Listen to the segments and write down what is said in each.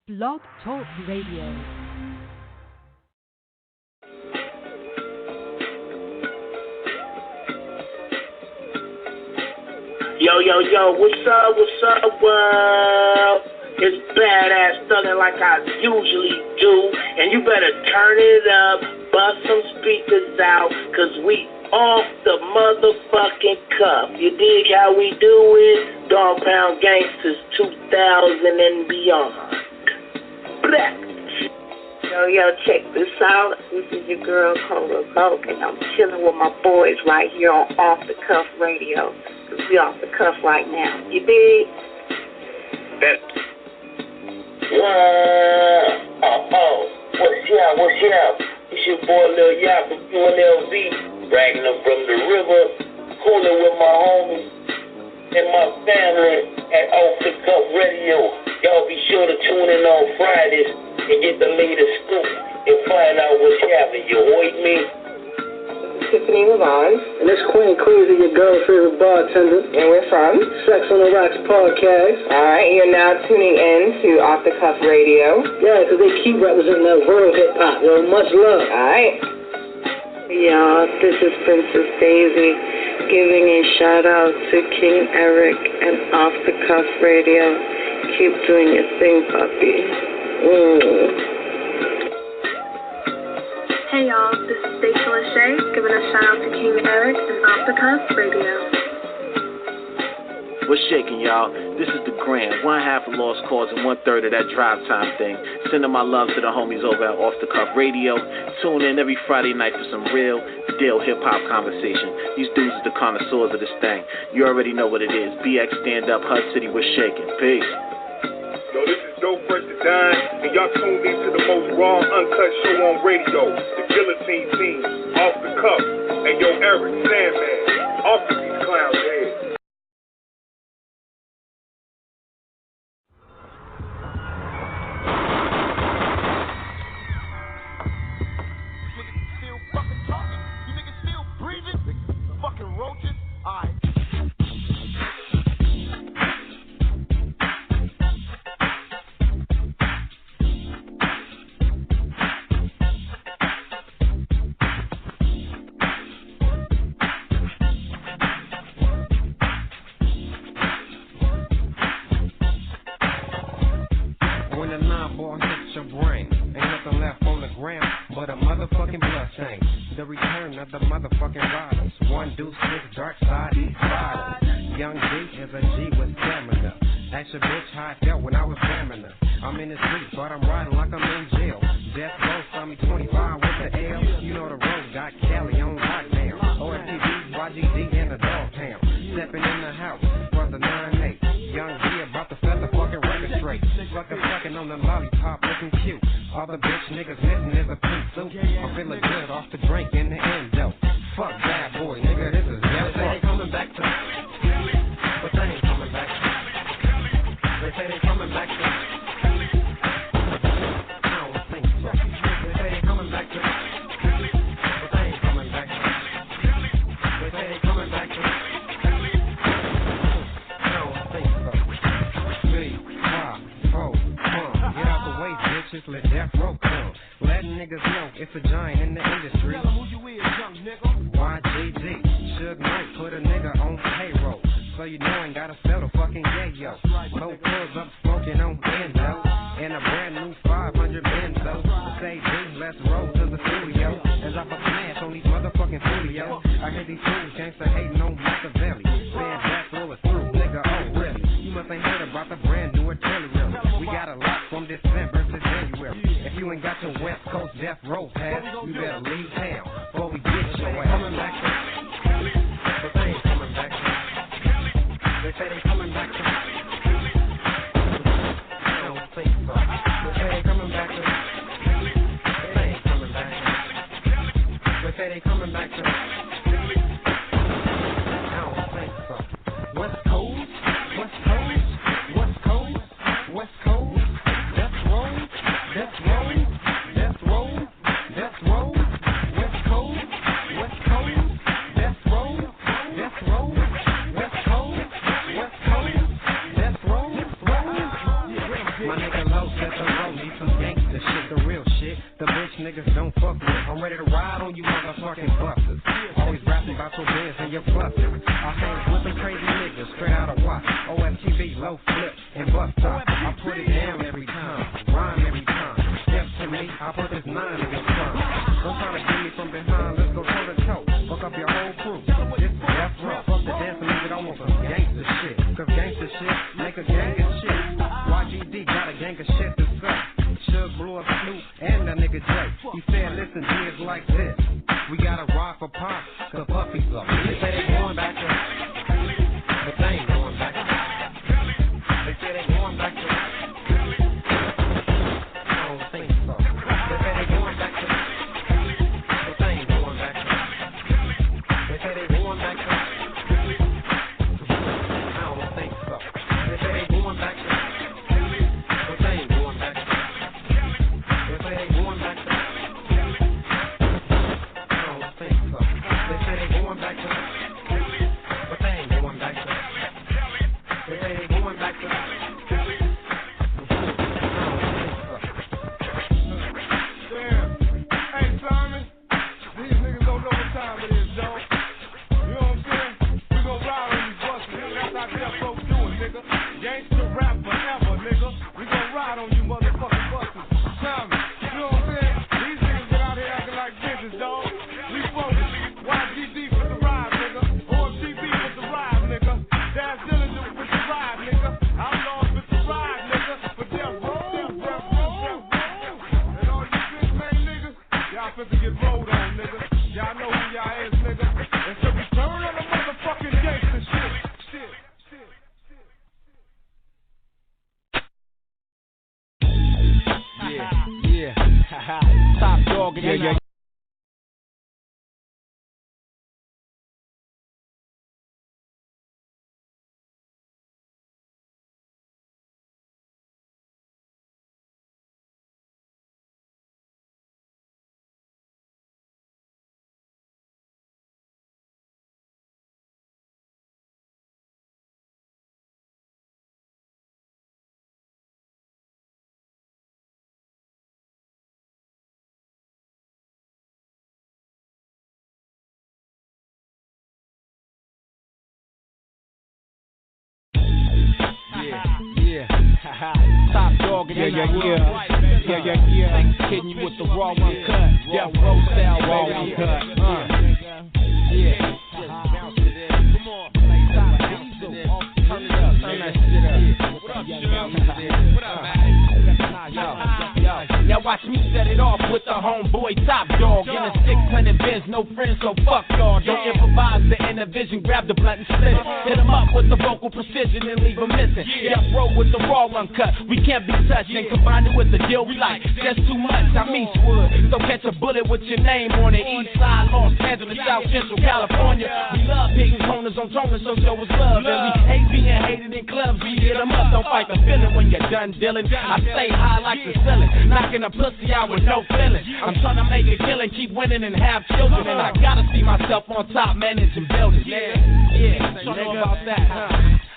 Blog Talk Radio. Yo, what's up, world? It's Badass Thuggin' like I usually do, and you better turn it up, bust some speakers out, cause we off the motherfucking cuff. You dig how we do it? Dog Pound Gangsters 2000 and beyond. Blah. Yo, check this out. This is your girl, Cola Vogue, and I'm chilling with my boys right here on Off the Cuff Radio. Cause we off the cuff right now. You dig? What's up? It's your boy Lil Yap from UNLV, bragging up from the river, cooling with my homies and my family at Off the Cuff Radio. Y'all be sure to tune in on Fridays and get the latest scoop and find out what's happening. You heard me? Tiffany Lavon. And it's Queen Queasy, your girl's favorite bartender. And we're from Sex on the Rocks podcast. Alright, you're now tuning in to Off the Cuff Radio. Yeah, because they keep representing that world hip-hop. Well, much love. Alright. Y'all, this is Princess Daisy giving a shout out to King Eric and Off the Cuff Radio. Keep doing your thing, puppy. Hey y'all, this is Stacey Lachey giving a shout out to King Eric and Off the Cuff Radio. What's shaking, y'all? This is the Grand, one half of Lost Cause and 1/3 of that drive time thing. Sending my love to the homies over at Off the Cuff Radio. Tune in every Friday night for some real deal hip-hop conversation. These dudes are the connoisseurs of this thing. You already know what it is. BX Stand Up, HUD City, we're shaking. Peace. Yo, this is Dope Fresh to Dine, and y'all tuned in to the most raw, uncut show on radio, the Guillotine Team, Off the Cuff, and yo, Eric, Sandman, off of these clowns' heads. You niggas still fucking talking? You niggas still breathing? Fucking roaches? Alright. But a motherfucking blood stain. The return of the motherfucking riders. One deuce six, Darkside, East Rider. Young G is a G with stamina. Ask your bitch how I felt when I was jamming her. I'm in the streets, but I'm riding like I'm in jail. Death Row saw me 25 with the L. You know the road got Cali on lockdown. OFTV, YGD in the dog town. Stepping in the house, brother 9-8. Young G about to set the fucking record straight. Fucking on the lollipop, looking cute. All the bitch niggas missing is a pink suit. I'm feeling good off the drink in the endo. Fuck bad boy, nigga, this is Death Row. They say they coming back to, but they ain't coming back to. They say they coming back to. I don't think so. They say they coming back to, but they ain't coming back to. They say they coming back to. I don't think so. 3, 5, 4, 1. Get out the way, bitches. Let Death Row come. Letting niggas know it's a giant in the industry. Tell them who you is, young nigga. YGD. Suge Knight put a nigga on payroll. So you know ain't gotta sell the fucking yayo. Low pulls up smoking on endo. And a brand new 500 benzo. Say D, let's roll to the studio. As I put smash on these motherfucking studios. I hear these fools gangsta hating on Machiavelli. Saying Death Row is through, nigga, oh really? You must ain't heard about the brand new artillery. We got a lot from December to January. If you ain't got your West Coast Death Row pass, you better leave town before we get your ass. Coming back to, but they ain't coming back to. They say they coming back to. I don't think so. They say they coming back to. They ain't coming back to. They say they coming back to. I don't think so. West Coast, West Coast, West Coast, West Coast, Death Row, Death Row, Death Row, Death Row, West Coast, West Coast, Death Row, Death Row, West Coast, West Coast, Death Row, my nigga low set the road. niggas don't fuck with. I'm ready to ride on you motherfucking busters. Always rapping about your bands and your clusters. I hang with them crazy niggas straight out of watch. OFTV, low flip, and bust top. I put it down every time, rhyme every time. Step to me, I put this 9 in your tongue. Don't try to get me from behind, let's go toe to toe. Fuck up your whole crew, this is death row. Fuck the dancing nigga, don't want some gangster shit. Cause gangster shit make a gang of shit. YGD got a gang of shit to say. Suge blew up Snoop and that nigga Jay. He said, listen, G is like this. We gotta ride for Pop, cause Puffy's up. They say they going back to, but they ain't going back to. They say they going back to. I don't think so. They say they going back to, but they ain't going back to. They say they going back to. I don't think so. They say they going back to, but they ain't going back to. They say they going back to. I don't think so. They say they going back to, but they ain't going back to. They say they going back to. Hey, Simon, these niggas don't know what time it is, though. You know what I'm saying? We gon' ride on these buses, nigga. That's how Death Row do it, nigga. Gangsta rap forever, nigga. We gon' ride on you motherfucking buses. Simon, you know what I'm saying? These niggas get out here acting like bitches, dog. We focus. YGD with the ride, nigga. OMTV with the ride, nigga. Daz Dillinger with the ride, nigga. Outlaws with the ride, nigga. For Death Row. And all you bitch made niggas, y'all finna get rolled on, nigga. Y'all know who y'all is, nigga. And so we turn on the motherfucking gangster shit. Yeah. Top dog in the night. Yeah. Top dog in the night. Yeah. Hitting you with the raw uncut. Death Row style, raw uncut. Yeah. Bounce it in. Come on. Top diesel. Turn it up. Turn that shit up. What up, Suge? What up, man? Now watch me set it off with the homeboy Top Dog in a 600 Benz, no friends, so fuck y'all. Don't improvise the inner vision, grab the blunt and split it. Hit 'em up with the vocal precision and leave 'em missing. Death Row with the raw uncut, we can't be touched and combine it with the deal we like. That's too much, I'm Eastwood, so catch a bullet with your name on it. East side, Los Angeles, South Central California. We love hitting corners on toners, so show us love. And we hate being hated in clubs, we hit 'em up. Don't fight the feeling when you're done dealing. I stay high like the ceiling, knocking a pussy out with no feeling. I'm trying to make a killing, keep winning and have children. And I gotta see myself on top, managing buildings. Yeah, so know about that, huh?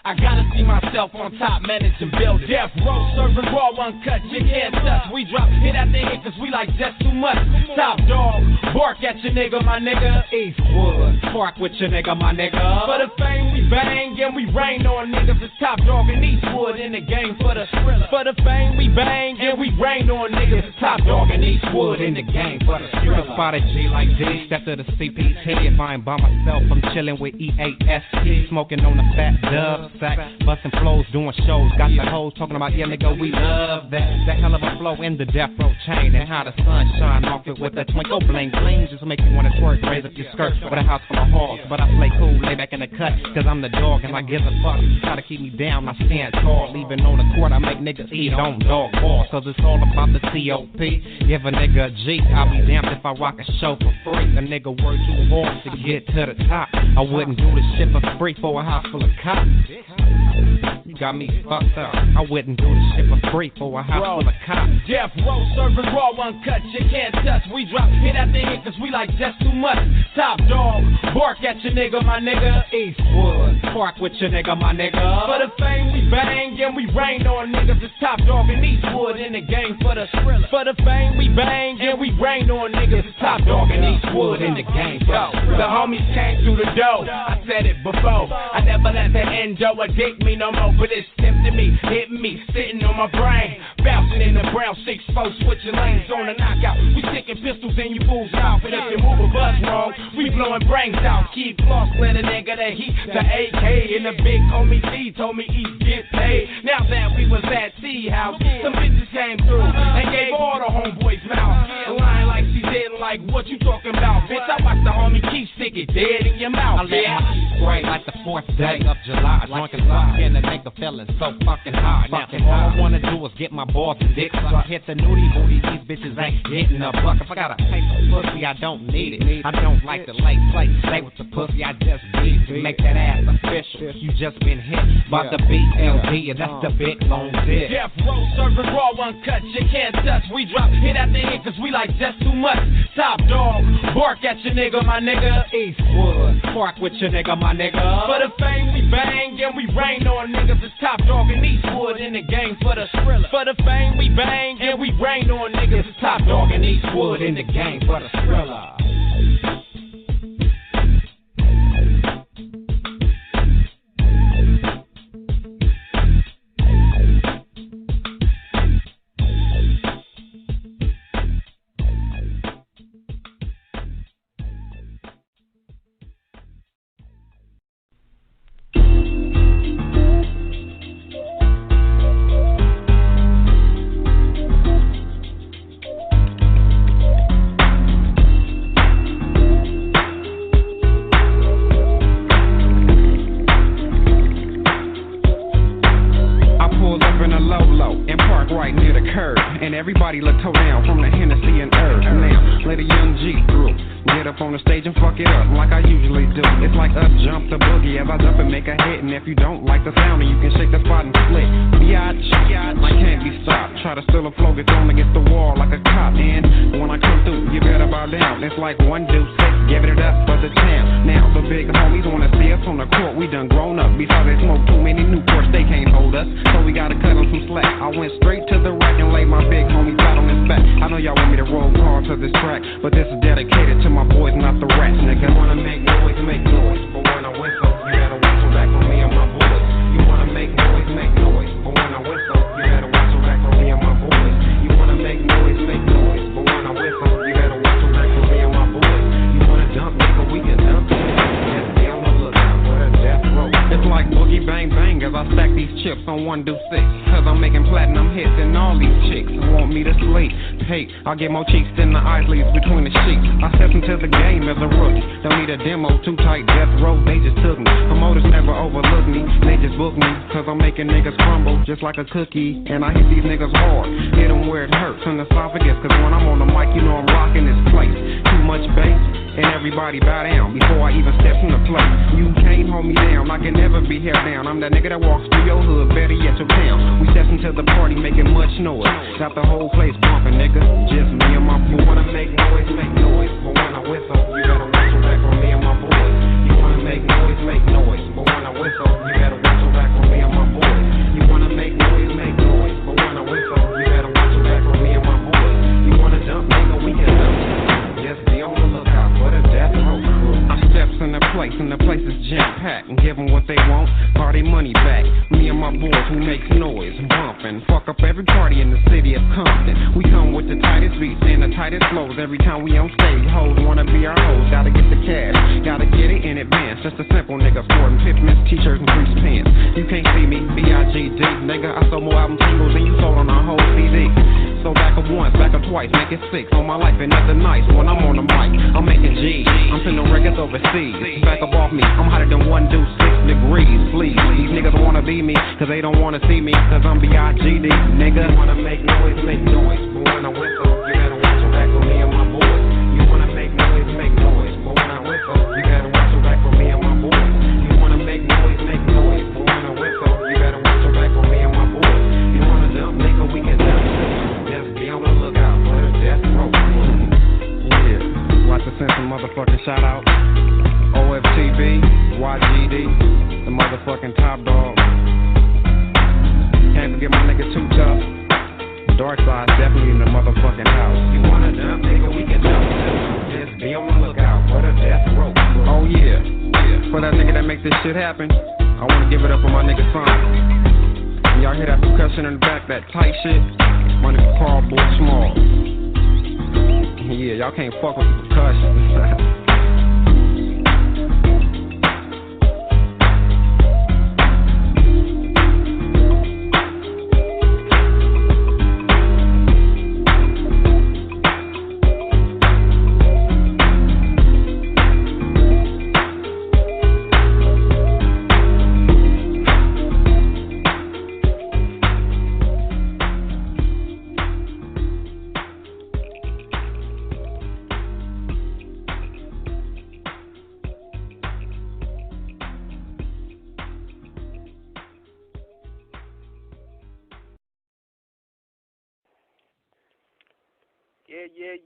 I gotta see myself on top, managing buildings. Death Row serving raw uncut, you can't touch. We drop hit after hit cause we like that's too much. Top dog, bark at your nigga, my nigga. Eastwood, bark with your nigga, my nigga. For the fame we bang and we rain on niggas. It's Top Dog and Eastwood in the game for the thriller. For the fame we bang and we rain on niggas. It's Top Dog and Eastwood in the game for the thriller. Spotted G like D, step to the CPT. If I ain't by myself, I'm chilling with EAST. Smoking on the fat dub sack, busting flows, doing shows. Got the hoes talking about, yeah, nigga, we love that. That hell of a flow in the Death Row chain. And how the sun shine off it with a twinkle bling bling. Just make you wanna twerk, raise up your skirt with a house full of hogs. But I play cool, lay back in the cut, cause I'm the dog and I give a fuck. Try to keep me down, I stand tall. Leaving on the court, I make niggas eat on dog balls. Cause it's all about the T.O.P. Give a nigga a G, I'll be damned if I rock a show for free. A nigga work too hard to get to the top. I wouldn't do this shit for free for a house full of cops. You got me fucked up. I wouldn't do this shit for free for a house full of cops. Death Row serving raw uncut, you can't touch. We drop hit after hit cause we like that's too much. Top Dog, bark at your nigga, my nigga. Eastwood, park with your nigga, my nigga. For the fame we bang and we rain on niggas. It's Top Dog and Eastwood in the game for the thriller. For the fame we bang and we rain on niggas. It's Top Dog and Eastwood in the game for the thriller. The homies came through the door, I said it before. I never let the endo addict me no more. But it's tempting me, hitting me, sitting on my brain. Bouncing in the brown 6-4, switching lanes on a knockout. We sticking pistols in you fools' mouth. And if you move a bus wrong, we blowing brains out. Keep lost, let a nigga the heat. The AK and the big homie D told me East get paid. Now that we was at T House, some bitches came through and gave all the homeboys mouth. Lying like she didn't like what you talking about, bitch. I watched the homie keep stick it dead in your mouth. I let my teeth spray like the 4th day of July. Drunk and fucking to make a feeling so fucking hard. Now all I wanna do is get my balls and dick suck. Hit the nudie booty, these bitches ain't getting a buck. If I got a paper pussy, I don't need it. I don't like to lay play, stay with the pussy, I just need to make that ass official. You just been hit by the BLD, and that's the big long dick. Death Row serving raw uncut, you can't touch. We drop hit after hit, cause we like just too much. Top Dog, bark at your nigga, my nigga. Eastwood, park with your nigga, my nigga. For the fame we bang and we rain on niggas. It's Top Dog and Eastwood in the game for the thriller. For the fame we bang and we rain on niggas. It's Top Dog and Eastwood in the game for the thriller. Everybody look toe down from the Hennessy and Herb. Now, let a young G through. Get up on the stage and fuck it up like I usually do. It's like up, jump the boogie as I jump and make a hit. And if you don't like the sound, then you can shake the spot and split. Biatch, I can't be stopped. Try to steal a flow, get thrown against the wall like a cop. And when I come through, you better bow down. It's like 1, 2, 6, giving it up for the town. Now the big homies wanna see us on the court. We done grown up. Besides they smoke too many Newports, they can't hold us. So we gotta cut them some slack. I went straight to the rack and laid my big homie flat on his back. I know y'all want me to roll hard to this track, but this is dedicated to my boys, not the rats, nigga. You wanna make noise, but when I whistle, you gotta whistle back for me and my boys. You wanna make noise, but when I whistle, you gotta whistle back for me and my boys. You wanna make noise, but when I whistle, you gotta whistle back for me and my boys. You wanna dump, nigga, we can dump you. Just be on the lookout for the death row. It's like boogie bang bang as I stack these chips on 1 to 6. Cause I'm making platinum hits and all these chicks want me to sleep. Hey, I get more cheeks than the eyes leaves between the sheets. I step into the game as a rookie. Don't need a demo, too tight, death row, they just took me. Promoters never overlook me, they just book me. Cause I'm making niggas crumble just like a cookie. And I hit these niggas hard, hit them where it hurts in the esophagus. Cause when I'm on the mic, you know I'm rocking this place. Too much bass, and everybody bow down before I even step in the place. You can't hold me down, I can never be held down. I'm that nigga that walks through your hood, better yet your town. We step into the party making much noise. Got the whole place bumping, nigga. Just me and my boys. You wanna make noise, but when I whistle, you gotta whistle back for me and my boys. You wanna make noise, but when I whistle, you gotta whistle back for me and my boys. You wanna make noise, but when I whistle, you gotta whistle back for me and my boys. You wanna dump, nigga, we can dump. Just be on the lookout for the death row crew. I steps in the place, and the place is jam-packed, and give them what they want, party money back. Me and my boys who makes noise, bumping, fuck up every party in the city of Compton. We come with the tightest beats and the tightest flows. Every time we on stage, hoes wanna be our hoes. Gotta get the cash, gotta get it in advance. Just a simple nigga sporting Pipments, t-shirts, and crease pants. You can't see me, YGD, nigga. I sold more album singles than you sold on a whole CD. So back up once, back up twice, make it 6 on my life and nothing nice. When I'm on the mic, I'm making G's. I'm sending records overseas. Back up off me, I'm hotter than 1 to 6 degrees. Please, these niggas wanna be me, cause they don't wanna see me, cause I'm YGD, nigga. You wanna make noise, but when I whistle, you gotta whistle back for me and my boys. You wanna make noise, but when I whistle, you gotta whistle back for me and my boys. You wanna make noise, but when I whistle, you gotta whistle back for me and my boys. You wanna dump, nigga, we can dump. Just be on the lookout for the death row. Yeah, watch the sense of mother motherfucking shout out. OFTV, YGD, the motherfucking Top Dog. Can't forget my nigga Too Tough. Darkside definitely in the motherfucking house. You wanna jump, nigga, we can jump. Just be on the lookout for the death row. Oh yeah, for that nigga that make this shit happen, I wanna give it up for my nigga Son. When y'all hear that percussion in the back, that tight shit, my nigga Carl Boy Small. Yeah, y'all can't fuck with the percussion.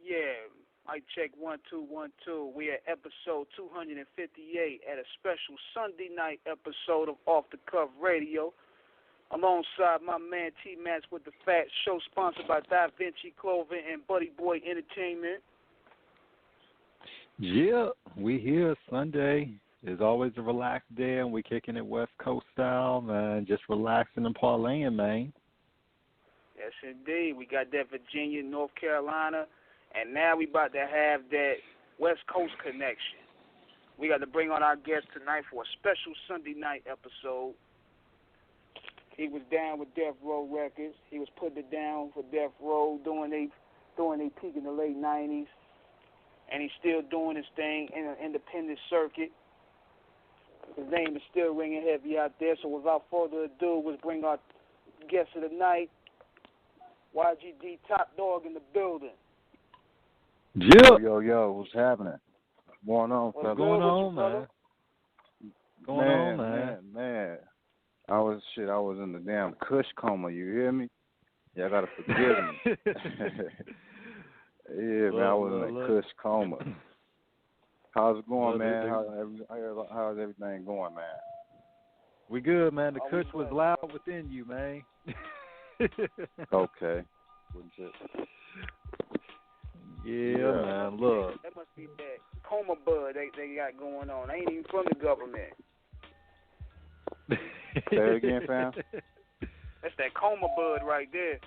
Yeah. Mic check 1 2 1 2. We at episode 258 at a special Sunday night episode of Off the Cuff Radio. Alongside my man T-Mats with the Fat Show, sponsored by Da Vinci Clothing and Buddy Boy Entertainment. Yeah, we here Sunday. It's always a relaxed day, and we kicking it West Coast style, man. Just relaxing and parlaying, man. Yes, indeed. We got that Virginia, North Carolina, and now we about to have that West Coast connection. We got to bring on our guest tonight for a special Sunday night episode. He was down with Death Row Records. He was putting it down for Death Row during they peak in the late 90s, and he's still doing his thing in an independent circuit. His name is still ringing heavy out there, so without further ado, let's bring our guest of the night, YGD Topp Dogg in the building. Yeah. Yo, what's happening? What's going on, What's going on, man? Going on, man. I was in the damn Kush coma, you hear me? Y'all gotta forgive me. Yeah, man, I was in a Kush coma. How's it going, man? How's everything going, man? We good, man. The Kush was loud within you, man. Okay. Yeah, man, look. That must be that coma bud they got going on. I ain't even from the government. Say it again, fam. That's that coma bud right there.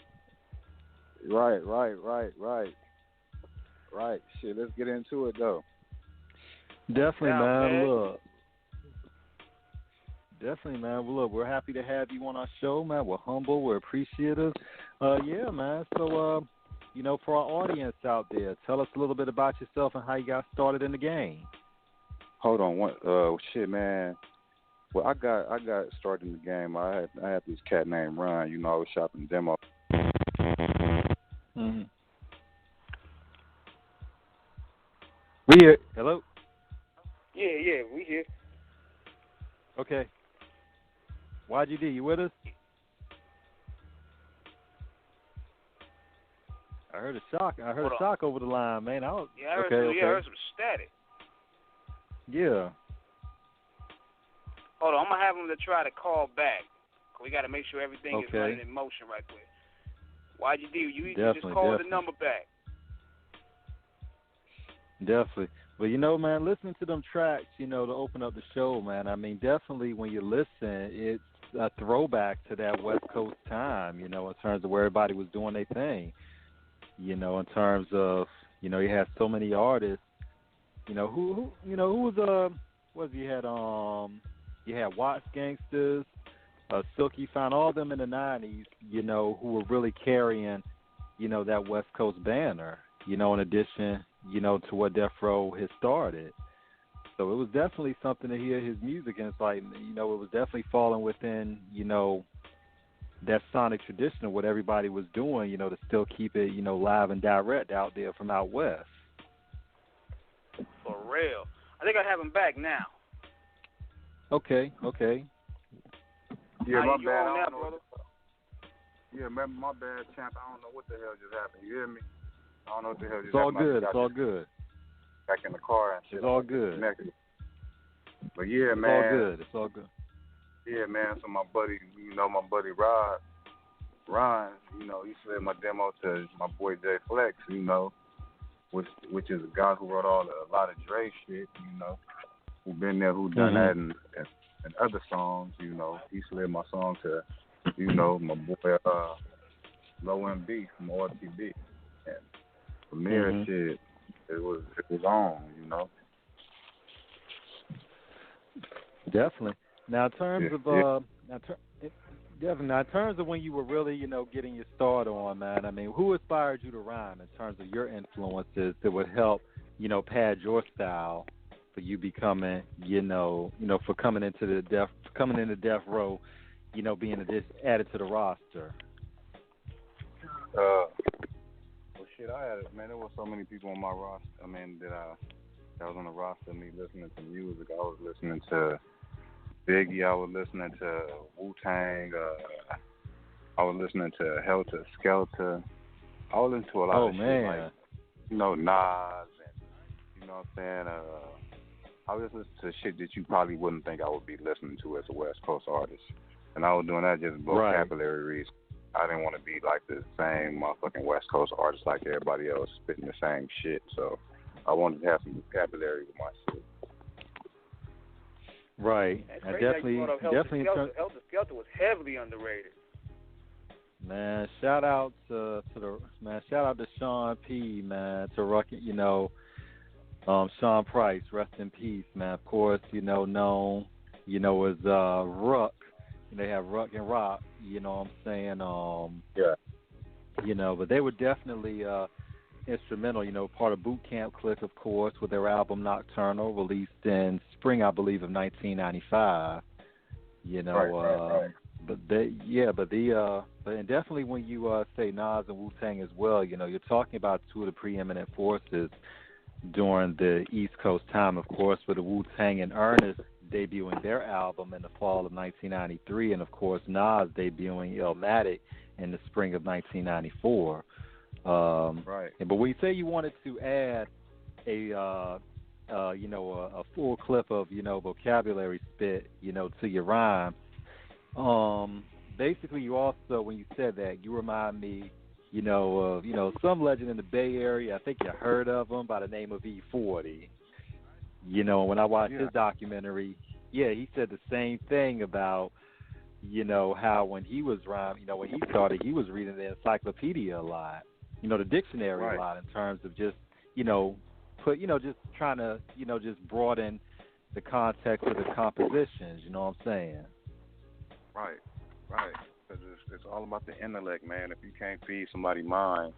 Right. Shit, let's get into it, though. Definitely, man. Look. Definitely, man. Well, look, we're happy to have you on our show, man. We're humble. We're appreciative. Yeah, man. So, for our audience out there, tell us a little bit about yourself and how you got started in the game. Hold on. Shit, man. Well, I got started in the game. I had this cat named Ron. I was shopping demo. Mm-hmm. We here. Hello? Yeah, we here. Okay. YGD, you with us? I heard a shock over the line, man. I heard some static. Yeah. Hold on, I'm going to have him to try to call back. We got to make sure everything is running in motion right quick. YGD, you just call the number back. Definitely. But, man, listening to them tracks, to open up the show, man, I mean, definitely when you listen, it's a throwback to that West Coast time, in terms of where everybody was doing their thing. In terms of, you had so many artists, who was you had Watts Gangsters, Silky Fine, all of them in the 90s, who were really carrying, that West Coast banner, in addition, to what Death Row has started. So it was definitely something to hear his music, and it's like, it was definitely falling within, that sonic tradition of what everybody was doing, to still keep it, live and direct out there from out west. For real. I think I have him back now. Okay. Yeah, my bad. Now, brother? Yeah, my bad, champ. I don't know what the hell just happened. You hear me? I don't know what the hell just happened. It's all good. back in the car and shit. It's all good. But yeah, it's man. All good. It's all good. Yeah, man. So my buddy Ron, he slid my demo to my boy Jay Flex, which is a guy who wrote a lot of Dre shit, who been there, who done that and other songs, he slid my song to, my boy Low MB from RTB. And from there, shit, it was on, Definitely. Now, in terms of Now, in terms of when you were really, getting your start on, man, I mean, who inspired you to rhyme in terms of your influences that would help, pad your style for you becoming, for coming into Death Row, being added to the roster? Well, shit, I had it, man. There were so many people on my roster. I mean, that was on the roster of me listening to music. I was listening to Biggie. I was listening to Wu-Tang. I was listening to Helter Skelter. I was listening to a lot of shit, like, Nas, and, you know what I'm saying? I was listening to shit that you probably wouldn't think I would be listening to as a West Coast artist. And I was doing that just vocabulary reasons. I didn't want to be like the same motherfucking West Coast artist like everybody else spitting the same shit. So I wanted to have some vocabulary with my shit. Right. I definitely. Helter Skelter was heavily underrated. Man, shout out to Sean P. Man, to Rocket, Sean Price, rest in peace, man. Of course, known, as Ruck. They have Ruck and Rock, you know what I'm saying? But they were definitely instrumental, part of Boot Camp Click, of course, with their album Nocturnal, released in spring, I believe, of 1995. Right. But definitely when you say Nas and Wu-Tang as well, you're talking about two of the preeminent forces during the East Coast time, of course, with the Wu-Tang and Ernest debuting their album in the fall of 1993, and of course Nas debuting Illmatic in the spring of 1994. Right. But when you say you wanted to add a full clip of vocabulary spit to your rhyme, basically you also, when you said that, you remind me of some legend in the Bay Area. I think you heard of him by the name of E40. When I watched his documentary, he said the same thing about, how when he was rhyming, when he started, he was reading the encyclopedia a lot, the dictionary a lot in terms of just, just trying to, just broaden the context of the compositions, you know what I'm saying? Right. Because it's all about the intellect, man. If you can't feed somebody's mind,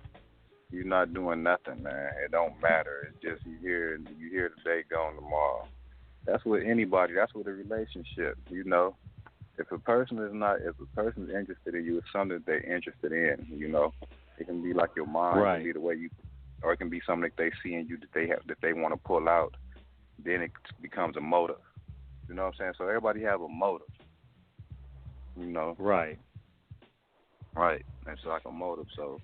you're not doing nothing, man. It don't matter. It's just you here today, gone tomorrow. That's with anybody. That's with a relationship. If a person is interested in you, it's something that they're interested in. It can be like your mind, it can be the way you, or it can be something that they see in you that they want to pull out. Then it becomes a motive. You know what I'm saying? So everybody have a motive. Right. Right. It's like a motive. So.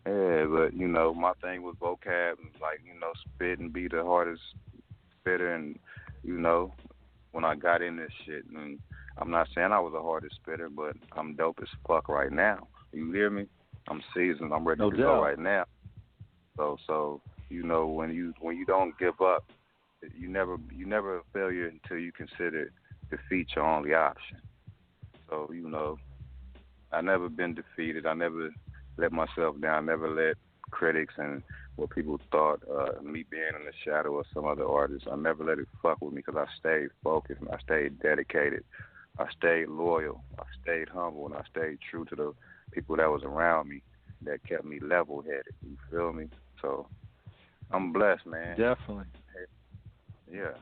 Yeah, but, my thing with vocab, like, spit and be the hardest spitter. And, when I got in this shit, and I'm not saying I was the hardest spitter, but I'm dope as fuck right now. You hear me? I'm seasoned. I'm ready to go right now. So, when you don't give up, you never a failure until you consider defeat your only option. So, I never been defeated. I never let myself down, never let critics and what people thought, me being in the shadow of some other artists, I never let it fuck with me because I stayed focused and I stayed dedicated. I stayed loyal. I stayed humble, and I stayed true to the people that was around me that kept me level-headed. You feel me? So I'm blessed, man. Definitely. Yeah.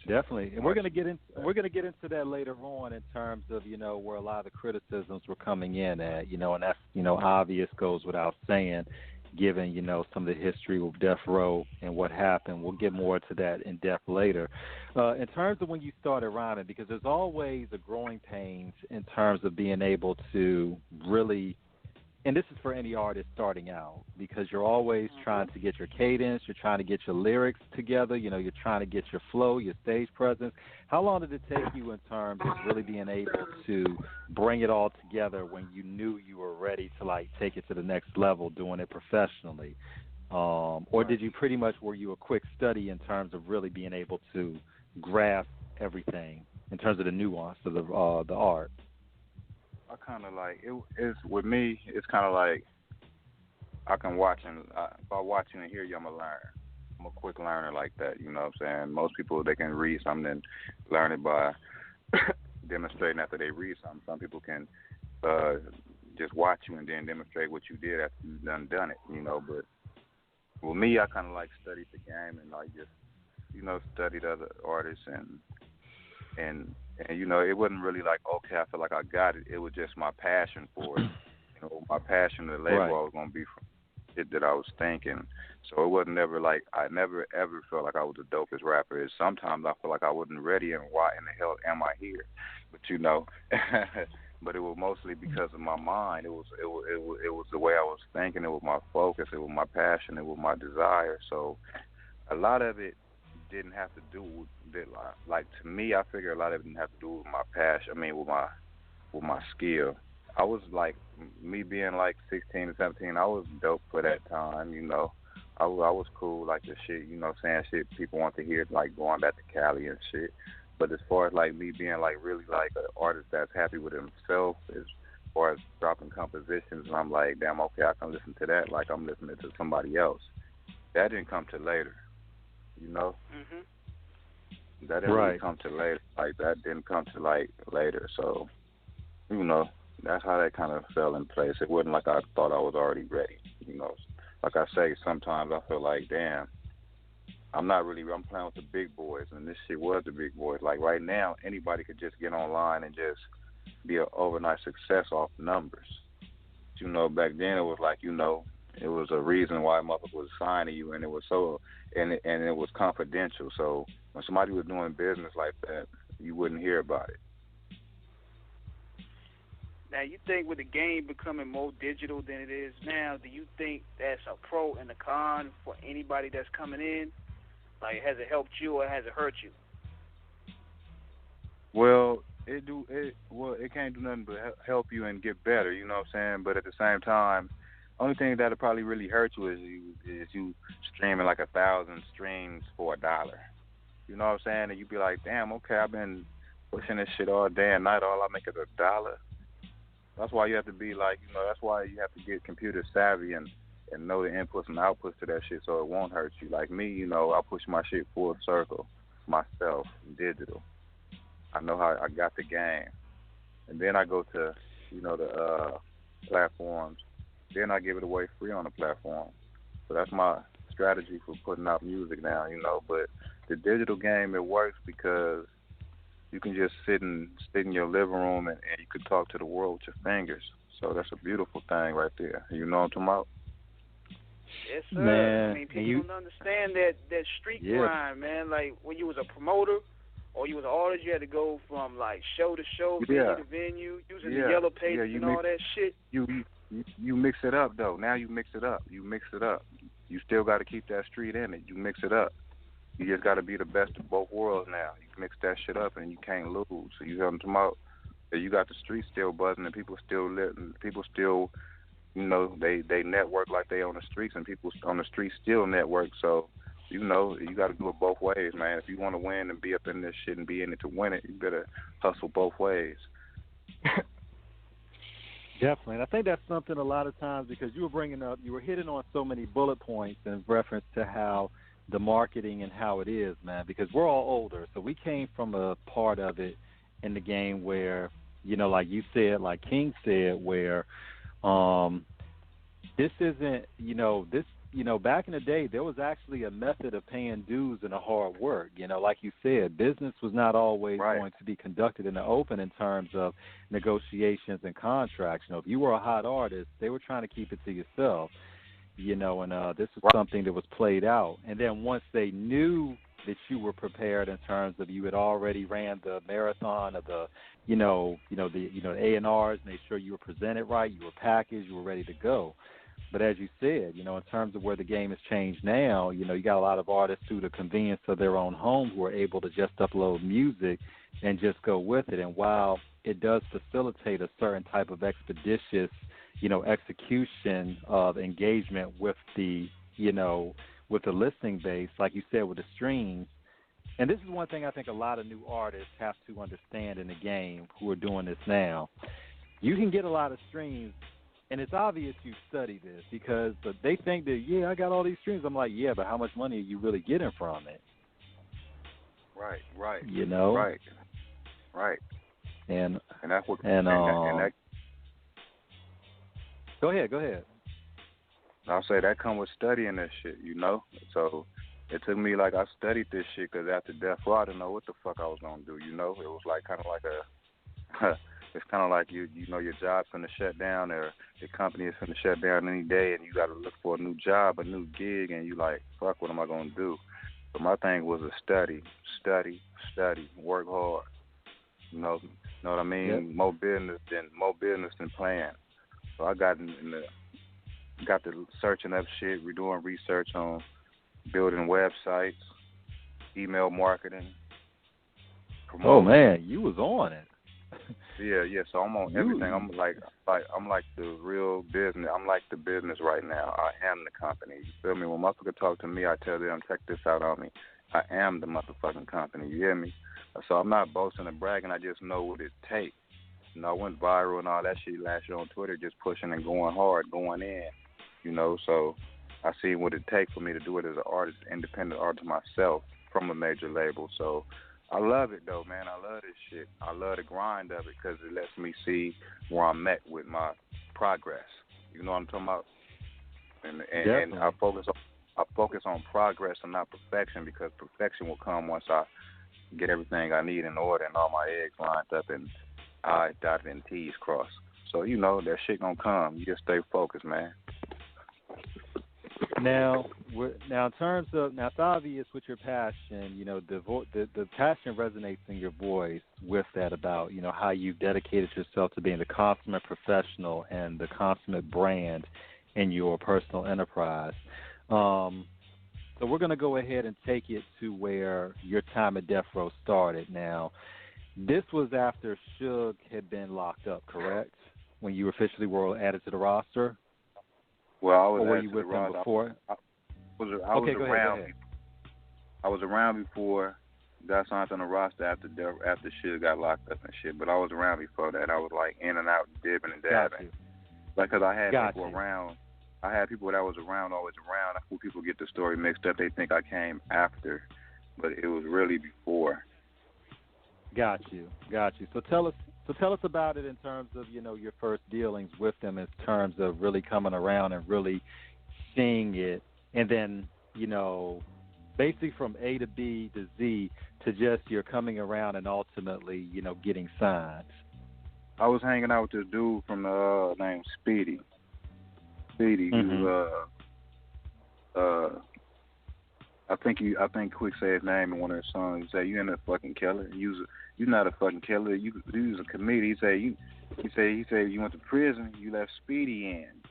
Definitely, and we're gonna get into that later on in terms of where a lot of the criticisms were coming in at, and that's obvious, goes without saying, given some of the history of Death Row and what happened. We'll get more to that in depth later. In terms of when you started rhyming, because there's always a growing pains in terms of being able to really and this is for any artist starting out, because you're always trying to get your cadence, you're trying to get your lyrics together, you know, you're trying to get your flow, your stage presence. How long did it take you in terms of really being able to bring it all together when you knew you were ready to, like, take it to the next level doing it professionally? Or did you pretty much, were you a quick study in terms of really being able to grasp everything in terms of the nuance of the art? I kind of like it's with me. It's kind of like I can watch and by watching and hear you, I'm a learner. I'm a quick learner like that. You know what I'm saying? Most people, they can read something and learn it by demonstrating after they read something. Some people can just watch you and then demonstrate what you did after you've done it. You know, but with me, I kind of like studied the game and like just studied other artists and you know, it wasn't really like, okay, I feel like I got it. It was just my passion for it. You know, my passion, the label I was going to be from it that I was thinking. So it wasn't never like, I never ever felt like I was the dopest rapper. It's sometimes I feel like I wasn't ready and why in the hell am I here? But you know, but it was mostly because of my mind. It was the way I was thinking. It was my focus. It was my passion. It was my desire. So a lot of it didn't have to do with it. Like to me, I figure a lot of it didn't have to do with my passion. I mean, with my skill. I was like, me being like 16 and 17, I was dope for that time. You know, I was cool, like the shit. You know, saying shit people want to hear, like going back to Cali and shit. But as far as like me being like really like an artist that's happy with himself, as far as dropping compositions, and I'm like, damn, okay, I can listen to that like I'm listening to somebody else. That didn't come till later. You know, that didn't really come to later. Like that didn't come to like later. So, you know, that's how that kind of fell in place. It wasn't like I thought I was already ready. You know, like I say, sometimes I feel like, damn, I'm playing with the big boys, and this shit was the big boys. Like right now, anybody could just get online and just be an overnight success off numbers. But, you know, back then it was like, you know, it was a reason why motherfucker was signing you, and it was so, and it was confidential. So when somebody was doing business like that, you wouldn't hear about it. Now, you think with the game becoming more digital than it is now, do you think that's a pro and a con for anybody that's coming in? Like, has it helped you or has it hurt you? Well, it can't do nothing but help you and get better. You know what I'm saying? But at the same time, only thing that'll probably really hurt you is you streaming like 1,000 streams for $1. You know what I'm saying? And you be like, damn, okay, I've been pushing this shit all day and night. All I make is $1. That's why you have to be like, you know, that's why you have to get computer savvy and know the inputs and outputs to that shit so it won't hurt you. Like me, you know, I push my shit full circle myself, digital. I know how I got the game. And then I go to, you know, the platforms. Then I give it away free on the platform. So that's my strategy for putting out music now, you know. But the digital game, it works because you can just sit in your living room and you can talk to the world with your fingers. So that's a beautiful thing right there. You know what I'm talking about? Yes, sir. Man, I mean, people don't understand that street grind, man. Like, when you was a promoter or you was an artist, you had to go from, like, show to show, venue to venue, using the yellow pages and all that shit. You mix it up, though. Now you mix it up. You still got to keep that street in it. You mix it up. You just got to be the best of both worlds now. You mix that shit up and you can't lose. So you know what I'm talking about? You got the street still buzzing and people still you know, they network like they on the streets and people on the streets still network. So, you know, you got to do it both ways, man. If you want to win and be up in this shit and be in it to win it, you better hustle both ways. Definitely. And I think that's something a lot of times, because you were hitting on so many bullet points in reference to how the marketing and how it is, man, because we're all older. So we came from a part of it in the game where, you know, like you said, like King said, where this isn't, back in the day, there was actually a method of paying dues and a hard work. You know, like you said, business was not always going to be conducted in the open in terms of negotiations and contracts. You know, if you were a hot artist, they were trying to keep it to yourself, you know, and this was something that was played out. And then once they knew that you were prepared in terms of you had already ran the marathon of the A&Rs, made sure you were presented right, you were packaged, you were ready to go. But as you said, in terms of where the game has changed now, you got a lot of artists through the convenience of their own home who are able to just upload music and just go with it. And while it does facilitate a certain type of expeditious, execution of engagement with the, with the listening base, like you said, with the streams. And this is one thing I think a lot of new artists have to understand in the game who are doing this now. You can get a lot of streams, and it's obvious you study this because they think that, I got all these streams. I'm like, but how much money are you really getting from it? Right. Right. And that's what. Go ahead. I'll say that come with studying this shit, So it took me I studied this shit because after Death Row, I didn't know what the fuck I was gonna do. It was kind of like it's kind of like your job's gonna shut down or your company is gonna shut down any day, and you got to look for a new job, a new gig, and you like, fuck, what am I gonna do? So my thing was to study, work hard. Know what I mean? Yep. More business than playing. So I got to searching up shit. We're doing research on building websites, email marketing. Promoting. Oh man, you was on it. Yeah. So I'm on everything. I'm like the real business. I'm like the business right now. I am the company. You feel me? When motherfucker talk to me, I tell them, check this out on me. I am the motherfucking company. You hear me? So I'm not boasting and bragging. I just know what it takes. I went viral and all that shit last year on Twitter, just pushing and going hard, going in. So I see what it takes for me to do it as an artist, independent artist myself from a major label. So I love it though, man. I love this shit. I love the grind of it because it lets me see where I'm at with my progress. You know what I'm talking about? And I focus on progress and not perfection because perfection will come once I get everything I need in order and all my eggs lined up and I's dotted and T's crossed. So that shit gonna come. You just stay focused, man. Now in terms of it's obvious with your passion, the passion resonates in your voice with that about how you've dedicated yourself to being the consummate professional and the consummate brand in your personal enterprise. So we're gonna go ahead and take it to where your time at Death Row started. Now, this was after Suge had been locked up, correct? When you officially were added to the roster? Well, I was or were added you to with the them roster. before? I was go around. ahead. I was around before. Got signed on the roster after Suge got locked up and shit. But I was around before that. I was in and out, dipping and dabbing. Because I had people around. I had people that was around, always around. I think people get the story mixed up. They think I came after, but it was really before. Got you. So tell us about it in terms of your first dealings with them, in terms of really coming around and really seeing it, and then basically from A to B to Z to just you're coming around and ultimately getting signed. I was hanging out with this dude from named Speedy. He was I think Quick said his name in one of his songs. He said, "You ain't a fucking killer. You're not a fucking killer. You was a comedian." He said you went to prison. You left Speedy in.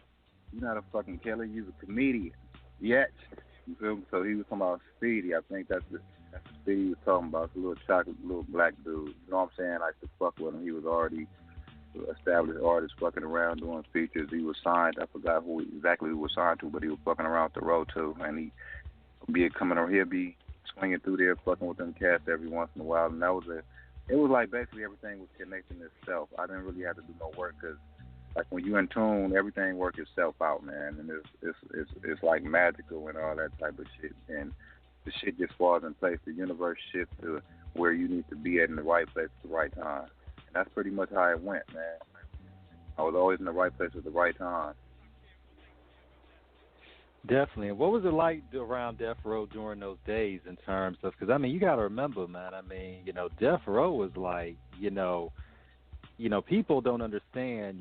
You're not a fucking killer. You're a comedian. Yet, you feel me? So he was talking about Speedy. I think that's the Speedy he was talking about. It's a little chocolate, little black dude. You know what I'm saying? I used to fuck with him. He was already established artist fucking around doing features. He was signed. I forgot exactly who was signed to, but he was fucking around with the road too. And he'll be swinging through there, fucking with them cats every once in a while. And it was like basically everything was connecting itself. I didn't really have to do no work because, like when you're in tune, everything works itself out, man. And it's like magical and all that type of shit. And the shit just falls in place. The universe shifts to where you need to be at in the right place at the right time. And that's pretty much how it went, man. I was always in the right place at the right time. Definitely. And what was it like around Death Row during those days in terms of, because, you got to remember, man, Death Row was like, people don't understand,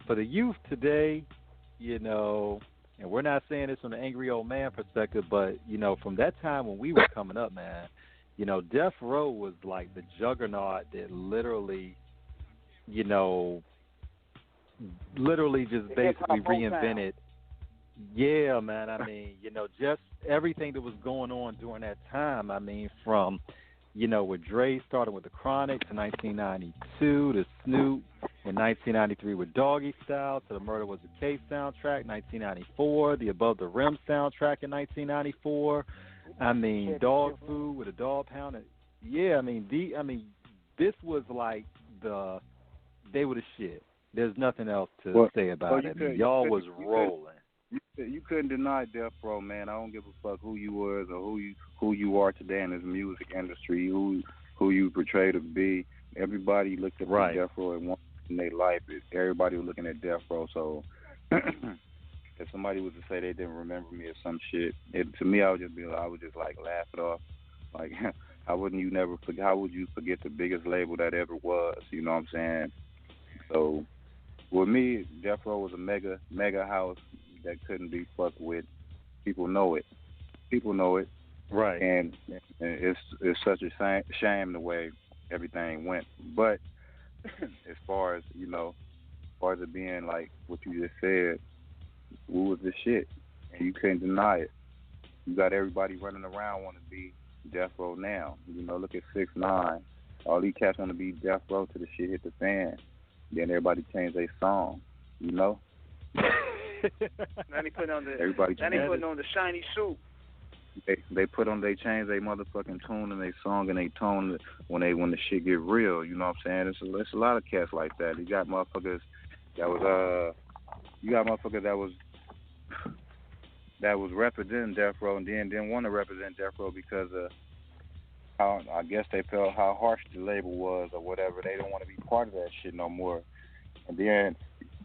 for the youth today, and and we're not saying this from an angry old man perspective, but, you know, from that time when we were coming up, man, you know, Death Row was like the juggernaut that literally, you know, just basically reinvented. Yeah, man. I mean, you know, just everything that was going on during that time. I mean, from, you know, with Dre starting with the Chronic to 1992 to Snoop in 1993 with Doggy Style to the Murder Was the Case soundtrack, 1994, the Above the Rim soundtrack in 1994. I mean, Dog Food with a Dog Pound. Yeah, I mean, this was like they were the shit. There's nothing else to say about it. I mean, y'all was rolling. You couldn't deny Death Row, man. I don't give a fuck who you was or who you are today in this music industry, who you portray to be. Everybody looked at Death Row at one in their life. Everybody was looking at Death Row. So if somebody was to say they didn't remember me or some shit, to me, I would just like laugh it off. Like, how would you forget the biggest label that ever was? You know what I'm saying? So with me, Death Row was a mega house that couldn't be fucked with. People know it. Right. And it's such a shame the way everything went. But as far as it being like what you just said, we was the shit, and you couldn't deny it. You got everybody running around want to be Death Row now. You know, look at 6ix9ine. All these cats want to be Death Row till the shit hit the fan. Then everybody changed their song. You know. Now they putting on the shiny suit. They change their motherfucking tune and their song and their tone when the shit get real. You know what I'm saying? It's a lot of cats like that. You got motherfuckers that was representing Death Row and then didn't want to represent Death Row because of how, I guess they felt how harsh the label was or whatever. They don't want to be part of that shit no more. And then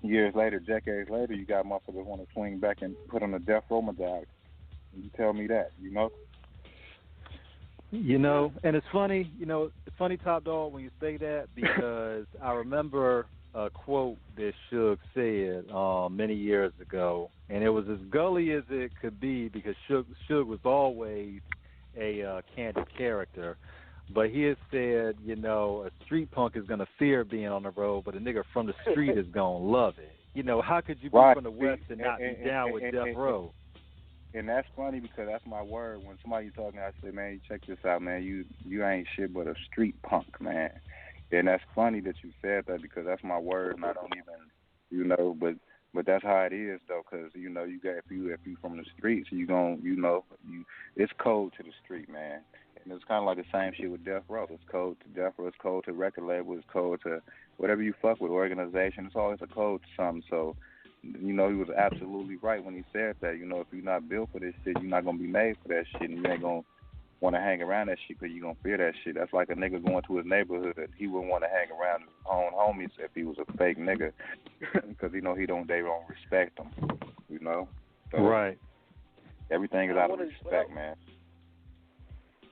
years later, decades later, you got motherfuckers want to swing back and put on a Death Row medallion. You tell me that, you know? You know, and it's funny, Top Dog, when you say that, because I remember a quote that Suge said many years ago, and it was as gully as it could be because Suge was always a candid character. But he has said, a street punk is going to fear being on the road, but a nigga from the street is going to love it. You know, how could you be from the West and not be down with Death Row? And that's funny because that's my word. When somebody's talking, I say, man, you check this out, man. You ain't shit but a street punk, man. And that's funny that you said that because that's my word, and I don't even, but that's how it is though. Because you got if you from the streets, it's cold to the street, man. And it's kind of like the same shit with Death Row. It's cold to Death Row. It's cold to record label. It's cold to whatever you fuck with organization. It's always a code to something. So, he was absolutely right when he said that. If you're not built for this shit, you're not gonna be made for that shit, and you ain't gonna want to hang around that shit because you're gonna fear that shit. That's like a nigga going to his neighborhood that he wouldn't want to hang around his own homies if he was a fake nigga because they don't respect him. So, right. Everything is out of respect, man.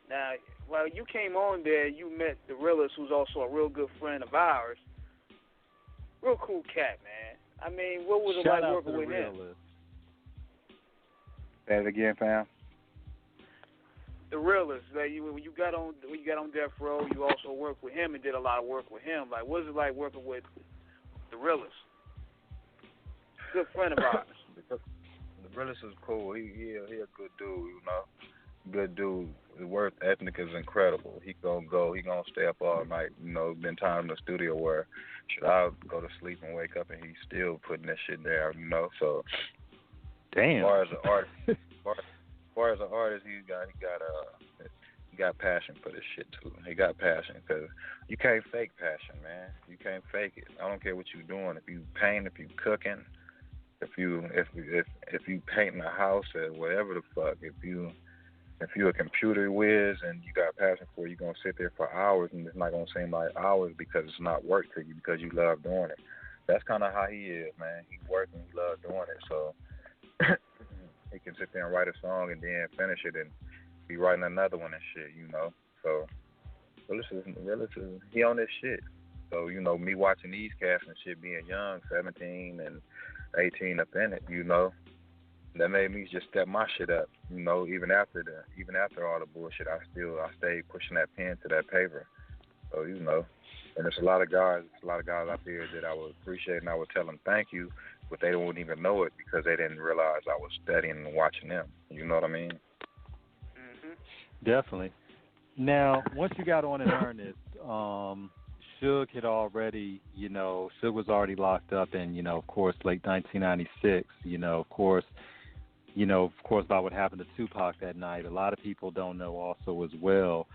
Now, while you came on there, you met the Realist, who's also a real good friend of ours. Real cool cat, man. I mean, what was it like working with him? Say it again, fam. The Realist, like when you got on Death Row, you also worked with him and did a lot of work with him. Like, what was it like working with the Realist? Good friend of ours. The Realist is cool. He a good dude, Good dude. His work ethic is incredible. He gonna stay up all night. Been times in the studio where I'll go to sleep and wake up and he's still putting that shit down. So damn. As far as an artist, he got passion for this shit too. He got passion because you can't fake passion, man. You can't fake it. I don't care what you're doing. If you paint, if you cooking, if you painting a house or whatever the fuck, if you're a computer whiz and you got passion for it, you're going to sit there for hours and it's not going to seem like hours because it's not work to you because you love doing it. That's kind of how he is, man. He's working, he loves doing it. So he can sit there and write a song and then finish it and be writing another one and shit, So he on this shit. So, me watching these cats and shit being young, 17 and 18 up in it, that made me just step my shit up. You know, even after all the bullshit, I stayed pushing that pen to that paper. So you know, and there's a lot of guys out there that I would appreciate, and I would tell them thank you, but they wouldn't even know it because they didn't realize I was studying and watching them. You know what I mean? Definitely. Now, once you got on in earnest, Suge had already, Suge was already locked up in, of course, late 1996. Of course, about what happened to Tupac that night. A lot of people don't know also as well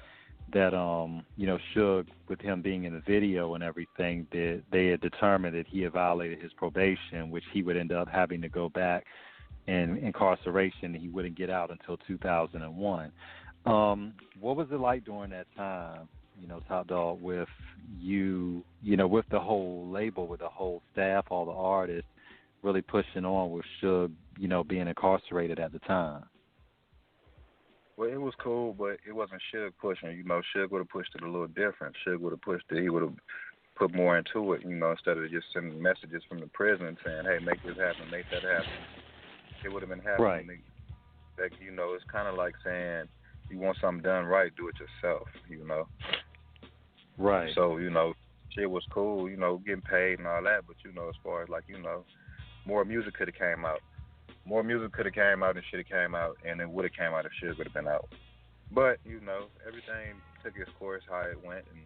that, Suge, with him being in the video and everything, that they had determined that he had violated his probation, which he would end up having to go back in incarceration. He wouldn't get out until 2001. What was it like during that time, Top Dog, with you, with the whole label, with the whole staff, all the artists really pushing on with Suge, being incarcerated at the time? Well, it was cool, but it wasn't Suge pushing. Suge would have pushed it a little different. Suge would have pushed it. He would have put more into it, instead of just sending messages from the prison saying, hey, make this happen, make that happen. It would have been happening. Right. Like, it's kind of like saying, you want something done right, do it yourself, Right. So, shit was cool, getting paid and all that, but, as far as, more music could have came out. More music could have came out and shit came out, and it would have came out if shit would have been out. But, everything took its course how it went, and,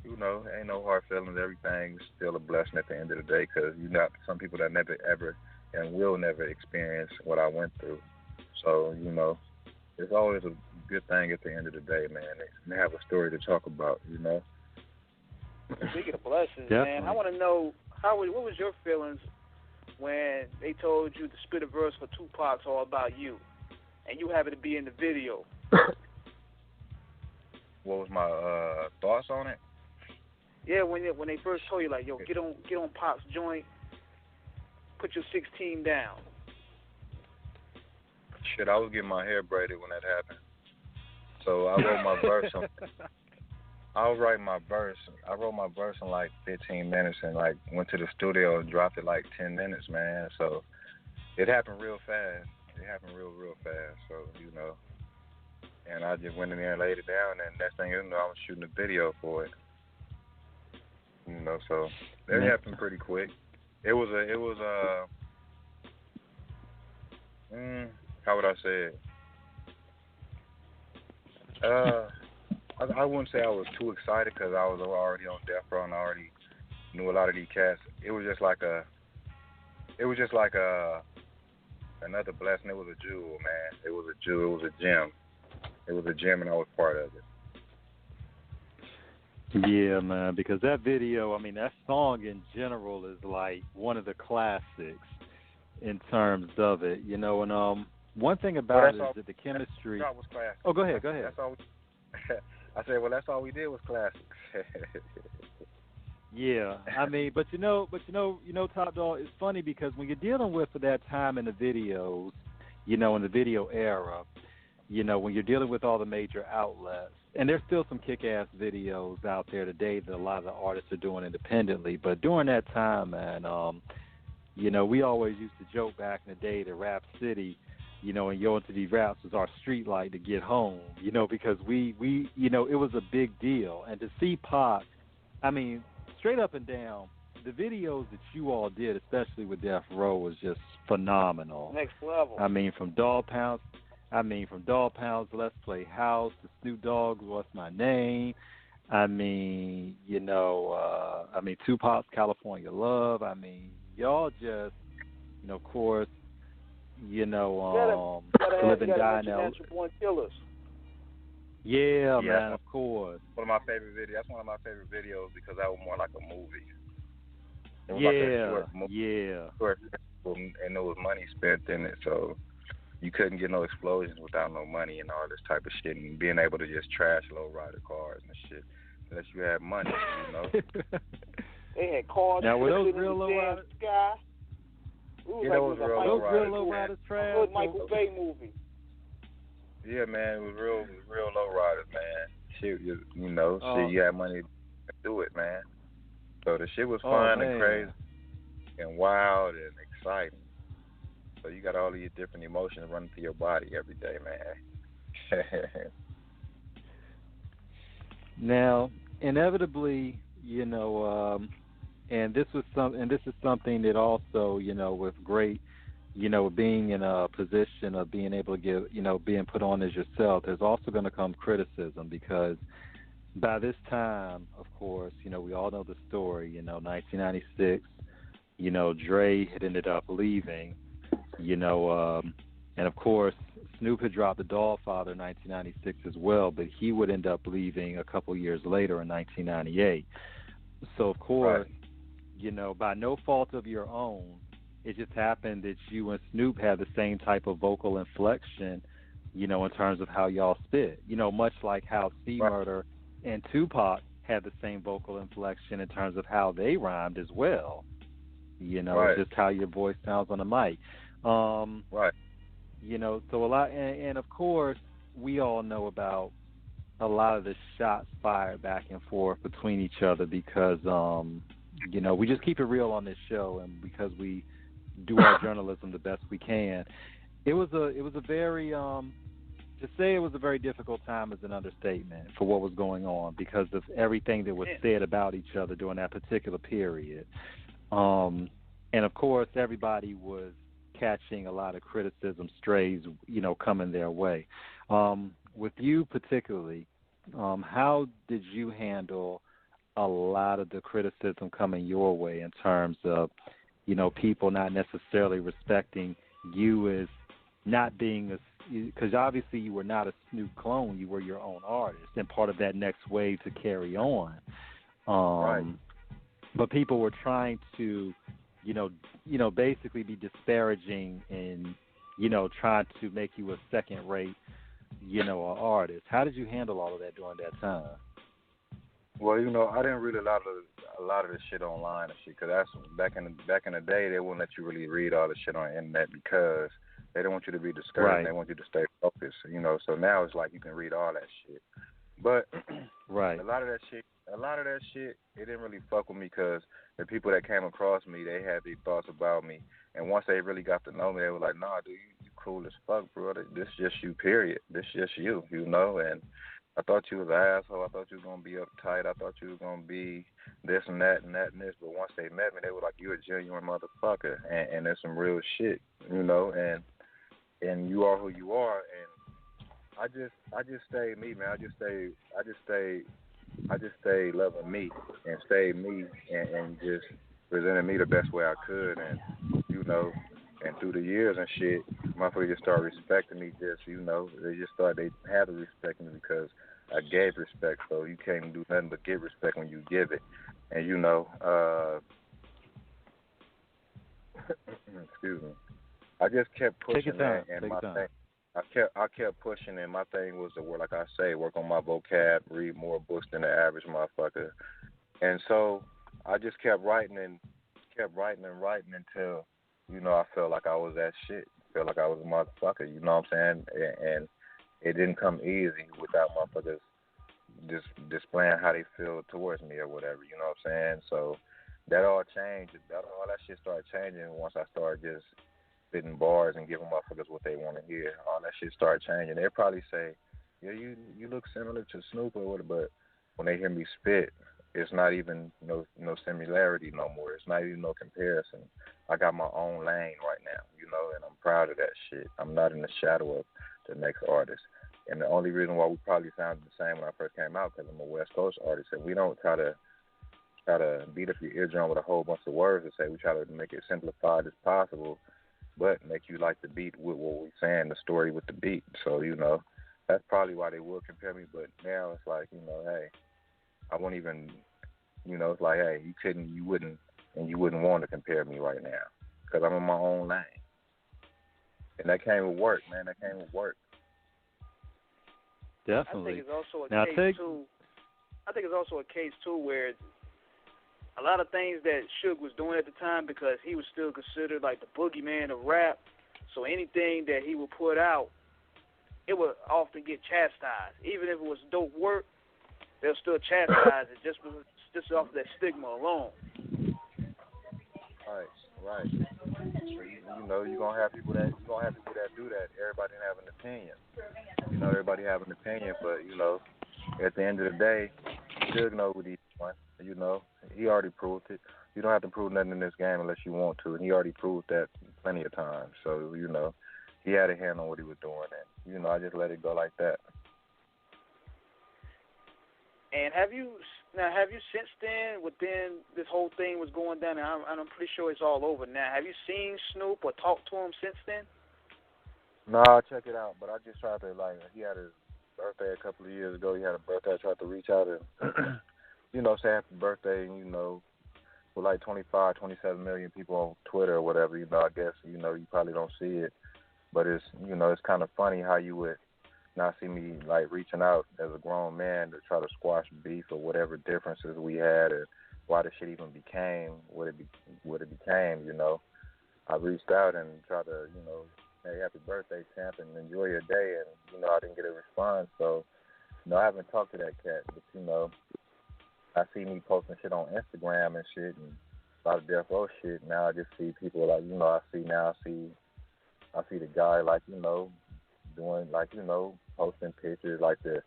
ain't no hard feelings. Everything's still a blessing at the end of the day, because you got some people that never, ever, and will never experience what I went through. So, it's always a good thing at the end of the day, man. They have a story to talk about, Speaking of blessings, Definitely. man, I want to know, what was your feelings when they told you to spit a verse for Tupac's All About You, and you happened to be in the video? What was my thoughts on it? Yeah, when they first told you, like, yo, get on Pop's joint, put your 16 down. Shit, I was getting my hair braided when that happened. So I wrote my verse I wrote my verse in like 15 minutes and went to the studio and dropped it like 10 minutes, man. So it happened real fast. It happened real fast. So, and I just went in there and laid it down, and next thing you know, I was shooting a video for it. So it happened pretty quick. It was how would I say it? I wouldn't say I was too excited because I was already on Death Row and I already knew a lot of these cats. It was just like another blessing. It was a jewel, man. It was a jewel. It was a gem. It was a gem, and I was part of it. Yeah, man, because that video, that song in general is like one of the classics in terms of it, and one thing about it is that the chemistry. Was classic. Oh, go ahead. That's all. I said, well, that's all we did was classics. Yeah, but Top Dog, it's funny because when you're dealing with that time in the videos, in the video era, when you're dealing with all the major outlets, and there's still some kick-ass videos out there today that a lot of the artists are doing independently, but during that time, man, we always used to joke back in the day that Rap City, and Yo Into These Raps was our street light to get home, because we it was a big deal. And to see Pac, straight up and down, the videos that you all did, especially with Death Row, was just phenomenal. Next level. From Dog Pounds, Let's Play House, to Snoop Dogg's What's My Name, Tupac's California Love, y'all just, of course, Live and Die Now. Natural Born Killers. Yeah, man, of course. One of my favorite videos. That's one of my favorite videos because that was more like a movie. It was like a short movie, and there was money spent in it, so you couldn't get no explosions without no money and all this type of shit, and being able to just trash low-rider cars and shit unless you had money, They had cars. Now, were those real low-riders? Yeah, those real low-riders trash? Good Michael Bay movie. Yeah, man, it was real low-riders, man. Shit, you had money to do it, man. So the shit was fun and crazy and wild and exciting. So you got all of your different emotions running through your body every day, man. Now, inevitably, and this is something that also, with great, being in a position of being able to give, being put on as yourself, there's also going to come criticism because by this time, of course, we all know the story, 1996, Dre had ended up leaving, and of course, Snoop had dropped the Dollfather in 1996 as well, but he would end up leaving a couple years later in 1998. So, of course, by no fault of your own, it just happened that you and Snoop had the same type of vocal inflection, in terms of how y'all spit. Much like how C-Murder and Tupac had the same vocal inflection in terms of how they rhymed as well. It's just how your voice sounds on the mic. So a lot, and of course, we all know about a lot of the shots fired back and forth between each other because, we just keep it real on this show, and because we do our journalism the best we can. It was a very, to say it was a very difficult time is an understatement for what was going on because of everything that was said about each other during that particular period. And of course, everybody was catching a lot of criticism strays, coming their way. With you particularly, how did you handle a lot of the criticism coming your way in terms of, people not necessarily respecting you as not being because obviously you were not a Snoop clone, you were your own artist and part of that next wave to carry on. But people were trying to, basically be disparaging and, trying to make you a second-rate, an artist. How did you handle all of that during that time? Well, I didn't read a lot of this shit online and shit, because that's back in the day they wouldn't let you really read all the shit on the internet because they don't want you to be discouraged. Right. They want you to stay focused, So now it's like you can read all that shit, but a lot of that shit, it didn't really fuck with me because the people that came across me, they had these thoughts about me, and once they really got to know me, they were like, "Nah, dude, you cool as fuck, bro. This just you, period. This just you, and I thought you was an asshole. I thought you was going to be uptight. I thought you was going to be this and that and that and this. But once they met me, they were like, you're a genuine motherfucker. And there's some real shit, and you are who you are. And I just stayed me, man. I just stayed loving me and stayed me and just presented me the best way I could. And, and through the years and shit, motherfuckers just started respecting me. They had to respect me because I gave respect. So you can't do nothing but get respect when you give it. And excuse me. I just kept pushing that, and my thing. I kept pushing, and my thing was to work, like I say, work on my vocab, read more books than the average motherfucker. And so I just kept writing until, I felt like I was that shit. Felt like I was a motherfucker, you know what I'm saying? And it didn't come easy without motherfuckers just displaying how they feel towards me or whatever, you know what I'm saying? So that all changed. All that shit started changing once I started just spitting bars and giving motherfuckers what they want to hear. All that shit started changing. They'll probably say, yeah, you look similar to Snoop or whatever, but when they hear me spit, it's not even no similarity no more. It's not even no comparison. I got my own lane right now, and I'm proud of that shit. I'm not in the shadow of the next artist. And the only reason why we probably sounded the same when I first came out, because I'm a West Coast artist, and we don't try to beat up your eardrum with a whole bunch of words and say we try to make it simplified as possible, but make you like the beat with what we're saying, the story with the beat. So, that's probably why they will compare me. But now it's like, hey, I won't even, it's like, hey, you wouldn't want to compare me right now because I'm in my own lane. And that came with work, man. Definitely. I think it's also a case too where a lot of things that Suge was doing at the time, because he was still considered like the boogeyman of rap. So anything that he would put out, it would often get chastised. Even if it was dope work, they'll still chastise it just off that stigma alone. Right. You know, you're gonna have people that do that. Everybody have an opinion. You know, everybody have an opinion, but you know, at the end of the day, Suge know what he's doing. You know, he already proved it. You don't have to prove nothing in this game unless you want to, and he already proved that plenty of times. So you know, he had a hand on what he was doing, and you know, I just let it go like that. And have you since then, within this whole thing was going down, and I'm pretty sure it's all over now, have you seen Snoop or talked to him since then? No, I check it out, but I just tried to, like, he had his birthday a couple of years ago. He had a birthday. I tried to reach out and, you know, say happy birthday, and, you know, with like 25, 27 million people on Twitter or whatever, you know, I guess, you know, you probably don't see it. But it's, you know, it's kind of funny how you would not see me, like, reaching out as a grown man to try to squash beef or whatever differences we had or why the shit even became what it became, you know. I reached out and tried to, you know, hey, happy birthday, champ, and enjoy your day, and, you know, I didn't get a response, so, you know, I haven't talked to that cat, but, you know, I see me posting shit on Instagram and shit, and a lot of Death Row shit, now I just see people, like, you know, I see the guy, like, you know, doing, like, you know, posting pictures, like the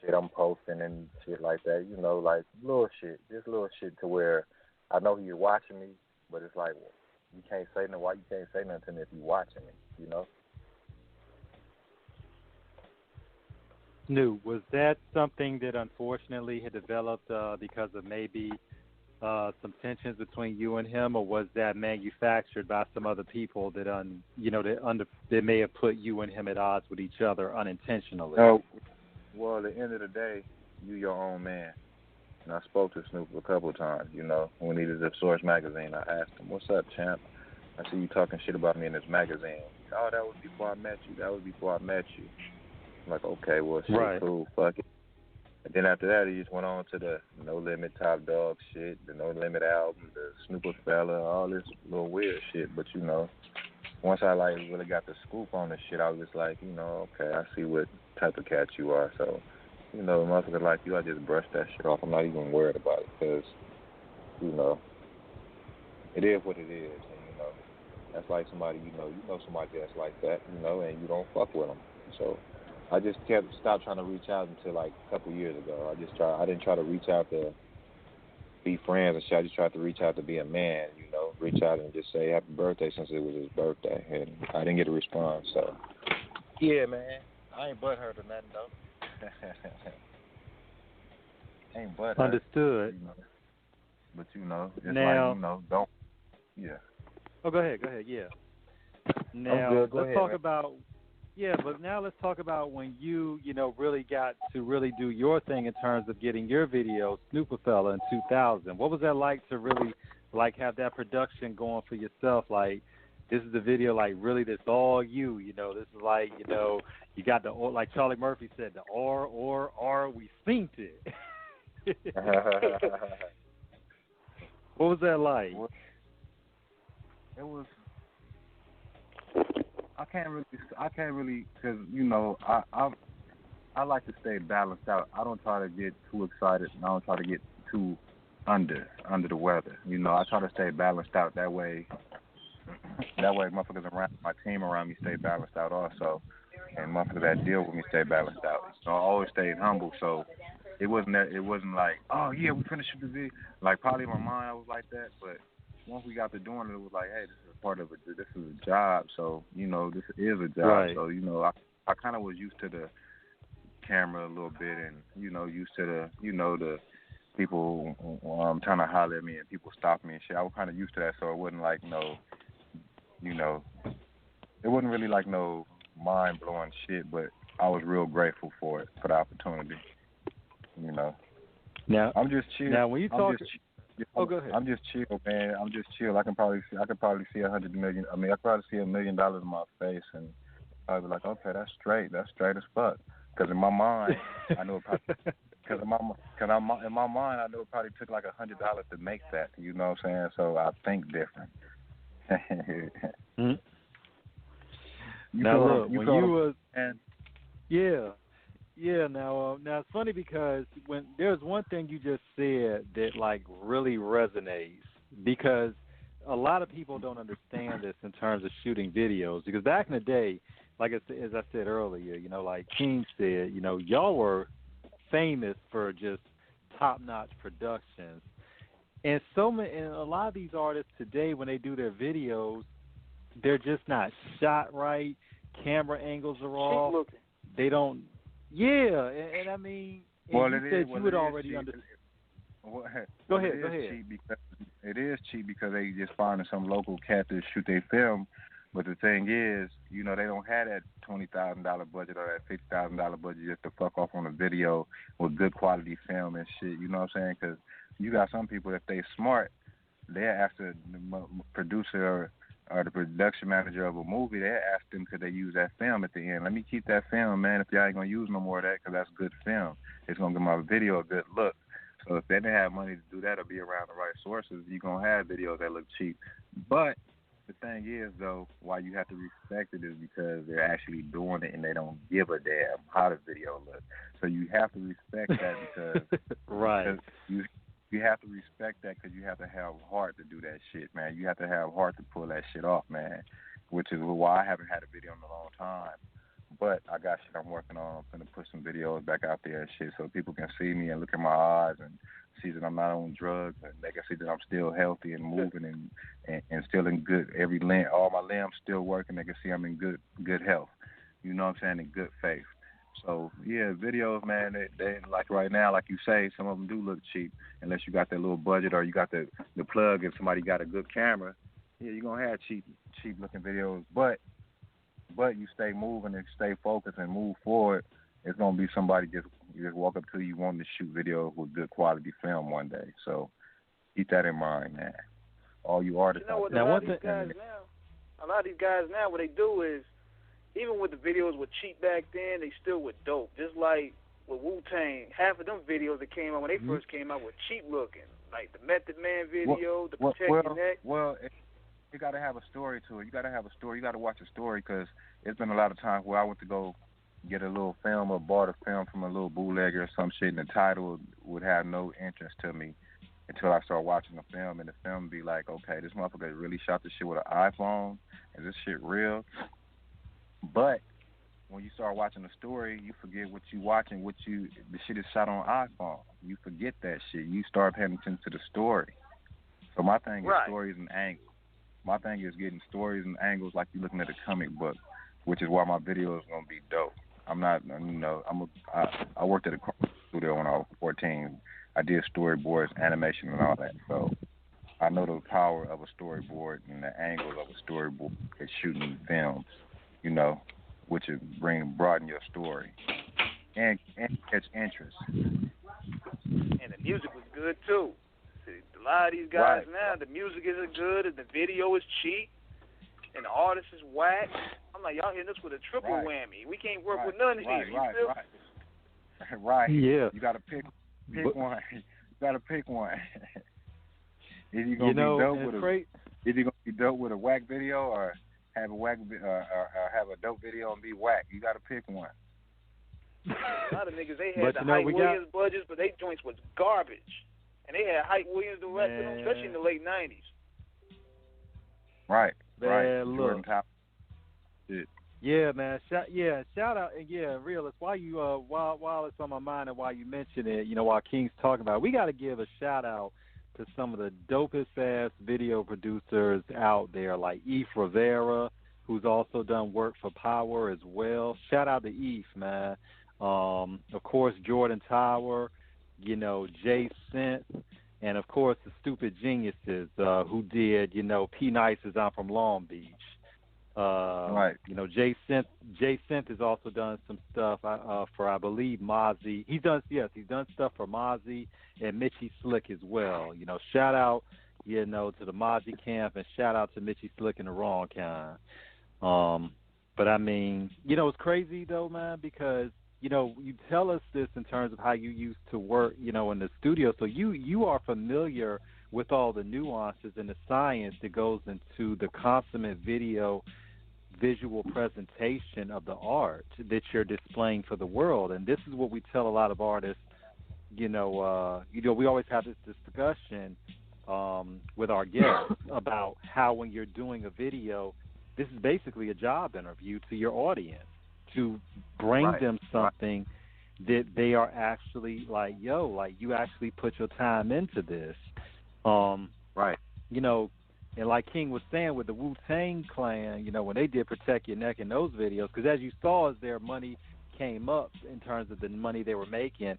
shit I'm posting and shit like that, you know, like, just little shit to where I know he's watching me, but it's like, you can't say nothing. Why you can't say nothing to me if you watching me? You know. Snoop, was that something that unfortunately had developed because of maybe some tensions between you and him, or was that manufactured by some other people that that may have put you and him at odds with each other unintentionally? No. Well, at the end of the day, you your own man. And I spoke to Snoop a couple of times, you know, when he was at Source magazine. I asked him, "What's up, champ? I see you talking shit about me in this magazine." "Oh, that was before I met you. I'm like, okay, well, shit, right. Cool, fuck it. And then after that, he just went on to the No Limit Top Dog shit, the No Limit album, the Snooper Fella, all this little weird shit. But, you know, once I, like, really got the scoop on this shit, I was just like, you know, okay, I see what type of cat you are, so... You know, motherfucker like you, I just brush that shit off. I'm not even worried about it because, you know, it is what it is. And, you know, that's like somebody, you know somebody that's like that, you know, and you don't fuck with them. So I just stopped trying to reach out until like a couple years ago. I didn't try to reach out to be friends and shit. I just tried to reach out to be a man, you know, reach out and just say happy birthday since it was his birthday. And I didn't get a response. So, yeah, man, I ain't butthurt or nothing, though. Ain't but understood. You know. But you know, it's now, like, you know, don't. Yeah. Oh, go ahead. Yeah. Now Go let's ahead, talk man. about. Yeah, but now let's talk about when you really got to really do your thing in terms of getting your video, Snooper Fella, in 2000. What was that like to really like have that production going for yourself? Like, this is the video, like, really, that's all you, you know. This is like, you know, you got the, like Charlie Murphy said, the R, we synced it. What was that like? It was, I can't really, because, you know, I like to stay balanced out. I don't try to get too excited, and I don't try to get too under the weather. You know, I try to stay balanced out. That way motherfuckers around my team around me stay balanced out also, and motherfuckers that deal with me stay balanced out. So I always stayed humble. So it wasn't like, oh yeah, we finished the video. Like, probably in my mind I was like that, but once we got to doing it, it was like, hey, this is part of it. This is a job. So, you know, this is a job. Right. So, you know, I kind of was used to the camera a little bit, and, you know, used to the, you know, the people trying to holler at me and people stop me and shit. I was kind of used to that, so it wasn't like no, you know, it wasn't really like no mind-blowing shit, but I was real grateful for it, for the opportunity, you know. Now, I'm just chill. Now, when you talk... go ahead. I'm just chill, man. I'm just chill. I could probably see $100 million. I mean, I could probably see $1 million in my face, and I'd be like, okay, that's straight as fuck. Because in my mind, I know it probably... in my mind, I know it probably took like $100 to make that. You know what I'm saying? So I think different. Mm-hmm. Now look, when you was, yeah. Now it's funny because when there's one thing you just said that like really resonates, because a lot of people don't understand this in terms of shooting videos, because back in the day, like as I said earlier, like King said, y'all were famous for just top-notch productions. And and a lot of these artists today, when they do their videos, they're just not shot right. Camera angles are off. Looking. They don't. Yeah, and I mean, you said you would already understand. Go ahead. It is cheap because they just finding some local cat to shoot their film. But the thing is, they don't have that $20,000 budget or that $50,000 budget just to fuck off on a video with good quality film and shit. You know what I'm saying? Because you got some people, if they smart, they ask the producer or the production manager of a movie, they ask them could they use that film at the end. Let me keep that film, man, if y'all ain't going to use no more of that, because that's good film. It's going to give my video a good look. So if they didn't have money to do that or be around the right sources, you're going to have videos that look cheap. But the thing is, though, why you have to respect it is because they're actually doing it and they don't give a damn how the video looks. So you have to respect that because right. Because you have to respect that because you have to have heart to do that shit, man. You have to have heart to pull that shit off, man, which is why I haven't had a video in a long time. But I got shit I'm working on. I'm going to put some videos back out there and shit so people can see me and look at my eyes and see that I'm not on drugs, and they can see that I'm still healthy and moving and still in good, all my limbs still working. They can see I'm in good health. You know what I'm saying? In good faith. So, yeah, videos, man, they like right now, like you say, some of them do look cheap unless you got that little budget or you got the plug and somebody got a good camera. Yeah, you're going to have cheap-looking videos. But you stay moving and stay focused and move forward, it's going to be somebody just walk up to you wanting to shoot videos with good quality film one day. So keep that in mind, man. All you artists out there. A lot of these guys now, what they do is, even with the videos were cheap back then, they still were dope. Just like with Wu-Tang, half of them videos that came out when they first came out were cheap looking. Like the Method Man video, the Protect Your Neck. Well, you got to have a story to it. You got to have a story. You got to watch a story because it's been a lot of times where I went to go get a little film or bought a film from a little bootlegger or some shit, and the title would have no interest to me until I start watching the film, and the film be like, okay, this motherfucker really shot this shit with an iPhone. Is this shit real? But when you start watching the story, you forget what you watching. The shit is shot on iPhone. You forget that shit. You start paying attention to the story. So my thing is stories and angles. My thing is getting stories and angles like you're looking at a comic book, which is why my video is gonna be dope. I'm not, I worked at a studio when I was 14. I did storyboards, animation, and all that. So I know the power of a storyboard and the angles of a storyboard at shooting films. Which is broaden your story and catch interest. And the music was good too. See, a lot of these guys now, the music isn't good, and the video is cheap, and the artist is whack. I'm like, y'all hitting us with a triple whammy. We can't work with none here. Right. Yeah. You got to pick one. You got to pick one. Is you gonna be dope with a whack video or have a whack or have a dope video and be whack? You got to pick one. A lot of niggas, they had the Hype Williams budgets, but they joints was garbage. And they had Hype Williams directing them, especially in the late 90s. Right. Look. Yeah, man. Shout out, and realist. While you while it's on my mind and while you mention it, while King's talking about it, we got to give a shout out to some of the dopest ass video producers out there, like Eve Rivera, who's also done work for Power as well. Shout out to Eve, man. Of course, Jordan Tower, Jay Synth, and of course the Stupid Geniuses who did, P Nice's I'm from Long Beach. Jay Synth has also done some stuff for, I believe, Mozzie. He's done stuff for Mozzie and Mitchie Slick as well. Shout out, to the Mozzie camp, and shout out to Mitchie Slick and the Wrong Kind. But I mean, it's crazy though, man, because you tell us this in terms of how you used to work, in the studio. So you are familiar with all the nuances and the science that goes into the consummate visual presentation of the art that you're displaying for the world. And this is what we tell a lot of artists. We always have this discussion with our guests about how when you're doing a video, this is basically a job interview to your audience to bring them something that they are actually like, yo, like you actually put your time into this. You know, and like King was saying with the Wu-Tang Clan, you know, when they did Protect Your Neck in those videos, because as you saw, as their money came up in terms of the money they were making,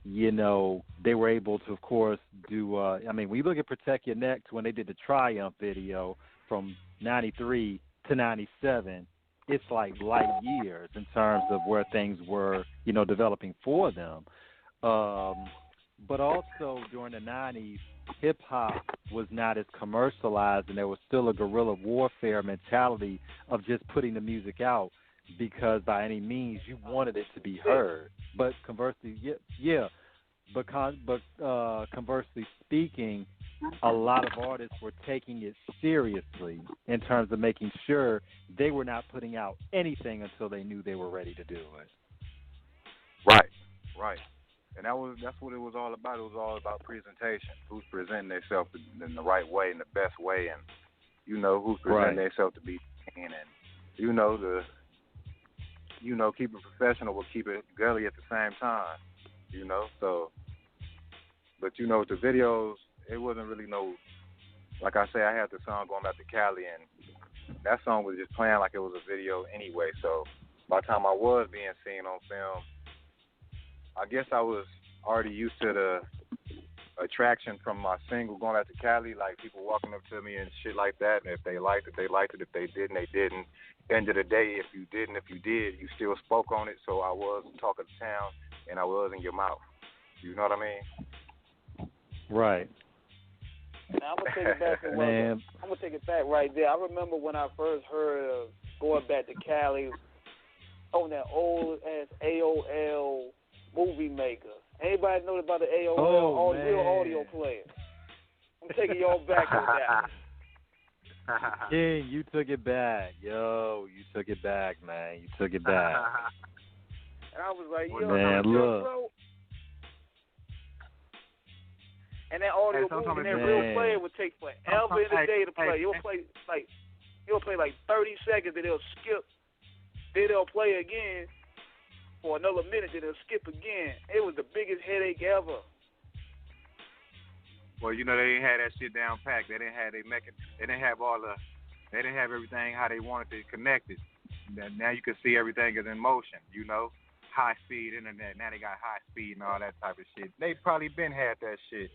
you know, they were able to, of course, do, I mean, when you look at Protect Your Neck to when they did the Triumph video from 93 to 97, it's like light years in terms of where things were, you know, developing for them. But also during the 90s, hip-hop was not as commercialized, and there was still a guerrilla warfare mentality of just putting the music out because by any means you wanted it to be heard. But conversely, conversely speaking, a lot of artists were taking it seriously in terms of making sure they were not putting out anything until they knew they were ready to do it. Right. And that's what it was all about. It was all about presentation. Who's presenting themselves in the right way, in the best way, and you know who's presenting themselves to be seen, and you know keep it professional but keep it girly at the same time. You know, so. But you know, with the videos, it wasn't really no. Like I say, I had the song Going Back to Cali, and that song was just playing like it was a video anyway. So by the time I was being seen on film, I guess I was already used to the attraction from my single Going Back to Cali, like people walking up to me and shit like that. And if they liked it, they liked it. If they didn't, they didn't. End of the day, if you didn't, if you did, you still spoke on it. So I was talking to town, and I was in your mouth. You know what I mean? Right. Now I'm gonna take it back. I'm gonna take it back right there. I remember when I first heard of Going Back to Cali on that old ass AOL movie maker. Anybody know about the AOL real audio player? I'm taking y'all back on that. King, you took it back. Yo, you took it back, man. You took it back. And I was like, yo, man, look. Bro. And that audio movie, that real player would take forever in the day to play. You'll play like 30 seconds, then it'll skip. Then they'll play again for another minute, then it'll skip again. It was the biggest headache ever. Well, you know, they didn't have that shit down packed. They didn't have they didn't have everything how they wanted to connect it. Now you can see everything is in motion, you know. High speed internet. Now they got high speed and all that type of shit. They probably been had that shit.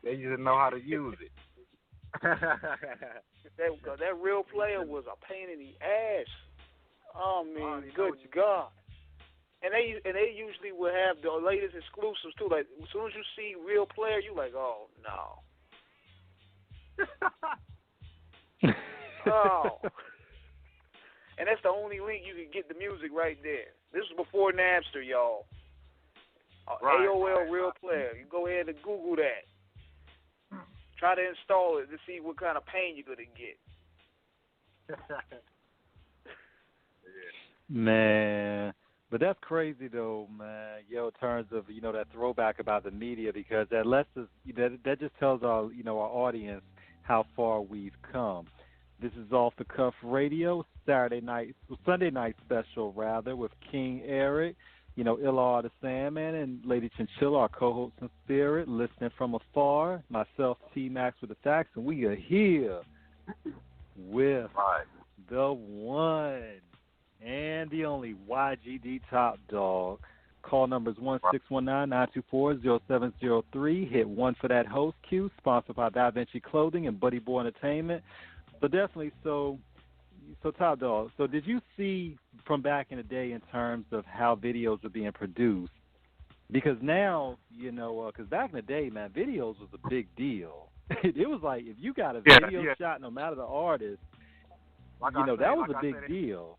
They just didn't know how to use it. that real player was a pain in the ass. Oh man, good God! And they usually would have the latest exclusives too. Like as soon as you see real player, you like, oh no. Oh. And that's the only link you can get the music right there. This was before Napster, y'all. AOL real player. You go ahead and Google that. Try to install it to see what kind of pain you're going to get. Man, but that's crazy though, man. Yo, in terms of, you know, that throwback about the media, because that lets us, that just tells our, you know, our audience how far we've come. This is Off the Cuff Radio, Sunday night special rather, with King Eric, you know, Illar the Sandman, and Lady Chinchilla, our co-host in spirit, listening from afar. Myself, T-Max with the facts, and we are here with the one and the only YGD Topp Dogg. Call numbers 1-619-924-0703. Hit 1 for that host cue, sponsored by Da Vinci Clothing and Buddy Boy Entertainment. But definitely, so Topp Dogg, so did you see from back in the day in terms of how videos were being produced? Because now, you know, because back in the day, man, videos was a big deal. It was like if you got a video shot, no matter the artist, like you know, that was a big said, deal.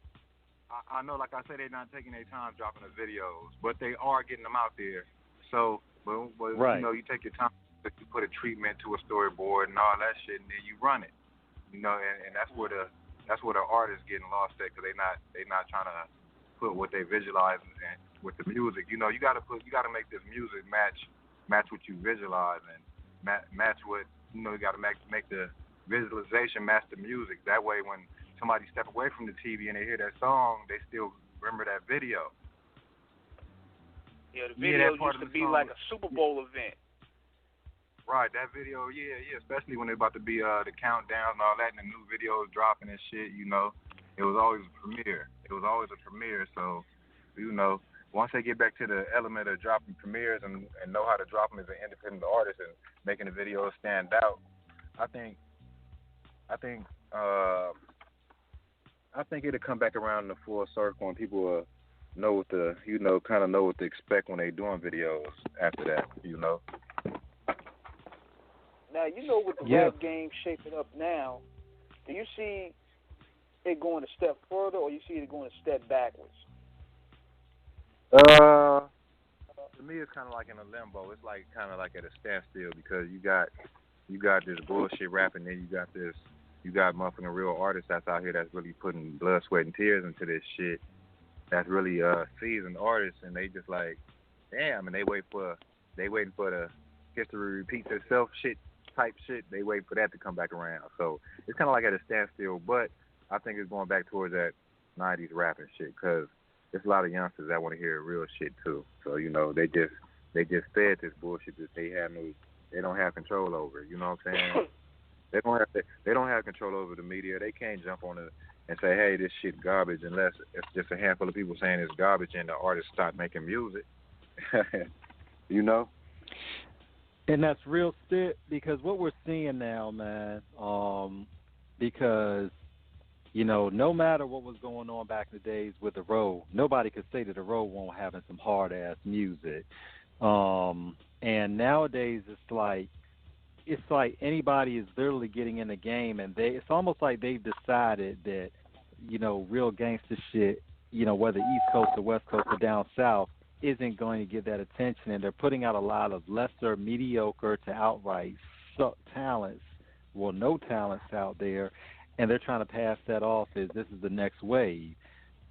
I know, like I said, they're not taking their time dropping the videos, but they are getting them out there. So, but you know, you take your time, you put a treatment to a storyboard and all that shit, and then you run it. You know, and that's where the artists getting lost at, because they not trying to put what they visualize and with the music. You know, you got to make this music match what you visualize and match what you know, you got to make the visualization match the music. That way, when somebody step away from the TV and they hear that song, they still remember that video. Yeah, the video used to be like a Super Bowl event. Right, that video, yeah, especially when it's about to be the countdowns and all that, and the new videos dropping and shit, you know. It was always a premiere. So, you know, once they get back to the element of dropping premieres and know how to drop them as an independent artist and making the videos stand out, I think it'll come back around in the full circle and people will know what to, you know, kind of know what to expect when they doing videos after that, you know. Now, you know, with the rap game shaping up now, do you see it going a step further or you see it going a step backwards? To me, it's kind of like in a limbo. It's like kind of like at a standstill because you got this bullshit rapping, and you got motherfucking real artists that's out here that's really putting blood, sweat, and tears into this shit. That's really seasoned artists, and they just like, damn, and they waiting for the history repeats itself type shit. They wait for that to come back around. So it's kind of like at a standstill, but I think it's going back towards that 90s rapping shit because there's a lot of youngsters that want to hear real shit too. So, you know, they just fed this bullshit that they don't have control over. You know what I'm saying? They don't have control over the media. They can't jump on it and say, hey, this shit garbage unless it's just a handful of people saying it's garbage and the artists stop making music. You know? And that's real shit because what we're seeing now, man, because, you know, no matter what was going on back in the days with the Road, nobody could say that the Road won't having some hard-ass music. And nowadays it's like anybody is literally getting in the game and it's almost like they've decided that, you know, real gangster shit, you know, whether East Coast or West Coast or down South, isn't going to get that attention, and they're putting out a lot of lesser, mediocre to outright talents, well, no talents out there, and they're trying to pass that off as this is the next wave,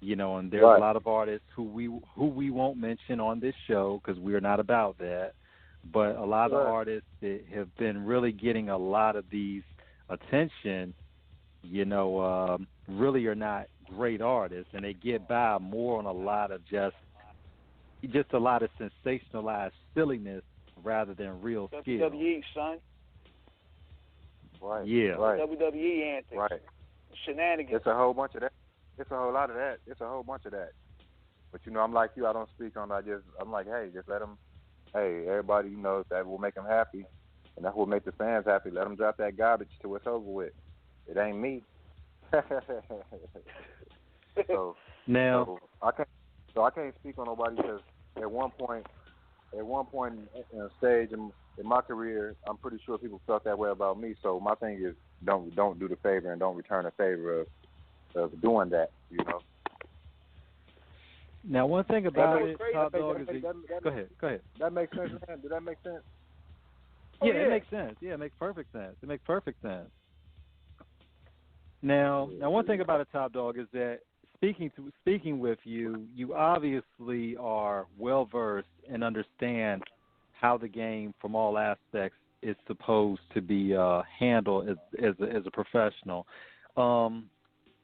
you know. And there's a lot of artists who we won't mention on this show because we're not about that, but a lot of artists that have been really getting a lot of these attention, you know, really are not great artists, and they get by more on a lot of just a lot of sensationalized silliness rather than real skill. WWE, son. Right. Yeah. Right. WWE antics. Right. Shenanigans. It's a whole bunch of that. It's a whole lot of that. It's a whole bunch of that. But, you know, I'm like you. I don't speak on it. I'm like, hey, just let them, hey, everybody, you know, if that will make them happy, and that will make the fans happy, let them drop that garbage till it's over with. It ain't me. So I can't speak on nobody because at one point in a stage in my career, I'm pretty sure people felt that way about me. So my thing is don't do the favor and don't return the favor of doing that, you know. Now, one thing about it, Topp Dogg, is go ahead. That makes sense, man. Did that make sense? Yeah, it makes sense. Yeah, it makes perfect sense. Now, one thing about a Topp Dogg is that speaking with you, you obviously are well versed and understand how the game, from all aspects, is supposed to be handled as a professional.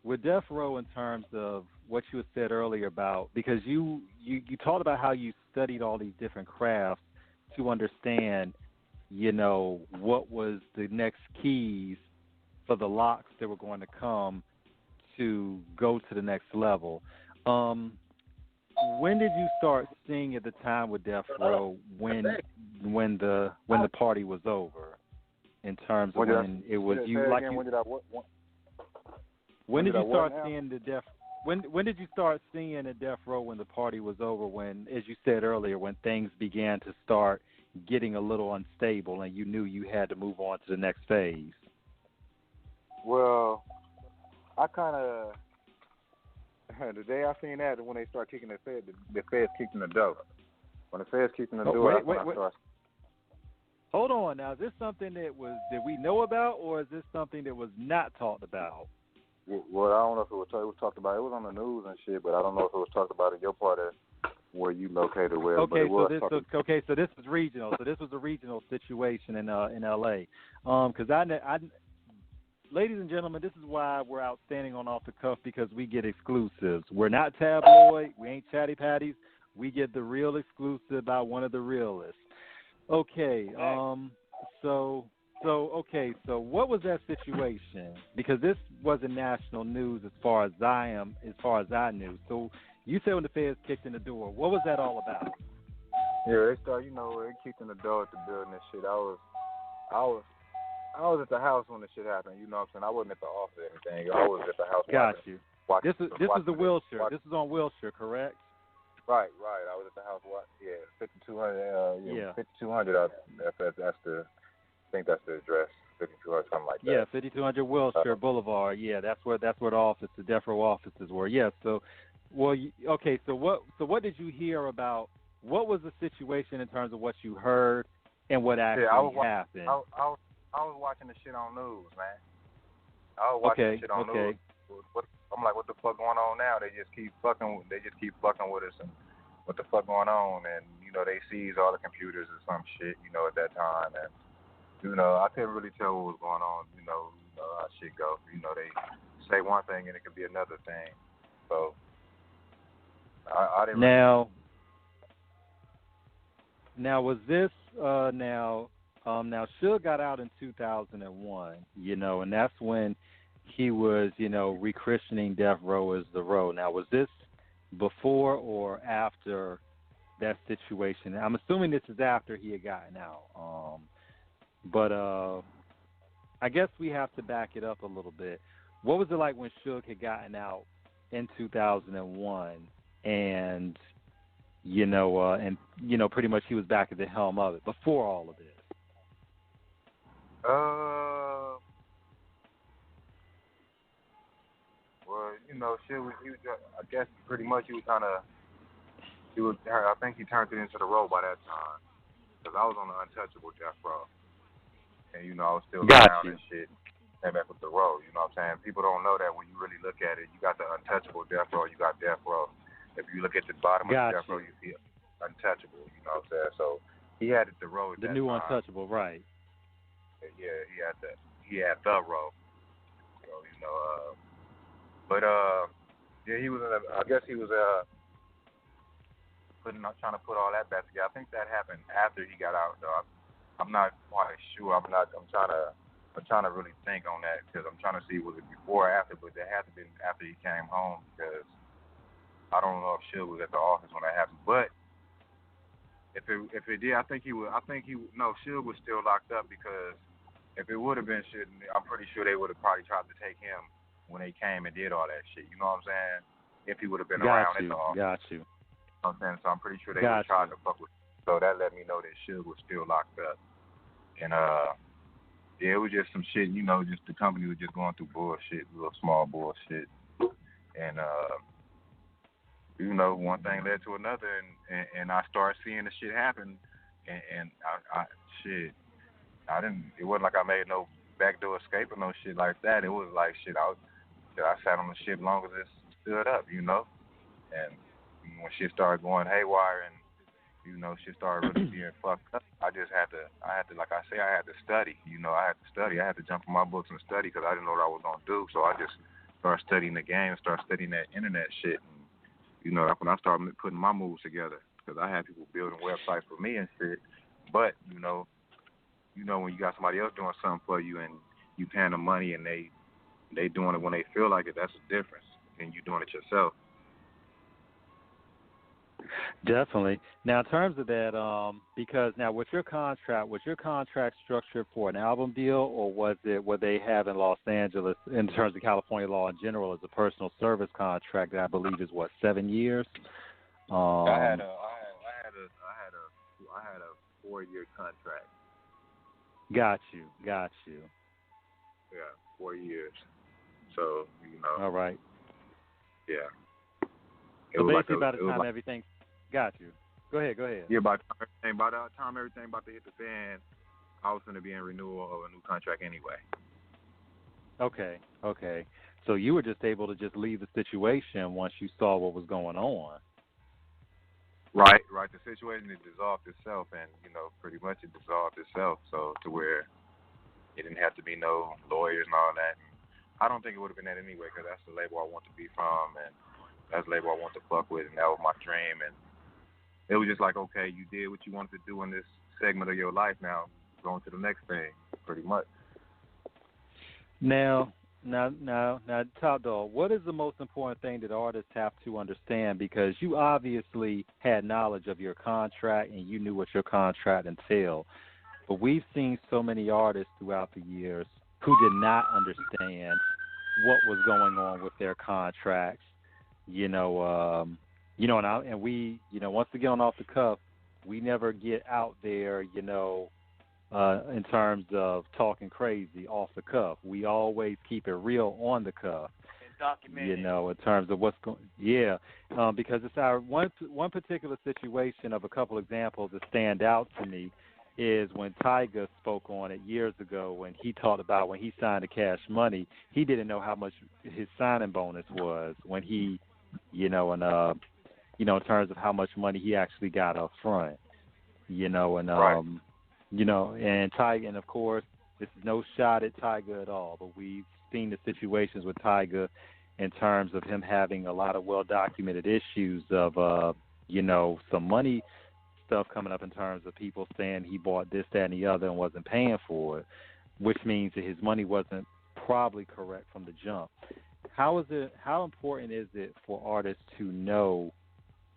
With Death Row, in terms of what you had said earlier about, because you talked about how you studied all these different crafts to understand, you know, what was the next keys for the locks that were going to come to go to the next level. When did you start seeing at the time with Death Row when the party was over? In terms of when it was you, like you. When did you start seeing the Death? When did you start seeing the Death Row when the party was over? When, as you said earlier, when things began to start getting a little unstable, and you knew you had to move on to the next phase. Well, I kind of the day I seen that when they start kicking the feds kicked in the door. When the feds kicked in the door, wait. Hold on now. Is this something that we know about, or is this something that was not talked about? Well, I don't know if it was talked about. It was on the news and shit, but I don't know if it was talked about in your part of where you located, where Okay, but it was so this is regional. So this was a regional situation in L.A. Because ladies and gentlemen, this is why we're outstanding on Off the Cuff, because we get exclusives. We're not tabloid. We ain't chatty patties. We get the real exclusive about one of the realest. Okay. So what was that situation? Because this wasn't national news as far as I knew. So you said when the feds kicked in the door, what was that all about? Yeah, they started. They kicked in the door at the building and shit. I was at the house when the shit happened. You know what I'm saying? I wasn't at the office or anything. I was at the house. Got you. This is the Wilshire. This is on Wilshire, correct? Right. I was at the house. 5200. 5200. That's the. I think that's the address. 5200, something like that. Yeah, 5200 Wilshire Boulevard. Yeah, that's where the office, the Death Row offices were. Yeah. So, okay. So what did you hear about? What was the situation in terms of what you heard and what actually happened? I was watching the shit on news, man. I was watching the shit on news. I'm like, what the fuck going on now? They just keep fucking with us, and what the fuck going on? And they seized all the computers or some shit, at that time, and I couldn't really tell what was going on. How shit go. They say one thing and it could be another thing. So I didn't. Now was this now Suge got out in 2001, and that's when he was, rechristening Death Row as the Row. Now, was this before or after that situation? I'm assuming this is after he had gotten out. But I guess we have to back it up a little bit. What was it like when Suge had gotten out in 2001 and, pretty much he was back at the helm of it before all of this? Well, shit was. I guess pretty much he was kind of. I think he turned it into the Row by that time, because I was on the Untouchable Death Row, and I was still around and shit. Came back with the Row. You know what I'm saying? People don't know that when you really look at it. You got the Untouchable Death Row. You got Death Row. If you look at the bottom of the Death Row, you see Untouchable. You know what I'm saying? So he had the Row. The new time. Untouchable, right? Yeah, he had the Row. So he was. I guess he was trying to put all that back together. I think that happened after he got out, though. I'm not quite sure. I'm trying to really think on that, because I'm trying to see was it before or after, but that had to be after he came home, because I don't know if Suge was at the office when that happened. But if it did, I think Suge was still locked up, because if it would have been Suge, I'm pretty sure they would have probably tried to take him when they came and did all that shit. You know what I'm saying? If he would have been around at the office. Got you. You know what I'm saying? So I'm pretty sure they would have tried to fuck with him. So that let me know that Suge was still locked up. And it was just some shit, just the company was just going through bullshit, little small bullshit. And one thing led to another, and I started seeing the shit happen, and I didn't. It wasn't like I made no backdoor escape or no shit like that. It was like shit. I sat on the ship long as it stood up, and when shit started going haywire and shit started really being fucked up, I had to, like I say, I had to study. I had to study. I had to jump in my books and study, because I didn't know what I was gonna do. So I just started studying the game, started studying that internet shit. And, that's when I started putting my moves together, because I had people building websites for me and shit. But when you got somebody else doing something for you and you paying them money and they doing it when they feel like it, that's the difference. And you doing it yourself. Definitely. Now, in terms of that, because now was your contract structured for an album deal, or was it what they have in Los Angeles in terms of California law in general as a personal service contract that I believe is 7 years? I had a 4-year contract. Got you. Yeah, 4 years. So All right. Yeah. So basically, by the time everything, got you. Go ahead. Yeah, by the time everything about to hit the fan, I was going to be in renewal of a new contract anyway. Okay. So you were just able to just leave the situation once you saw what was going on. Right. The situation it dissolved itself, and pretty much it dissolved itself. So to where it didn't have to be no lawyers and all that. And I don't think it would have been that anyway, because that's the label I want to be from, and that's the label I want to fuck with, and that was my dream. And it was just like, okay, you did what you wanted to do in this segment of your life. Now going to the next thing, pretty much. Now, Top Dog, what is the most important thing that artists have to understand? Because you obviously had knowledge of your contract and you knew what your contract entailed. But we've seen so many artists throughout the years who did not understand what was going on with their contracts. And we, once again off the cuff, we never get out there, in terms of talking crazy off the cuff. We always keep it real on the cuff. In terms of what's going, because it's our one particular situation of a couple examples that stand out to me is when Tyga spoke on it years ago when he talked about when he signed the Cash Money, he didn't know how much his signing bonus was when he, in terms of how much money he actually got up front, and Tyga, and of course, this is no shot at Tyga at all, but we've seen the situations with Tyga in terms of him having a lot of well-documented issues of, some money stuff coming up in terms of people saying he bought this, that, and the other and wasn't paying for it, which means that his money wasn't probably correct from the jump. How important is it for artists to know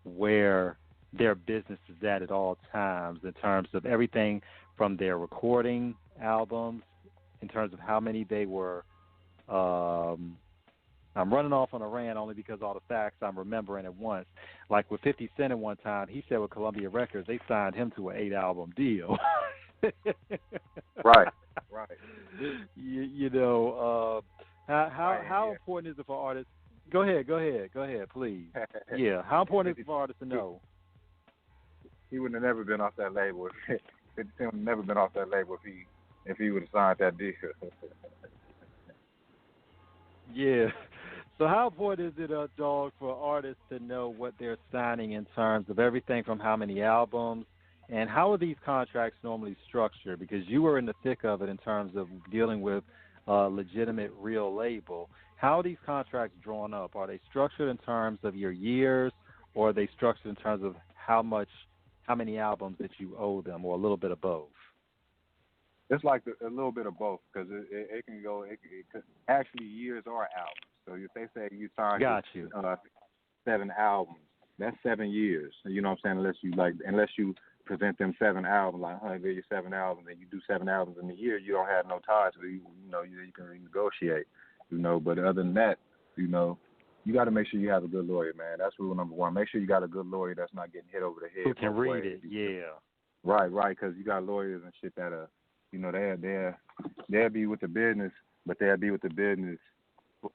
where their business is at all times in terms of everything from their recording albums, in terms of how many they were, I'm running off on a rant only because all the facts I'm remembering at once. Like with 50 Cent at one time, he said with Columbia Records, they signed him to an 8-album deal. Right. How important is it for artists? Go ahead, please. Yeah, how important is it for artists to know? He wouldn't have never been off that label. 50 Cent would have never been off that label if he would have signed that deal. Yeah. So how important is it, Dog, for artists to know what they're signing in terms of everything from how many albums, and how are these contracts normally structured? Because you were in the thick of it in terms of dealing with a legitimate, real label. How are these contracts drawn up? Are they structured in terms of your years, or are they structured in terms of how many albums that you owe them, or a little bit of both? It's like a little bit of both, because it can go. Actually, years are albums. So if they say you signed 7 albums, that's 7 years. You know what I'm saying? Unless you present them 7 albums, like, hey, they're your 7 albums, and you do 7 albums in a year, you don't have no ties. So you can renegotiate. But other than that, you got to make sure you have a good lawyer, man. That's rule number one. Make sure you got a good lawyer that's not getting hit over the head. Who can read it? Yeah. Right. Because you got lawyers and shit that they'll be with the business, but they'll be with the business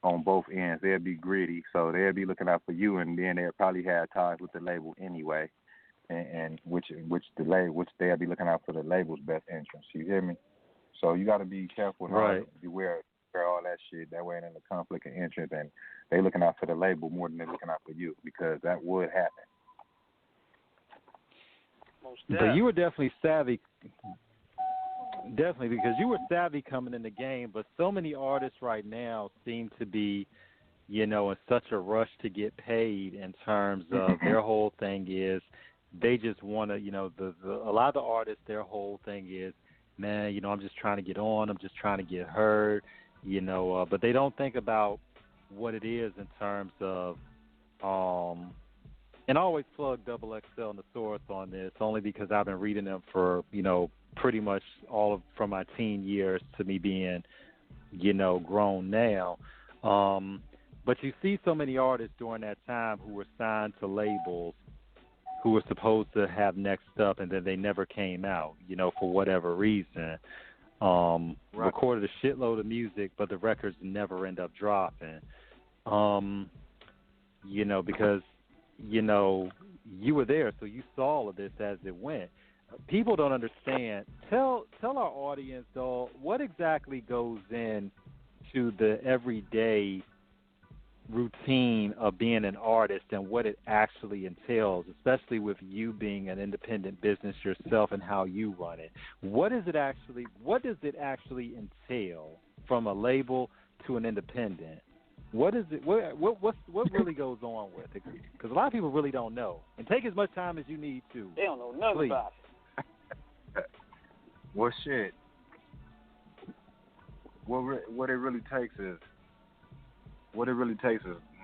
on both ends. They'll be greedy, so they'll be looking out for you, and then they'll probably have ties with the label anyway, and which they'll be looking out for the label's best interest. You hear me? So you got to be careful, right? Beware all that shit. That way, it ain't a conflict of interest, and they looking out for the label more than they're looking out for you, because that would happen. But you were definitely savvy. Definitely, because you were savvy coming in the game, but so many artists right now seem to be, in such a rush to get paid in terms of their whole thing is they just want to, a lot of the artists, their whole thing is, man, I'm just trying to get on, I'm just trying to get heard, but they don't think about what it is in terms of, and I always plug Double XL and the Source on this only because I've been reading them for, pretty much from my teen years to me being, grown now. But you see so many artists during that time who were signed to labels who were supposed to have next up, and then they never came out, for whatever reason. Recorded a shitload of music, but the records never end up dropping. Because, you were there, so you saw all of this as it went. People don't understand. Tell our audience, though, what exactly goes into the everyday routine of being an artist and what it actually entails, especially with you being an independent business yourself and how you run it. What does it actually entail from a label to an independent? What is it? What really goes on with it? Because a lot of people really don't know. And take as much time as you need to. They don't know nothing about it. Well, shit. What it really takes is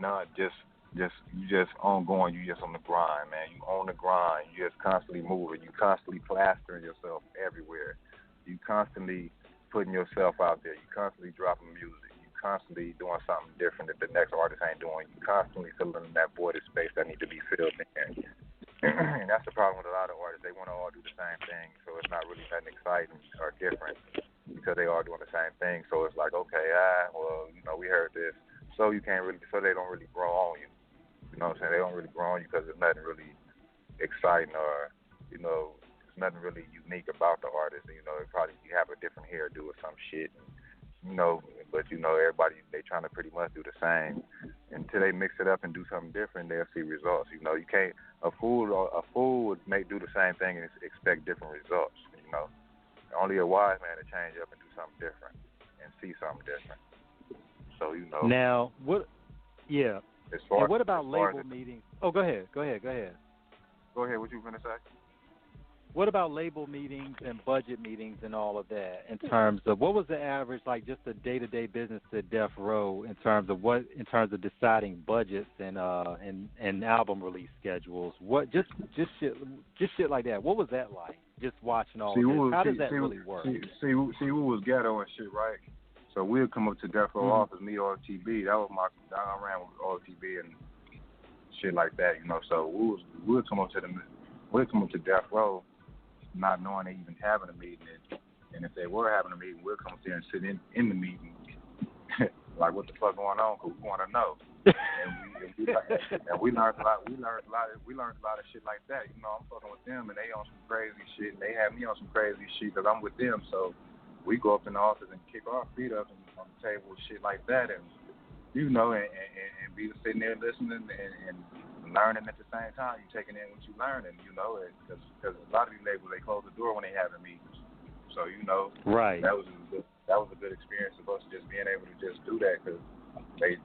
not just you just ongoing. You just on the grind, man. You on the grind. You just constantly moving. You constantly plastering yourself everywhere. You constantly putting yourself out there. You constantly dropping music. Constantly doing something different that the next artist ain't doing. You constantly filling in that voided space that need to be filled in. And that's the problem with a lot of artists. They want to all do the same thing, so it's not really nothing exciting or different because they all doing the same thing. So it's like, okay, well, we heard this, so they don't really grow on you. You know what I'm saying? They don't really grow on you because there's nothing really exciting or, there's nothing really unique about the artist. And, you have a different hairdo or some shit. But everybody, they trying to pretty much do the same. Until they mix it up and do something different, they'll see results. You can't, a fool would do the same thing and expect different results. Only a wise man to change up and do something different and see something different. So Now, what? Yeah. And what about label meetings? Oh, go ahead. Go ahead. What you were gonna say? What about label meetings and budget meetings and all of that in terms of what was the average, like just the day-to-day business at Death Row in terms of deciding budgets and album release schedules? What just shit like that. What was that like? Just watching all this. How does that really work? See, we was ghetto and shit, right? So we'd come up to Death Row office, me or OTB. That was I ran with OTB and shit like that, So we'd come up to Death Row, not knowing they even having a meeting, and if they were having a meeting, we'll come up there and sit in the meeting, like what the fuck going on? Cause we want to know. And we learned a lot. We learned a lot of shit like that. I'm fucking with them, and they on some crazy shit, and they have me on some crazy shit because I'm with them. So we go up in the office and kick our feet up on the table, shit like that, and and be sitting there listening and learning at the same time. You taking in what you learning, because a lot of these labels, they close the door when they having meetings. So right. That was a good experience of us just being able to just do that because I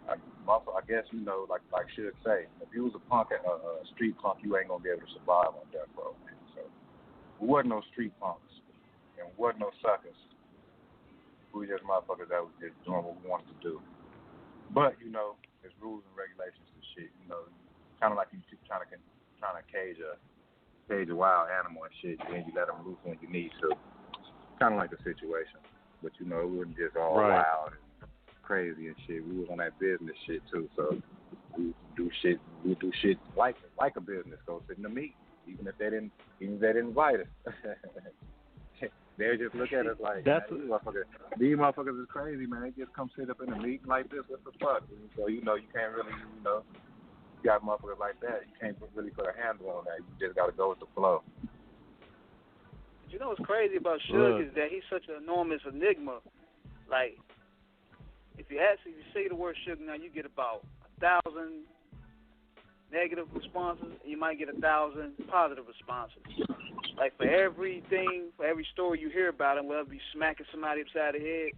guess like Suge say, if you was a punk, a street punk, you ain't gonna be able to survive on Death Row, man. So we wasn't no street punks and we wasn't no suckers. We were just motherfuckers that was just doing what we wanted to do. But there's rules and regulations and shit. Kind of like you trying to cage a wild animal and shit, and then you let them loose when you need to. Kind of like the situation, but it wasn't just all wild and crazy and shit. We was on that business shit too, so we do shit like a business. Go sit in the meeting, even if they didn't invite us. They just look at us like, these motherfuckers is crazy, man. They just come sit up in a meeting like this. What the fuck? So you can't really you got motherfuckers like that. You can't really put a handle on that. You just got to go with the flow. What's crazy about Suge is that he's such an enormous enigma. Like, if you say the word Suge now, you get about 1,000 negative responses, and you might get 1,000 positive responses. Like, for every story you hear about him, whether it be smacking somebody upside the head,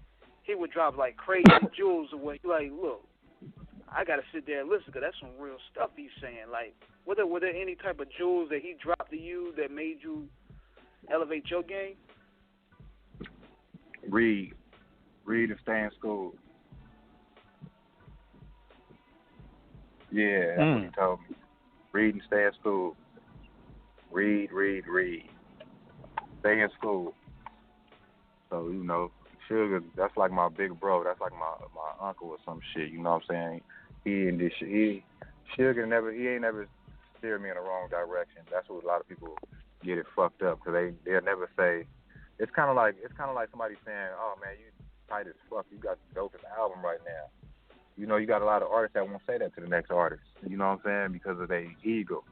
he would drop, like, crazy jewels away. You're like, look, I got to sit there and listen, because that's some real stuff he's saying. Like, were there any type of jewels that he dropped to you that made you elevate your game? Read and stay in school. Yeah, that's what he told me. Read and stay in school. Read. Stay in school. So, Suge, that's like my big bro. That's like my uncle or some shit. You know what I'm saying? Suge ain't never steered me in the wrong direction. That's what a lot of people get it fucked up because they'll never say. It's kind of like somebody saying, "Oh man, you tight as fuck. You got the dopest album right now." You got a lot of artists that won't say that to the next artist. You know what I'm saying? Because of their ego.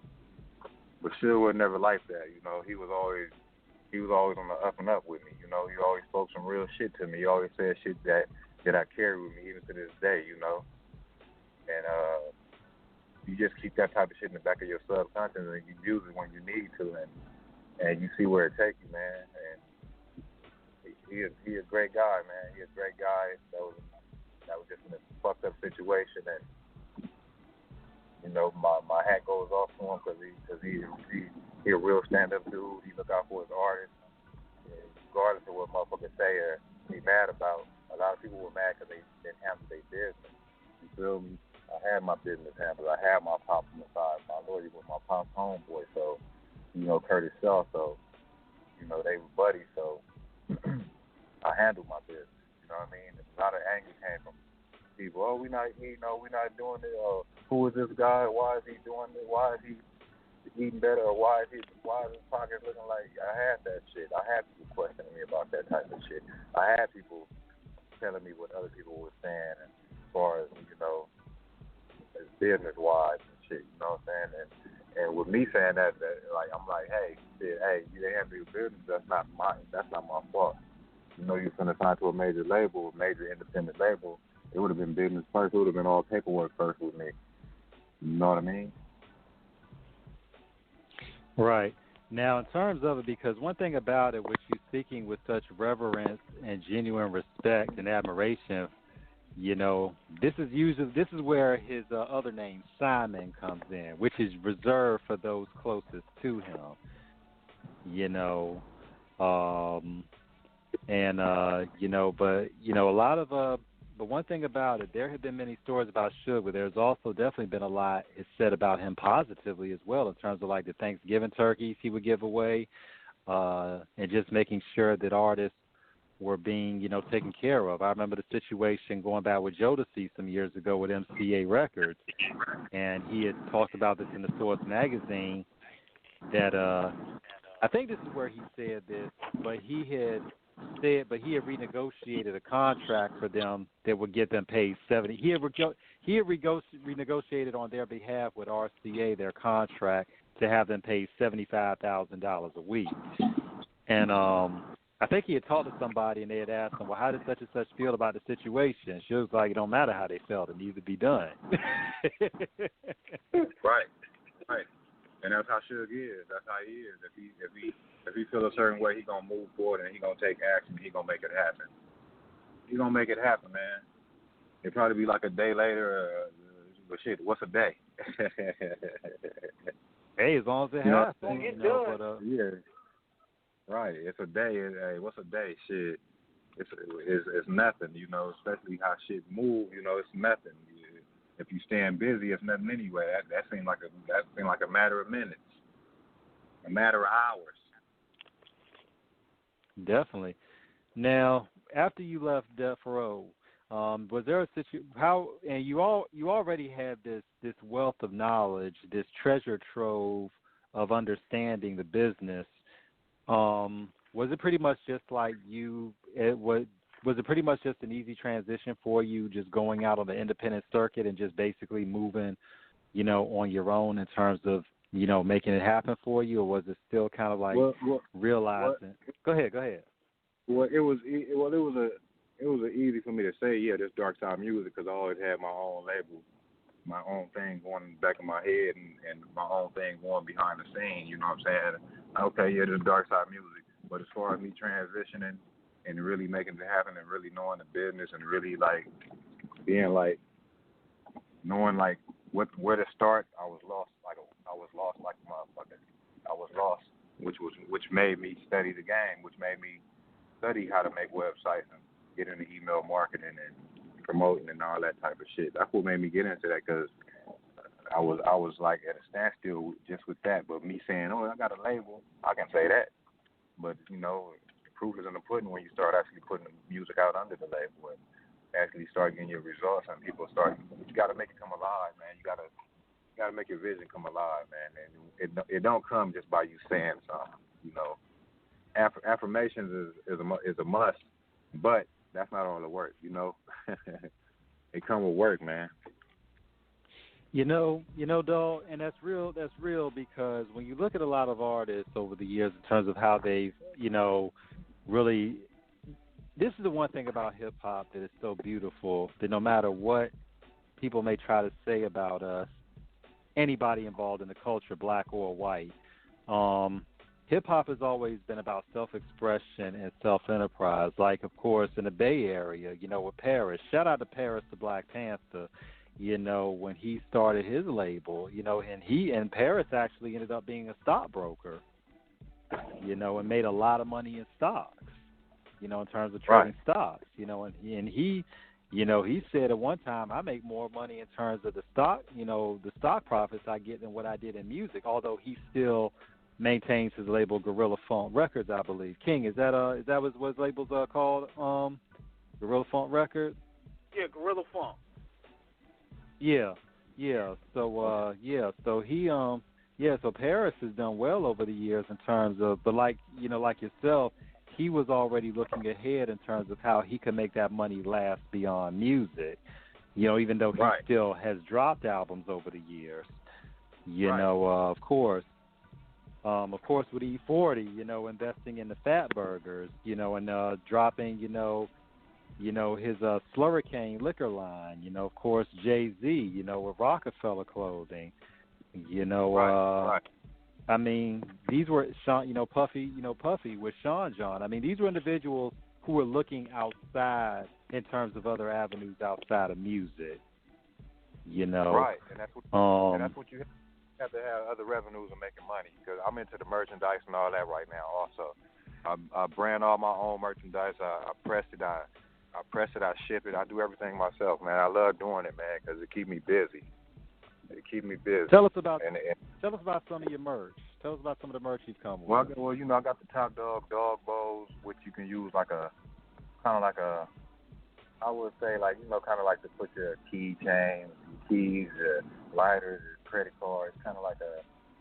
But Suge was never like that. He was always on the up and up with me. He always spoke some real shit to me. He always said shit that I carry with me even to this day. and you just keep that type of shit in the back of your subconscious, and you use it when you need to, and you see where it takes you, man. And he a great guy, man. He a great guy. That was just in a fucked up situation, and you know, my hat goes off to him because he a real stand-up dude. He look out for his artists, and regardless of what motherfuckers say or be mad about. A lot of people were mad because they didn't handle their business. You feel me? I had my business handled. I had my pop on the side. My lawyer was my pop's homeboy, so, you know, Curtis Shaw, so, you know, they were buddies, so I handled my business. You know what I mean? A lot of anger came from people. Oh, we're not doing it. Who is this guy? Why is he doing it? Why is he eating better? Or why is his pockets looking like? I had that shit. I had people questioning me about that type of shit. I had people telling me what other people were saying, and as far as, you know, as business-wise and shit, you know what I'm saying? And with me saying that, like, I'm like, hey, shit, you didn't handle your business. That's not my fault. You know, you're finna sign to a major label, a major independent label. It would have been business first. It would have been all paperwork first with me. You know what I mean? Right. Now, in terms of it, because one thing about it, which you're speaking with such reverence and genuine respect and admiration, you know, this is where his other name, Simon, comes in, which is reserved for those closest to him. You know, you know, but, you know, a lot of, but one thing about it, there have been many stories about Suge, but there's also definitely been a lot said about him positively as well, in terms of like the Thanksgiving turkeys he would give away, and just making sure that artists were being, you know, taken care of. I remember the situation going back with Jodeci some years ago with MCA Records, and he had talked about this in the Source magazine, that I think this is where he said this, but he had renegotiated a contract for them that would get them paid $70. He had renegotiated on their behalf with RCA their contract to have them paid $75,000 a week. And I think he had talked to somebody, and they had asked him, well, how did such and such feel about the situation? She was like, it don't matter how they felt. It needs to be done. Right. And that's how Suge is. That's how he is. If he feels a certain way, he gonna move forward and he gonna take action. He gonna make it happen. He gonna make it happen, man. It'll probably be like a day later, but shit, what's a day? Hey, as long as it happens, you know. Yeah. Right. It's a day. Hey, what's a day? Shit. It's nothing, you know. Especially how shit move, you know. It's nothing. If you stand busy, it's nothing anyway. That seemed like a matter of minutes, a matter of hours. Definitely. Now, after you left Death Row, was there a situation? And you already had this wealth of knowledge, this treasure trove of understanding the business. Was it pretty much just like Was it pretty much just an easy transition for you, just going out on the independent circuit and just basically moving, you know, on your own in terms of, you know, making it happen for you, or was it still kind of like realizing? Go ahead. Well, it was easy for me to say, yeah, this Darkside music, because I always had my own label, my own thing going in the back of my head, and my own thing going behind the scene. You know what I'm saying? Okay, yeah, this Darkside music, but as far as me transitioning and really making it happen and really knowing the business and really like being like knowing like where to start, I was lost like a motherfucker. I was lost, which made me study the game, which made me study how to make websites and get into email marketing and promoting and all that type of shit. That's what made me get into that, because I was like at a standstill just with that. But me saying, oh, I got a label, I can say that. But you know, proof is in the pudding when you start actually putting the music out under the label and actually start getting your results, and people start. You got to make it come alive, man. You got to make your vision come alive, man. And it don't come just by you saying something. You know, affirmations is a must, but that's not all the work. You know, it come with work, man. You know, Dawg, and that's real because when you look at a lot of artists over the years in terms of how they've, you know, really, this is the one thing about hip-hop that is so beautiful, that no matter what people may try to say about us, anybody involved in the culture, black or white. Hip-hop has always been about self-expression and self-enterprise, like, of course, in the Bay Area, with Paris. Shout out to Paris, the Black Panther, when he started his label, and Paris actually ended up being a stockbroker, and made a lot of money in stocks, in terms of trading stocks, and he said at one time, I make more money in terms of the stock profits I get than what I did in music, although he still maintains his label Gorilla Funk Records, I believe. King, is that what his label's called? Gorilla Funk Records? Yeah, Gorilla Funk. Yeah. So so Paris has done well over the years in terms of, but like yourself, he was already looking ahead in terms of how he could make that money last beyond music. Even though he still has dropped albums over the years. Of course. Of course, with E40, investing in the Fat Burgers, and dropping, his Slurricane liquor line. Of course, Jay-Z, with Rockefeller Clothing. I mean, these were Sean, Puffy with Sean John. I mean, these were individuals who were looking outside in terms of other avenues outside of music. Right, and that's what you have to have other revenues of making money, because I'm into the merchandise and all that right now also. I brand all my own merchandise. I press it, I ship it. I do everything myself, man. I love doing it, man, because it keeps me busy. Tell us about some of your merch. Tell us about some of the merch you've come with. Well, I got the Topp Dogg dog bowls, which you can use I would say kind of like to put your keychains, keys, lighters, credit cards, kind of like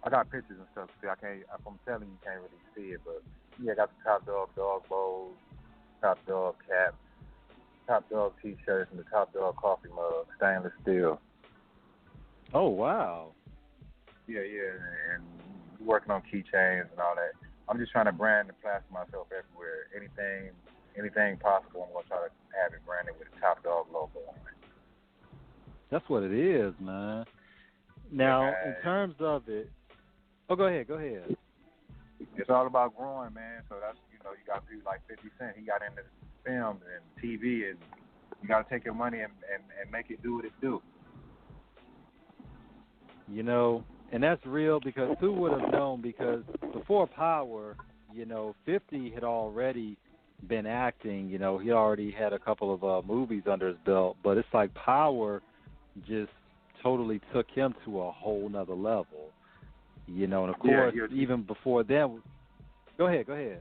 I got pictures and stuff. See, if I'm telling you, you can't really see it, but yeah, I got the Topp Dogg dog bowls, Topp Dogg caps, Topp Dogg t-shirts, and the Topp Dogg coffee mug, stainless steel. Oh, wow. Yeah, and working on keychains and all that. I'm just trying to brand and plaster myself everywhere. Anything possible, I'm going to try to have it branded with a Topp Dogg logo on it. That's what it is, man. Now, in terms of it, go ahead. It's all about growing, man. So that's, you got people like 50 Cent. He got into film and TV, and you got to take your money and make it do what it do. And that's real, because who would have known? Because before Power, 50 had already been acting. He already had a couple of movies under his belt, but it's like Power just totally took him to a whole nother level. And of course, even before then, go ahead.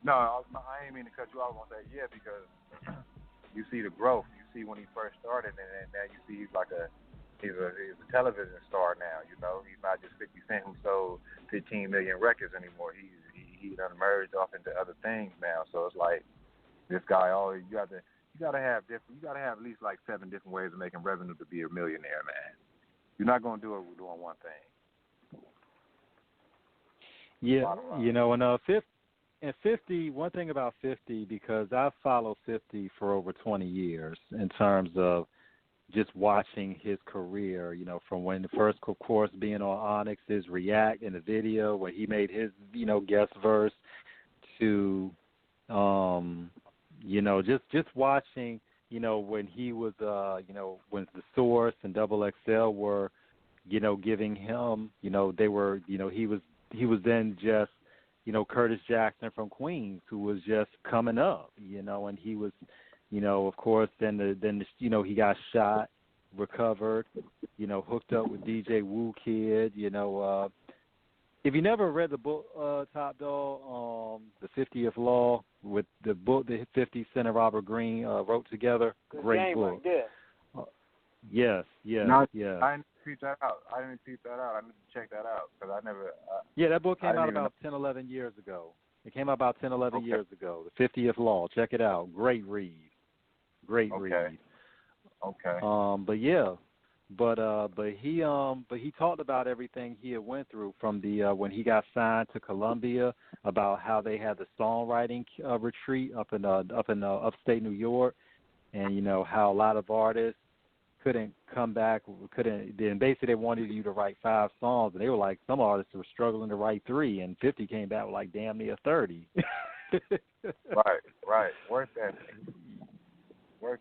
No, I ain't mean to cut you off. I was going to say, because you see the growth. You see when he first started, and now you see he's a television star now. He's not just 50 Cent who sold 15 million records anymore. He done merged off into other things now. So it's like this guy always you gotta have at least like 7 different ways of making revenue to be a millionaire, man. You're not gonna do it with doing one thing. Yeah, and 50. One thing about 50, because I've followed 50 for over 20 years in terms of just watching his career, from when the first, of course, being on Onyx's React in the video when he made his, guest verse, to, just watching, when he was, when the Source and Double XL were, giving him, they were, he was then just, Curtis Jackson from Queens, who was just coming up, and he was, of course, then he got shot, recovered, hooked up with DJ Woo Kid, if you never read the book, Topp Dogg, The 50th Law, with the book that 50 Cent and Robert Greene wrote together, great book. Right yes. I didn't peep that out. I need to check that out, because I never. That book came out about 10, 11 years ago. It came out about 10, 11 years ago. The 50th Law. Check it out. Great read. Read. Okay. But he talked about everything he had went through from the when he got signed to Columbia, about how they had the songwriting retreat up in upstate New York, and how a lot of artists couldn't come back, then basically they wanted you to write 5 songs, and they were like, some artists were struggling to write 3, and 50 came back with like damn near 30. Right. Work ethic. But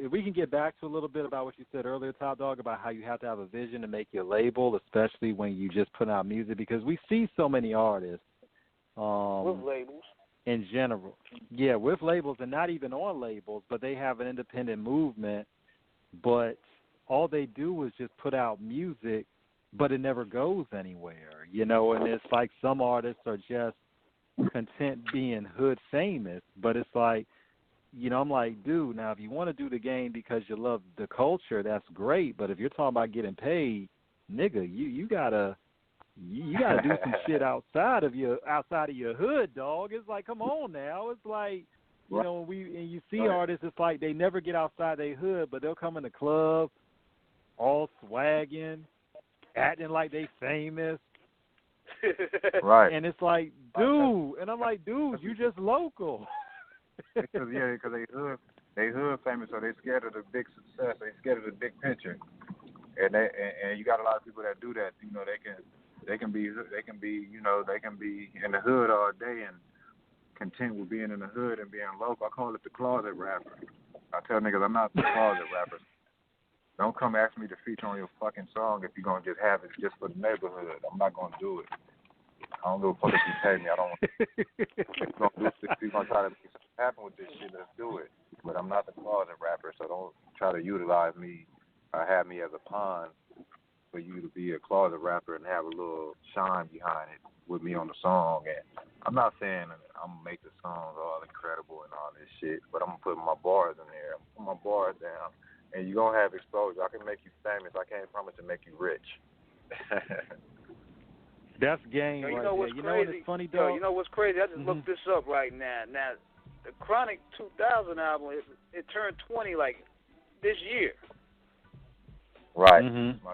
if we can get back to a little bit about what you said earlier, Top Dog, about how you have to have a vision to make your label, especially when you just put out music, because we see so many artists with labels in general. Yeah, with labels, and not even on labels, but they have an independent movement, but all they do is just put out music, but it never goes anywhere, and it's like some artists are just content being hood famous, but it's like, I'm like, dude, now if you want to do the game because you love the culture, that's great, but if you're talking about getting paid, nigga, you gotta do some shit outside of your hood, dog. It's like, come on now. It's like, when you see artists, it's like they never get outside their hood, but they'll come in the club all swagging, acting like they famous. Right. And it's like, dude, and I'm like, dude, you just local. Because they hood famous, so they scared of the big success. They scared of the big picture, and you got a lot of people that do that. They can be in the hood all day and content with being in the hood and being local. I call it the closet rapper. I tell niggas I'm not the closet rapper. Don't come ask me to feature on your fucking song if you're gonna just have it just for the neighborhood. I'm not gonna do it. I don't give a fuck if you pay me. I don't want to do this. If you're gonna try to make something happen with this shit, let's do it. But I'm not the closet rapper, so don't try to utilize me or have me as a pawn for you to be a closet rapper and have a little shine behind it with me on the song. And I'm not saying I'm gonna make the songs all incredible and all this shit, but I'm gonna put my bars in there. I'm gonna put my bars down, and you're gonna have exposure. I can make you famous. I can't promise to make you rich. That's game right there. What's you crazy? Know what's funny, dog? You know what's crazy? I just looked this up right now. Now, the Chronic 2000 album, it turned 20 like this year. Right. Mm-hmm.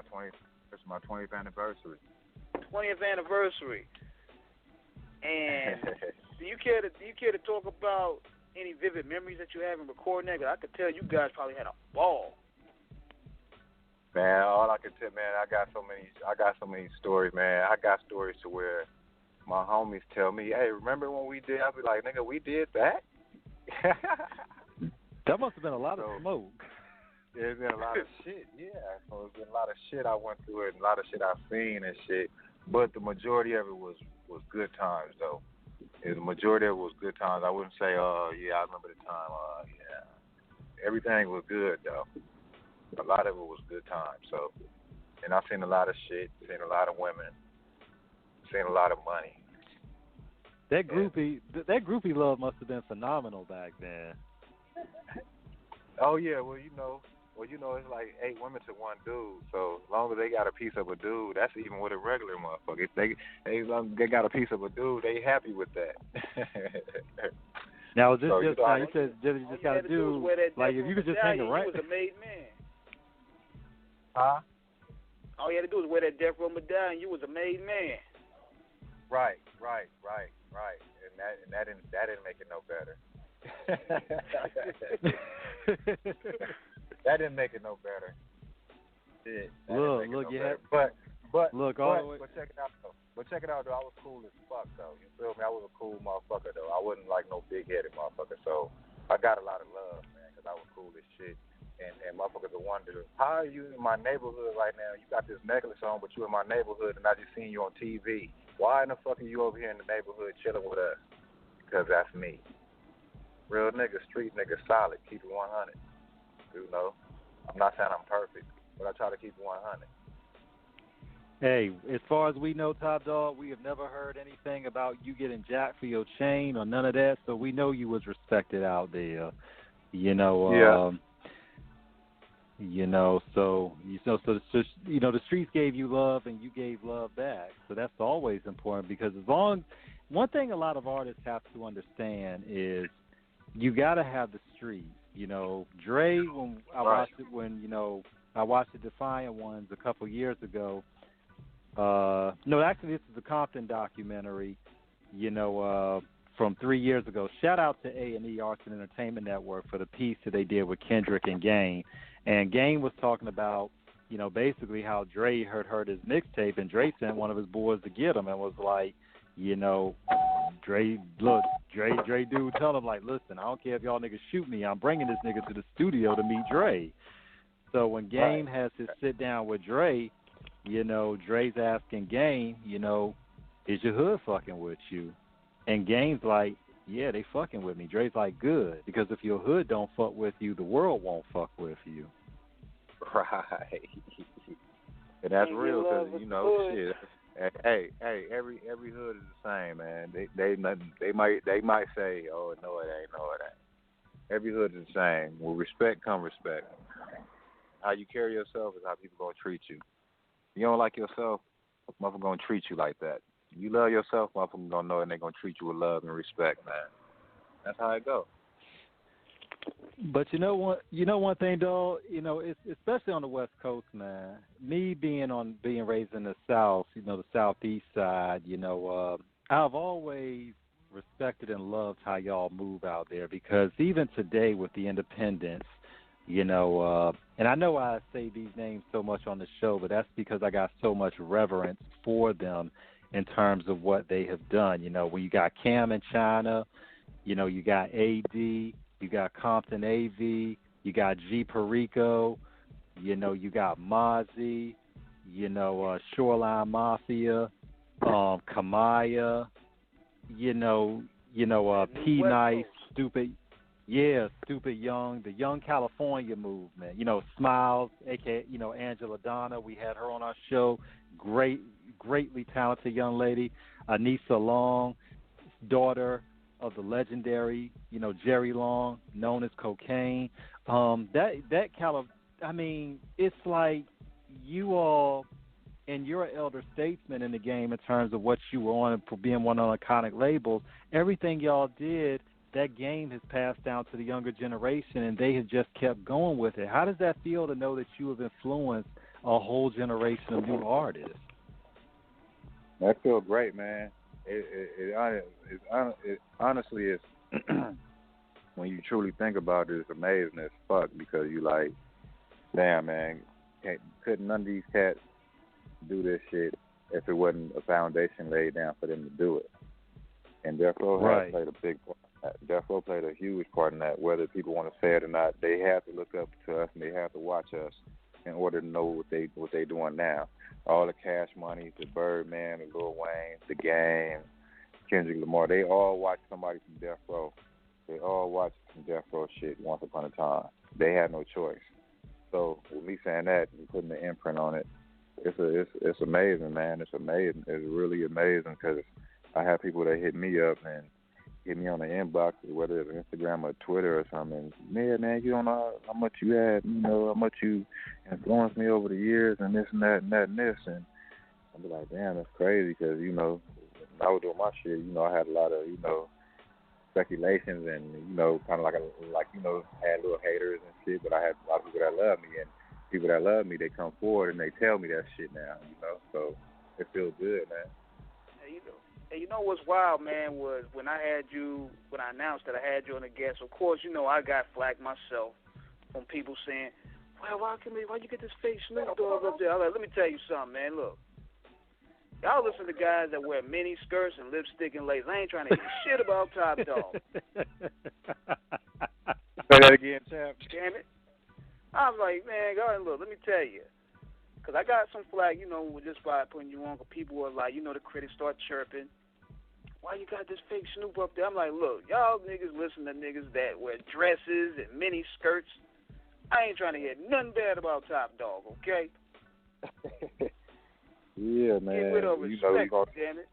It's my 20th anniversary. 20th anniversary. And do you care to talk about any vivid memories that you have in recording that? 'Cause I could tell you guys probably had a ball. Man, all I can tell, man, I got so many stories, man. I got stories to where my homies tell me, hey, remember when we did? I'll be like, nigga, we did that? That must have been a lot of smoke. There's been a lot of shit, yeah. So there's been a lot of shit I went through and a lot of shit I've seen and shit. But the majority of it was good times, though. The majority of it was good times. I wouldn't say, yeah, I remember the time. Yeah. Everything was good, though. A lot of it was good times. So, and I've seen a lot of shit, seen a lot of women, seen a lot of money. That groupie love must have been phenomenal back then. Oh yeah, well you know it's like 8 women to 1 dude. So as long as they got a piece of a dude, that's even with a regular motherfucker. If they got a piece of a dude, they happy with that. Now is this you said you just got a dude, like if you could just hang around. He was a made man. Huh? All you had to do was wear that Death Row medallion. You was a made man. Right. And that didn't make it no better. That didn't make it no better. Shit. Look, check it out though. But check it out though. I was cool as fuck though. You feel me? I was a cool motherfucker though. I wasn't like no big headed motherfucker. So I got a lot of love, man, because I was cool as shit. And motherfuckers will wonder, how are you in my neighborhood right now? You got this necklace on, but you in my neighborhood, and I just seen you on TV. Why in the fuck are you over here in the neighborhood chilling with us? Because that's me. Real nigga, street nigga, solid. Keep it 100. You know, I'm not saying I'm perfect, but I try to keep it 100. Hey, as far as we know, Top Dog, we have never heard anything about you getting jacked for your chain or none of that, so we know you was respected out there. So it's just, the streets gave you love and you gave love back. So that's always important, because one thing a lot of artists have to understand is you got to have the streets. Dre, when I watched the Defiant ones a couple years ago. No, actually this is a Compton documentary. from 3 years ago. Shout out to A&E Arts and Entertainment Network for the piece that they did with Kendrick and Game. And Game was talking about, you know, basically how Dre heard his mixtape, and Dre sent one of his boys to get him and was like, you know, Dre dude tell him, like, listen, I don't care if y'all niggas shoot me, I'm bringing this nigga to the studio to meet Dre. So when Game has his sit down with Dre, you know, Dre's asking Game, you know, is your hood fucking with you? And Game's like, yeah, they fucking with me. Dre's like, good, because if your hood don't fuck with you, the world won't fuck with you. Right. And that's real, because, you know, shit. Hey, every hood is the same, man. They might say, oh, no it ain't, no it ain't. Every hood is the same. With respect come respect. How you carry yourself is how people gonna treat you. You don't like yourself, motherfucker gonna treat you like that. You love yourself, motherfucker gonna know, and they gonna treat you with love and respect, man. That's how it goes. But you know one thing, though, you know, it's especially on the West Coast, man. Me being raised in the South, you know, the Southeast side, you know, I've always respected and loved how y'all move out there, because even today with the independents, you know, and I know I say these names so much on the show, but that's because I got so much reverence for them in terms of what they have done. You know, when you got Cam in China, you know, you got AD, you got Compton AV, you got G Perico, you know, you got Mozzie, you know, Shoreline Mafia, Kamaya, you know, P Nice, Stupid Young, the Young California movement, you know, Smiles, aka, you know, Angela Donna, we had her on our show, greatly talented young lady, Anissa Long, daughter of the legendary, you know, Jerry Long, known as Cocaine. I mean, it's like you all, and you're an elder statesman in the game in terms of what you were on for being one of the iconic labels. Everything y'all did, that game has passed down to the younger generation, and they have just kept going with it. How does that feel to know that you have influenced a whole generation of new artists? That feels great, man. It honestly is. When you truly think about it, it's amazing as fuck, because you like, damn, man, couldn't none of these cats do this shit if it wasn't a foundation laid down for them to do it. And Death Row has played a big part. Death Row played a huge part in that. Whether people want to say it or not, they have to look up to us and they have to watch us in order to know what they doing now. All the Cash Money, the Birdman, the Lil Wayne, the Game, Kendrick Lamar, they all watched somebody from Death Row. They all watched some Death Row shit once upon a time. They had no choice. So with me saying that and putting the imprint on it, it's amazing, man. It's amazing. It's really amazing, because I have people that hit me up and hit me on the inbox, whether it's Instagram or Twitter or something. Man, you don't know how much you had, you know, how much you influenced me over the years, and this and that and that and this. And I'll be like, damn, that's crazy, because, you know, when I was doing my shit, you know, I had a lot of, you know, speculations and, you know, kind of like, you know, had little haters and shit, but I had a lot of people that love me, and people that love me, they come forward and they tell me that shit now, you know, so it feels good, man. And you know what's wild, man, was when I announced that I had you on the guest, of course, you know, I got flack myself from people saying, well, why you get this fake Snoop Dogg up there? I'm like, let me tell you something, man, look. Y'all listen to guys that wear mini skirts and lipstick and lace. I ain't trying to hear shit about Top Dog. Say that again, champ. Damn it. I was like, man, go ahead and look, let me tell you. Because I got some flack, you know, just by putting you on, because people were like, you know, the critics start chirping. Why you got this fake Snoop up there? I'm like, look, y'all niggas listen to niggas that wear dresses and mini skirts. I ain't trying to hear nothing bad about Top Dog, okay? Yeah, man. Get rid of respect, damn it.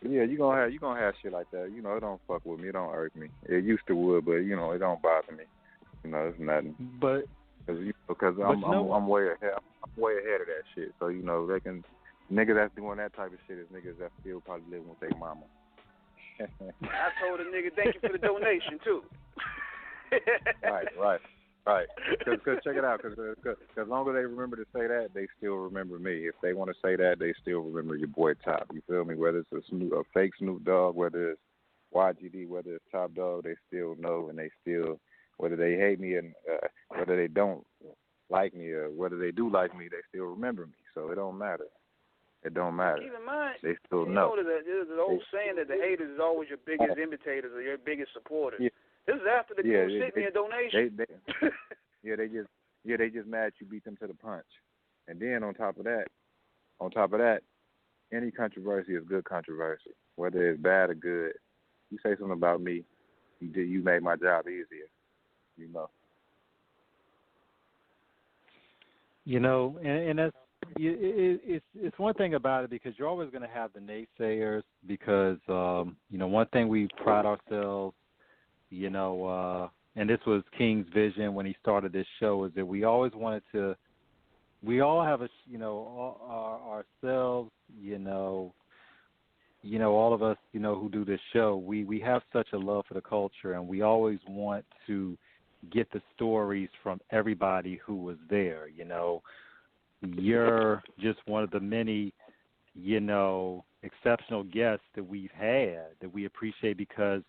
Yeah, you gonna have shit like that. You know, it don't fuck with me. It don't irk me. It used to would, but you know, it don't bother me. You know, it's nothing. But because I'm way ahead. I'm way ahead of that shit. So you know, they can niggas that's doing that type of shit is niggas that still probably living with their mama. I told a nigga thank you for the donation too. Right. Because check it out. Because as long as they remember to say that, they still remember me. If they want to say that, they still remember your boy Top. You feel me? Whether it's a fake Snoop Dogg, whether it's YGD, whether it's Top Dog, they still know, and they still, whether they hate me and whether they don't like me or whether they do like me, they still remember me. So it don't matter. It don't matter. Keep in mind, they still you know. There's an old saying that the haters is always your biggest imitators or your biggest supporters. Yeah. This is after the dude sent me a donation. They just mad you beat them to the punch. And then on top of that, any controversy is good controversy, whether it's bad or good. You say something about me, you made my job easier. You know. You know, and that's it's one thing about it because you're always going to have the naysayers because you know, one thing we pride ourselves, you know, and this was King's vision when he started this show, is that we always wanted to. We all have a, you know, ourselves, you know, all of us, you know, who do this show, we have such a love for the culture, and we always want to get the stories from everybody who was there. You know, you're just one of the many, you know, exceptional guests that we've had that we appreciate because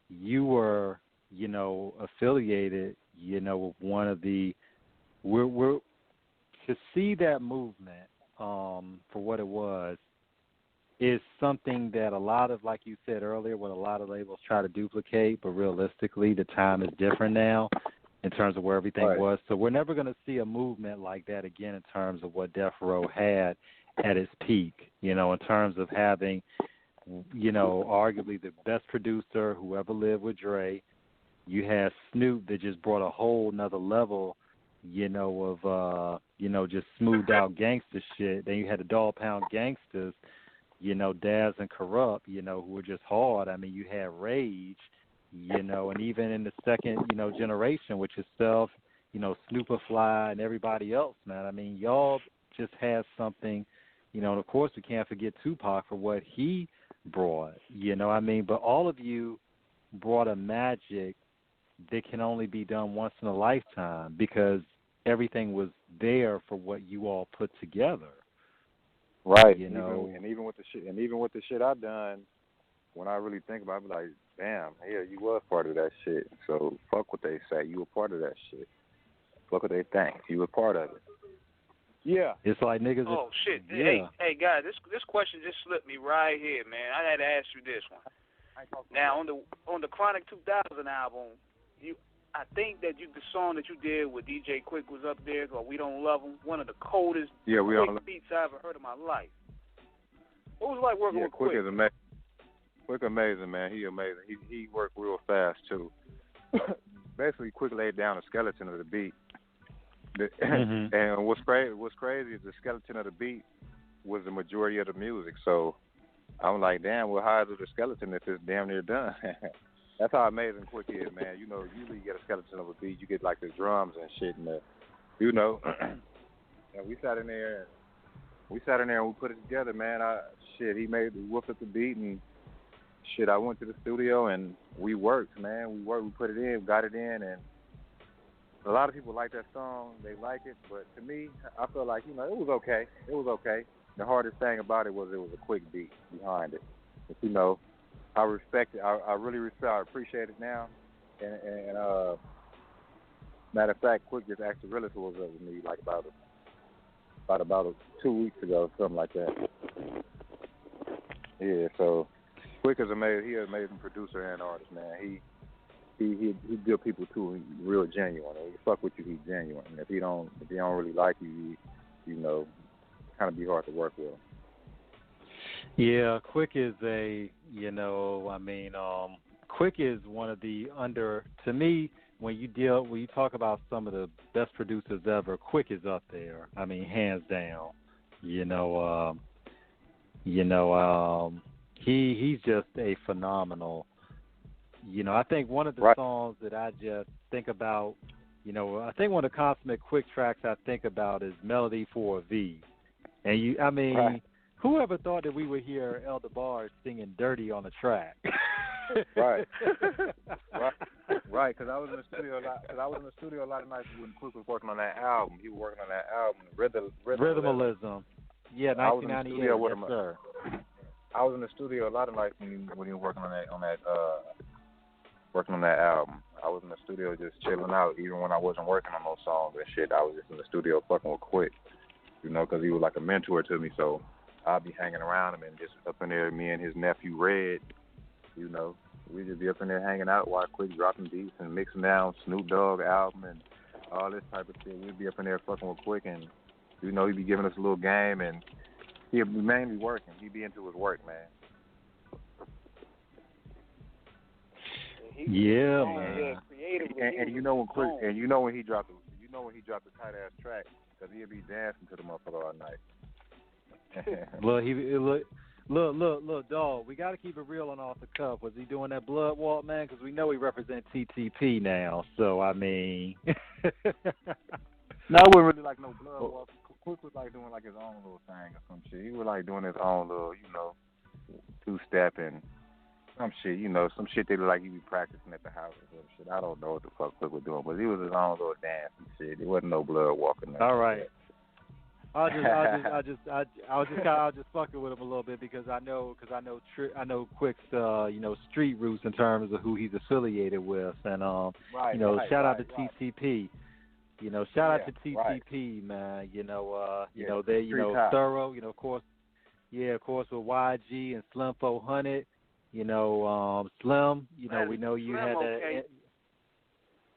you were, you know, affiliated, you know, with one of the, we're to see that movement for what it was is something that a lot of, like you said earlier, what a lot of labels try to duplicate, but realistically the time is different now in terms of where everything was. So we're never going to see a movement like that again in terms of what Death Row had at its peak, you know, in terms of having, you know, arguably the best producer who ever lived with Dre. You had Snoop that just brought a whole nother level, you know, of, you know, just smoothed out gangster shit. Then you had the Dog Pound Gangsters, you know, Daz and Corrupt, you know, who were just hard. I mean, you had Rage, you know, and even in the second, you know, generation with yourself, you know, Snooperfly and everybody else, man. I mean, y'all just had something, you know, and of course we can't forget Tupac for what he brought, you know, I mean, but all of you brought a magic that can only be done once in a lifetime because everything was there for what you all put together. Right. You know, even with the shit I done, when I really think about it, I be like, damn, yeah, you was part of that shit. So fuck what they say. You were part of that shit. Fuck what they think. You were part of it. Yeah. It's like niggas. Oh shit. Yeah. Hey guys, this question just slipped me right here, man. I had to ask you this one. Now on the Chronic 2000 album, I think that the song that you did with DJ Quick was up there, or We Don't Love Him, one of the coldest Quick beats I ever heard in my life. What was it like working with Quick? Quick is amazing. Quick amazing, man. He amazing. He worked real fast too. Basically, Quick laid down the skeleton of the beat. And what's crazy is the skeleton of the beat was the majority of the music. So I'm like, damn, well, how is it a skeleton if it's damn near done? That's how amazing Quick is, man. You know, usually you get a skeleton of a beat, you get like the drums and shit, and you know. And we sat in there and we put it together, man. He whooped up the beat and shit. I went to the studio and we worked, man. We put it in, got it in, and a lot of people like that song. They like it, but to me, I felt like, you know, it was okay. It was okay. The hardest thing about it was a quick beat behind it. But, you know, I respect it. I really respect it. I appreciate it now. And matter of fact, Quick just actually really was up with me like about 2 weeks ago, something like that. Yeah, so Quick is amazing. He's an amazing producer and artist, man. He good people too. He's real genuine. If he fuck with you, he's genuine. If he don't really like you, you know, kind of be hard to work with. Yeah, Quick is Quick is one of the to me, when you talk about some of the best producers ever, Quick is up there. I mean, hands down. He's just a phenomenal. You know, I think one of the songs that I just think about, you know, I think one of the consummate Quick tracks I think about is Melody for a V. And who ever thought that we would hear Elder Barge singing Dirty on the track? Right. Because I was in the studio a lot of nights when Quick was working on that album. He was working on that album, Rhythmalism. Yeah, 1998. I was in the studio with him. Sir. I was in the studio a lot of nights when you were working on that album. I was in the studio just chilling out, even when I wasn't working on those songs and shit. I was just in the studio fucking with Quick, you know, because he was like a mentor to me. So I'd be hanging around him and just up in there, me and his nephew Red, you know, we'd just be up in there hanging out while Quick dropping beats and mixing down Snoop Dogg album and all this type of shit. We'd be up in there fucking with Quick, and, you know, he'd be giving us a little game, and he'd be mainly working. He'd be into his work, man. Yeah, man. And you know when Quick, and you know when he dropped the tight ass track, because he'd be dancing to the motherfucker all night. Look, dog. We got to keep it real and off the cuff. Was he doing that blood walk, man? Because we know he represents TTP now. So I mean, no, I wouldn't really like no blood walk. Quick was like doing like his own little thing or some shit. He was like doing his own little, you know, 2-step and some shit, you know, some shit they look like he be practicing at the house or some shit. I don't know what the fuck Quick was doing, but he was his own little dance and shit. There wasn't no blood walking. All right. I was just fucking with him a little bit because I know Quick's you know, street roots in terms of who he's affiliated with, and you know, shout out to TTP. You know, shout out to TTP, man. You know, you know they, you know, thorough. You know, of course with YG and Slim 400. You know, Slim. You know, we know you had that.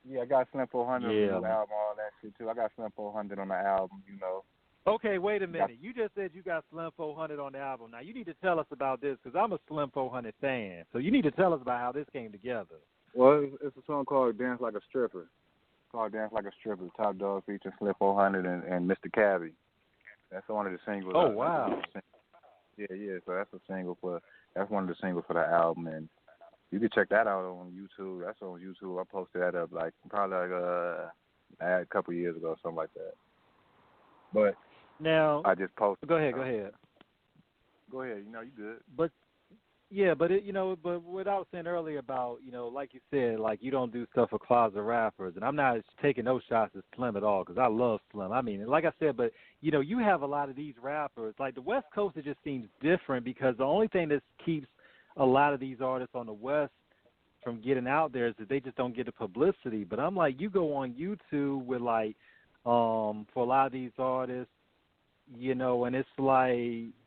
Yeah, I got Slim 400 on the album, all that shit too. I got Slim 400 on the album, you know. Okay, wait a minute. You just said you got Slim 400 on the album. Now, you need to tell us about this because I'm a Slim 400 fan. So you need to tell us about how this came together. Well, it's a song called Dance Like a Stripper. It's called Dance Like a Stripper. Topp Dogg featuring Slim 400 and Mr. Cabby. That's one of the singles. Oh, wow. Yeah. So that's one of the singles for the album. And you can check that out on YouTube. That's on YouTube. I posted that up probably a couple of years ago, something like that. But now I just posted. Go ahead. Go ahead. You know, you good. But yeah, but you know, but what I was saying earlier about, you know, like you said, like you don't do stuff for closet rappers, and I'm not taking no shots at Slim at all because I love Slim. I mean, like I said, but you know, you have a lot of these rappers. Like the West Coast, it just seems different because the only thing that keeps a lot of these artists on the West from getting out there is that they just don't get the publicity. But I'm like, you go on YouTube with like, for a lot of these artists, you know, and it's like,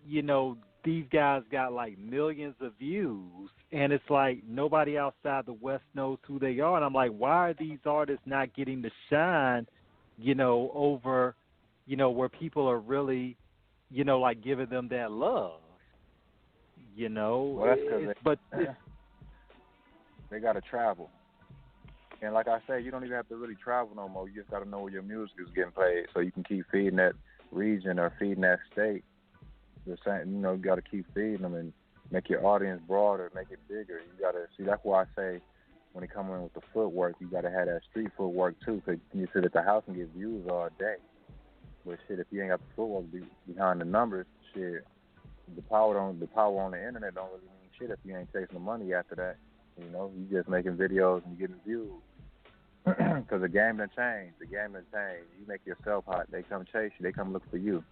you know, these guys got like millions of views, and it's like nobody outside the West knows who they are. And I'm like, why are these artists not getting the shine, you know, over, you know, where people are really, you know, like giving them that love, you know? Well, that's because they got to travel. And like I say, you don't even have to really travel no more. You just got to know where your music is getting played so you can keep feeding that region or feeding that state. The same, you know, you got to keep feeding them and make your audience broader, make it bigger. You got to see. That's why I say when they come in with the footwork, you got to have that street footwork too, because you sit at the house and get views all day. But shit, if you ain't got the footwork behind the numbers, shit, the power on the internet don't really mean shit if you ain't chasing the money after that. You know, you just making videos and getting views. Because the game done changed. You make yourself hot. They come chase you. They come look for you.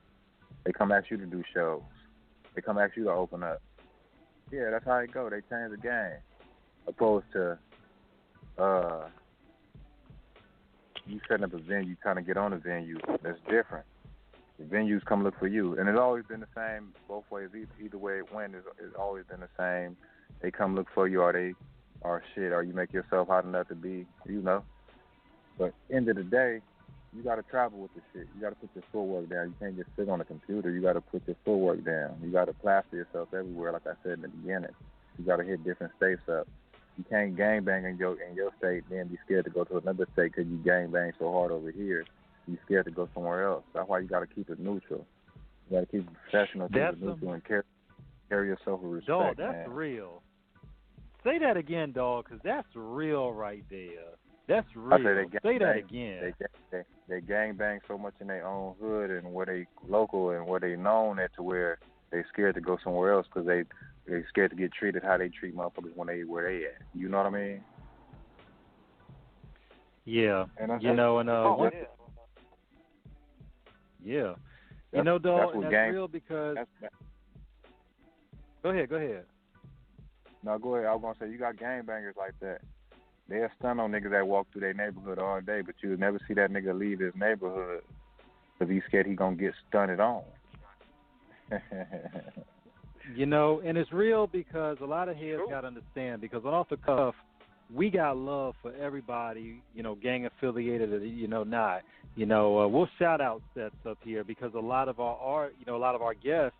They come ask you to do shows. They come ask you to open up. Yeah, that's how it go. They change the game. Opposed to you setting up a venue, trying to get on a venue. That's different. The venues come look for you. And it's always been the same both ways. Either way it went, it's always been the same. They come look for you, or you make yourself hot enough to be, you know. But end of the day, you got to travel with the shit. You got to put your footwork down. You can't just sit on a computer. You got to put your footwork down. You got to plaster yourself everywhere, like I said in the beginning. You got to hit different states up. You can't gangbang in your state and then be scared to go to another state because you gangbang so hard over here. You're scared to go somewhere else. That's why you got to keep it neutral. You got to keep it professional, keep it neutral, and carry yourself with respect, dog, that's real. Say that again, dog, because that's real right there. That's real. Say that again. They gangbang so much in their own hood and where they local and where they known at to where they scared to go somewhere else because they scared to get treated how they treat motherfuckers where they at. You know what I mean? Yeah. You know, and yeah. You know, dog, that's real because. Go ahead. No, go ahead. I was gonna say you got gangbangers like that. They'll stun on niggas that walk through their neighborhood all day, but you'll never see that nigga leave his neighborhood because he's scared he gonna get stunted on. And it's real because a lot of heads got to understand, because on Off the Cuff, we got love for everybody, gang affiliated or, not. We'll shout out sets up here because a lot of our guests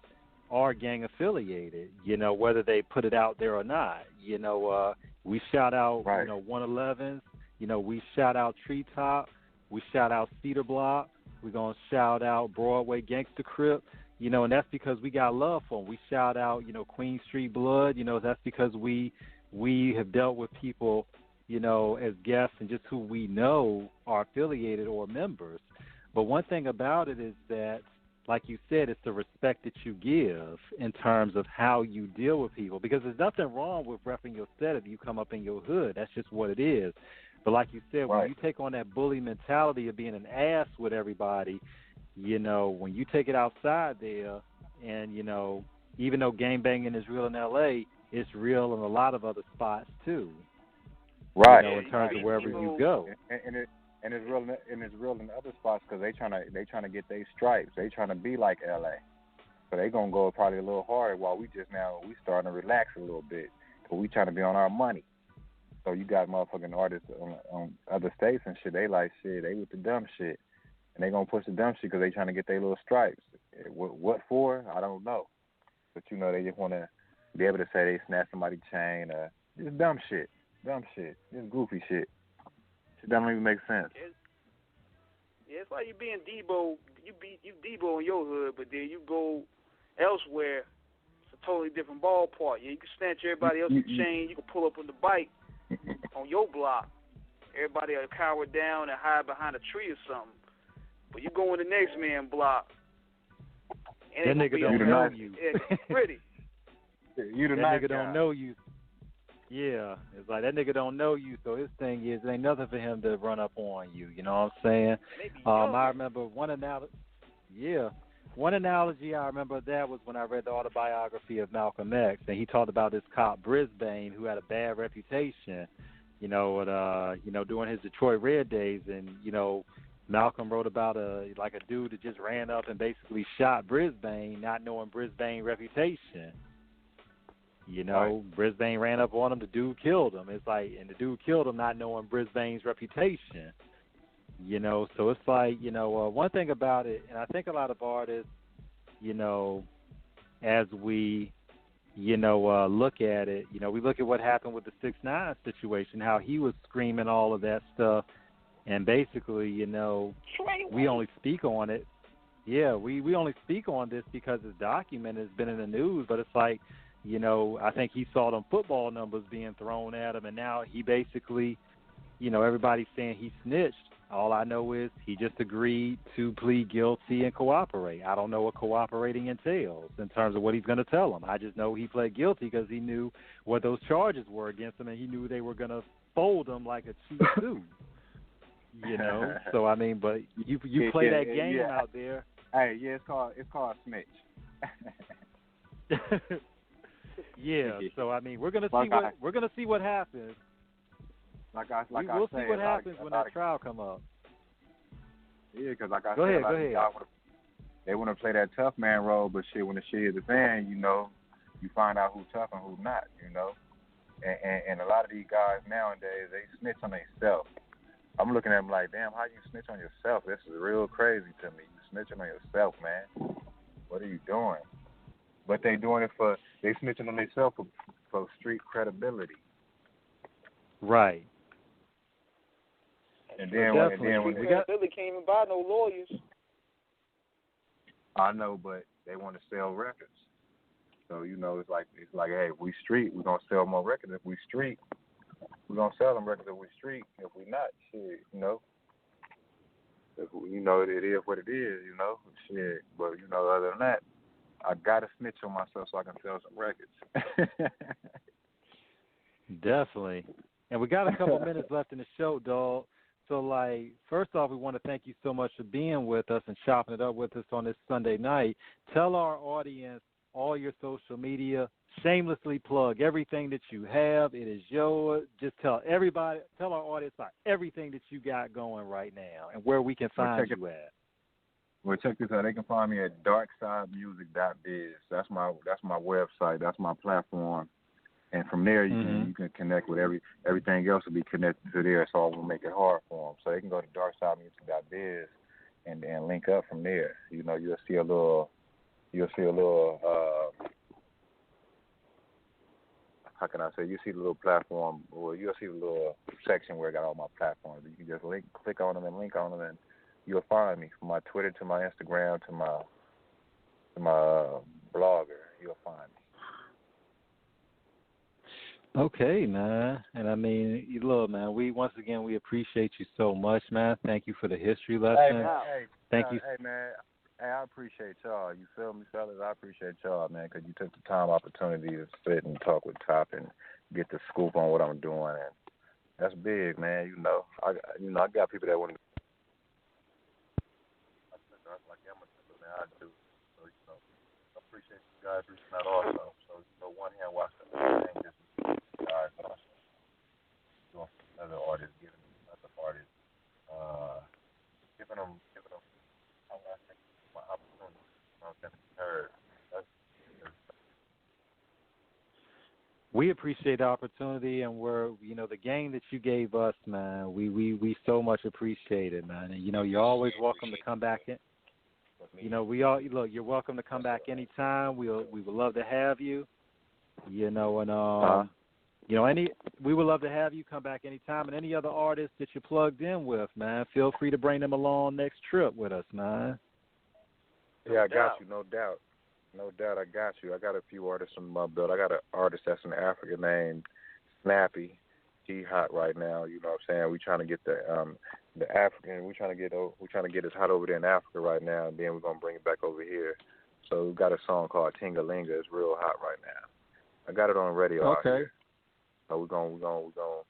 are gang affiliated, whether they put it out there or not. We shout out, 111s, we shout out Treetop, we shout out Cedar Block, we're going to shout out Broadway Gangsta Crip, and that's because we got love for them. We shout out, Queen Street Blood, that's because we have dealt with people, as guests and just who we know are affiliated or members. But one thing about it is that, like you said, it's the respect that you give in terms of how you deal with people. Because there's nothing wrong with repping your set if you come up in your hood. That's just what it is. But like you said, when you take on that bully mentality of being an ass with everybody, when you take it outside there and, even though gangbanging is real in L.A., it's real in a lot of other spots too. Right. In terms of wherever you go. And it's real in other spots because they trying to get their stripes. They trying to be like LA, so they gonna go probably a little hard while we starting to relax a little bit because we trying to be on our money. So you got motherfucking artists on other states and shit. They like shit. They with the dumb shit, and they gonna push the dumb shit because they trying to get their little stripes. What for? I don't know, but they just want to be able to say they snatched somebody's chain or just dumb shit, just goofy shit. It doesn't even make sense. It's like you being Debo. You Debo in your hood, but then you go elsewhere. It's a totally different ballpark. Yeah, you can snatch everybody else's chain. You can pull up on the bike on your block. Everybody will cower down and hide behind a tree or something. But you go in the next man's block. That nigga don't know you. Pretty. You the that nice nigga guy. don't know you. Yeah, it's like that nigga don't know you, so his thing is it ain't nothing for him to run up on you. You know what I'm saying? I remember one analogy. Yeah, one analogy I remember that was when I read the autobiography of Malcolm X, and he talked about this cop Brisbane who had a bad reputation. During his Detroit Red days, and Malcolm wrote about a dude that just ran up and basically shot Brisbane, not knowing Brisbane's reputation. Brisbane ran up on him, the dude killed him. It's like, and the dude killed him not knowing Brisbane's reputation. So it's like, one thing about it, and I think a lot of artists, as we, look at it, we look at what happened with the 6ix9ine situation, how he was screaming all of that stuff, and basically, we only speak on it. Yeah, we only speak on this because it's documented, it's been in the news, but it's like, I think he saw them football numbers being thrown at him, and now he basically, everybody's saying he snitched. All I know is he just agreed to plead guilty and cooperate. I don't know what cooperating entails in terms of what he's going to tell them. I just know he pled guilty because he knew what those charges were against him, and he knew they were going to fold him like a cheap suit. So I mean, but you play that game out there. Hey, yeah, it's called snitch. Yeah, so I mean, we're gonna see what happens. We'll see what happens when that trial come up. Yeah, because like I go said, ahead. They want to play that tough man role, but shit, when the shit hits the fan, you find out who's tough and who's not. And a lot of these guys nowadays, they snitch on themselves. I'm looking at them like, damn, how you snitch on yourself? This is real crazy to me. You snitching on yourself, man. What are you doing? But they snitching on themselves for street credibility. Right. And then when credibility can't even buy no lawyers. I know, but they want to sell records. So it's like, hey, if we street, we're gonna sell more records. If we street, we're gonna sell them records. If we street, if we not, shit, If it is what it is, shit. But other than that, I gotta snitch on myself so I can sell some records. Definitely. And we got a couple minutes left in the show, dog. So, first off, we want to thank you so much for being with us and chopping it up with us on this Sunday night. Tell our audience all your social media, shamelessly plug everything that you have. It is yours. Just tell our audience about everything that you got going right now and where we can find you at. Well, check this out. They can find me at darksidemusic.biz. That's my website. That's my platform. And from there, you can connect with everything else will be connected to there. So I will make it hard for them. So they can go to darksidemusic.biz and link up from there. You know, you'll see a little. How can I say? You see the little platform. Well, you'll see the little section where I got all my platforms. You can just click on them and link on them, and you'll find me from my Twitter to my Instagram to my blogger. You'll find me. Okay, man. And I mean, look, man, we appreciate you so much, man. Thank you for the history lesson. Thank you. Hey, man. Hey, I appreciate y'all. You feel me, fellas? I appreciate y'all, man, because you took the time, opportunity to sit and talk with Top and get the scoop on what I'm doing, and that's big, man. You know, I got people that want to. Like man, I do. So you know, I appreciate you guys reaching out also. So you know, one hand watch the thing, just guys also doing another artist, giving another artist, giving them. How I think my opportunity, heard. We appreciate the opportunity, and the game that you gave us, man. We so much appreciate it, man. And you're always welcome to come back in. You're welcome to come back anytime. We would love to have you. We would love to have you come back anytime. And any other artists that you're plugged in with, man, feel free to bring them along next trip with us, man. Yeah, I got you, no doubt. No doubt, I got you. I got a few artists on my belt. I got an artist that's in Africa named Snappy. He hot right now. You know what I'm saying? We trying to get the African. We trying to get us hot over there in Africa right now, and then we're gonna bring it back over here. So we got a song called Tingalinga. It's real hot right now. I got it on radio. Okay. Out here. So we're gonna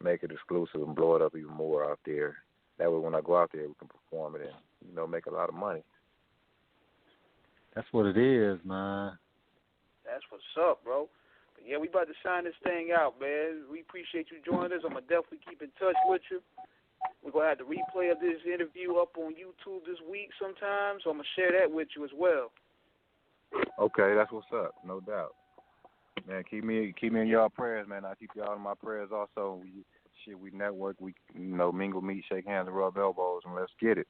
make it exclusive and blow it up even more out there. That way, when I go out there, we can perform it and make a lot of money. That's what it is, man. That's what's up, bro. But yeah, we about to sign this thing out, man. We appreciate you joining us. I'm going to definitely keep in touch with you. We're going to have the replay of this interview up on YouTube this week sometime, so I'm going to share that with you as well. Okay, that's what's up. No doubt. Man, keep me in y'all prayers, man. I keep y'all in my prayers also. We network, we mingle, meet, shake hands, and rub elbows, and let's get it.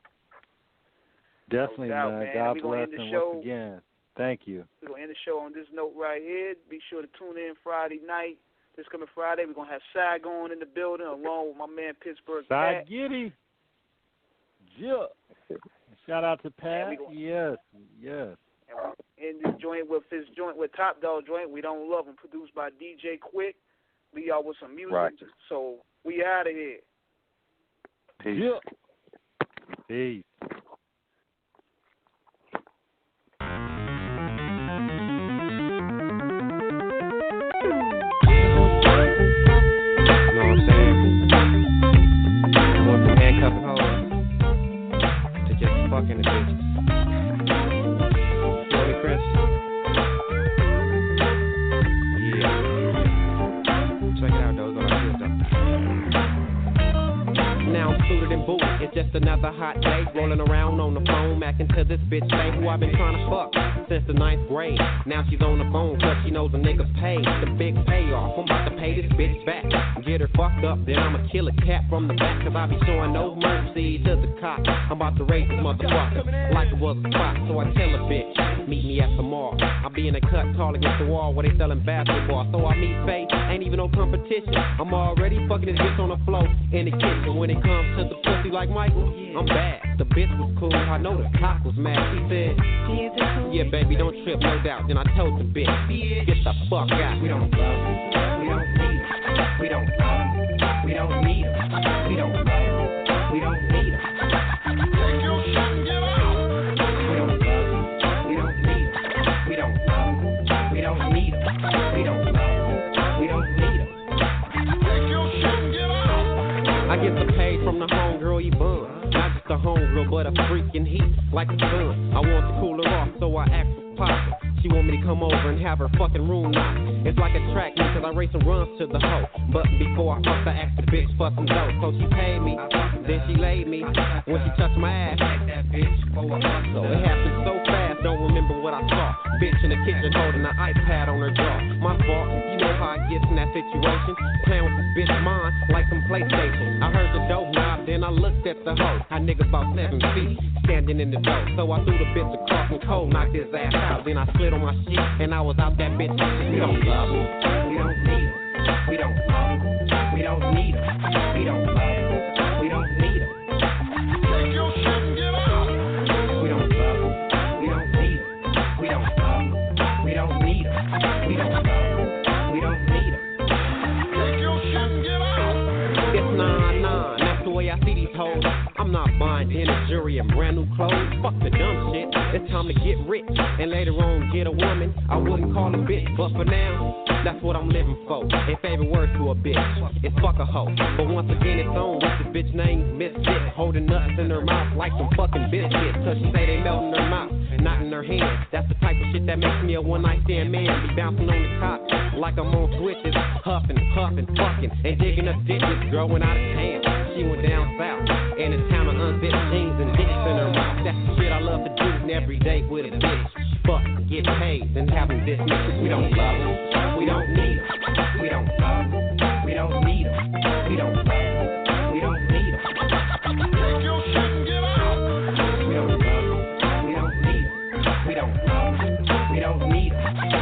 Definitely, no doubt, man. God bless, and once again, thank you. We're going to end the show on this note right here. Be sure to tune in Friday night. This coming Friday, we're going to have Side going in the building along with my man Pittsburgh Pat. Side Giddy. Yeah. Shout out to Pat. Yes. And in this joint with Topp Dogg joint, We Don't Love Him, produced by DJ Quick. We y'all with some music. Right. So we out of here. Peace. Yeah. Peace. Fucking the bitches. Feel me, Chris? Yeah. Check it out, though. It's all right, though. Now I'm suited and booted. It's just another hot day. Rolling around on the phone, macking to this bitch thing who I've been trying to fuck since the 9th grade. Now she's on the phone cause she knows a nigga paid the big payoff. I'm about to pay this bitch back. Get her fucked up, then I'ma kill a cat from the back. Cause I be showing no mercy to the cops. I'm about to raise this motherfucker like it was a spot. So I tell a bitch, meet me at the mall. I'll be in a cut tall against the wall where they selling basketball. So I meet Faye, ain't even no competition. I'm already fucking this bitch on the floor in the kitchen. When it comes to the pussy like Michael, I'm bad. The bitch was cool, I know the cop was mad. She said, yeah baby, don't trip, no doubt. Then I told the bitch, get the fuck out. We don't love him, we don't need him. We don't love him, we don't need him. We don't love him, we don't need him. Take your shit and get out. We don't love him, we don't need him. We don't love him, we don't need him. We don't love him, we don't need him. Take your shit and get out. I get the pay from the homegirl Yvonne. Not just a homegirl, but a freaking heat like a gun. I want to cool her off, so I ask for Papa. She want me to come come over and have her fucking room knocked. It's like a track meet cause I race and runs to the hoe. But before I fucked, I asked the bitch for some dough. So she paid me, then she laid me. When she touched my ass, so it happened so fast, don't remember what I saw. Bitch in the kitchen holding an iPad on her jaw. My fault, you know how I get in that situation. Playing with this bitch mine like some PlayStation. I heard the dope knob, then I looked at the hoe. I nigga about 7 feet, standing in the door. So I threw the bitch across and cold, knocked his ass out. Then I slid on my shit, and I was out that bitch. We don't love her, we don't need her. We don't love her, we don't need her. We don't love her, we don't need her. Take your shit and get out. We don't love her, we don't need her. We don't love her, we don't need her. We don't love her, we don't need her. Take your shit and get out. It's 9-9, that's the way I see these hoes. I'm not buying dinner, jewelry, and brand new clothes. Fuck the dumb shit. It's time to get rich and later on get a woman. I wouldn't call a bitch, but for now, that's what I'm living for. A favorite word to a bitch is fuck a hoe. But once again, it's on with the bitch named Miss Dick, holding nuts in her mouth like some fucking biscuits. Cause she say they melt in her mouth, not in her hand. That's the type of shit that makes me a one-night stand man. Be bouncing on the top like I'm on switches, huffing, puffing, fucking, and digging up ditches, growing out of hand. She went down south, in a town of unzipped jeans and dicks in her mouth. That's the shit I love to do every day with a bitch. Fuck, get paid, and having this bitch. We don't love her, we don't need her. We don't love her, we don't need her. We don't love her, we don't need her. Take your shit and get out. We don't love her, we don't need her. We don't love her, we don't need her.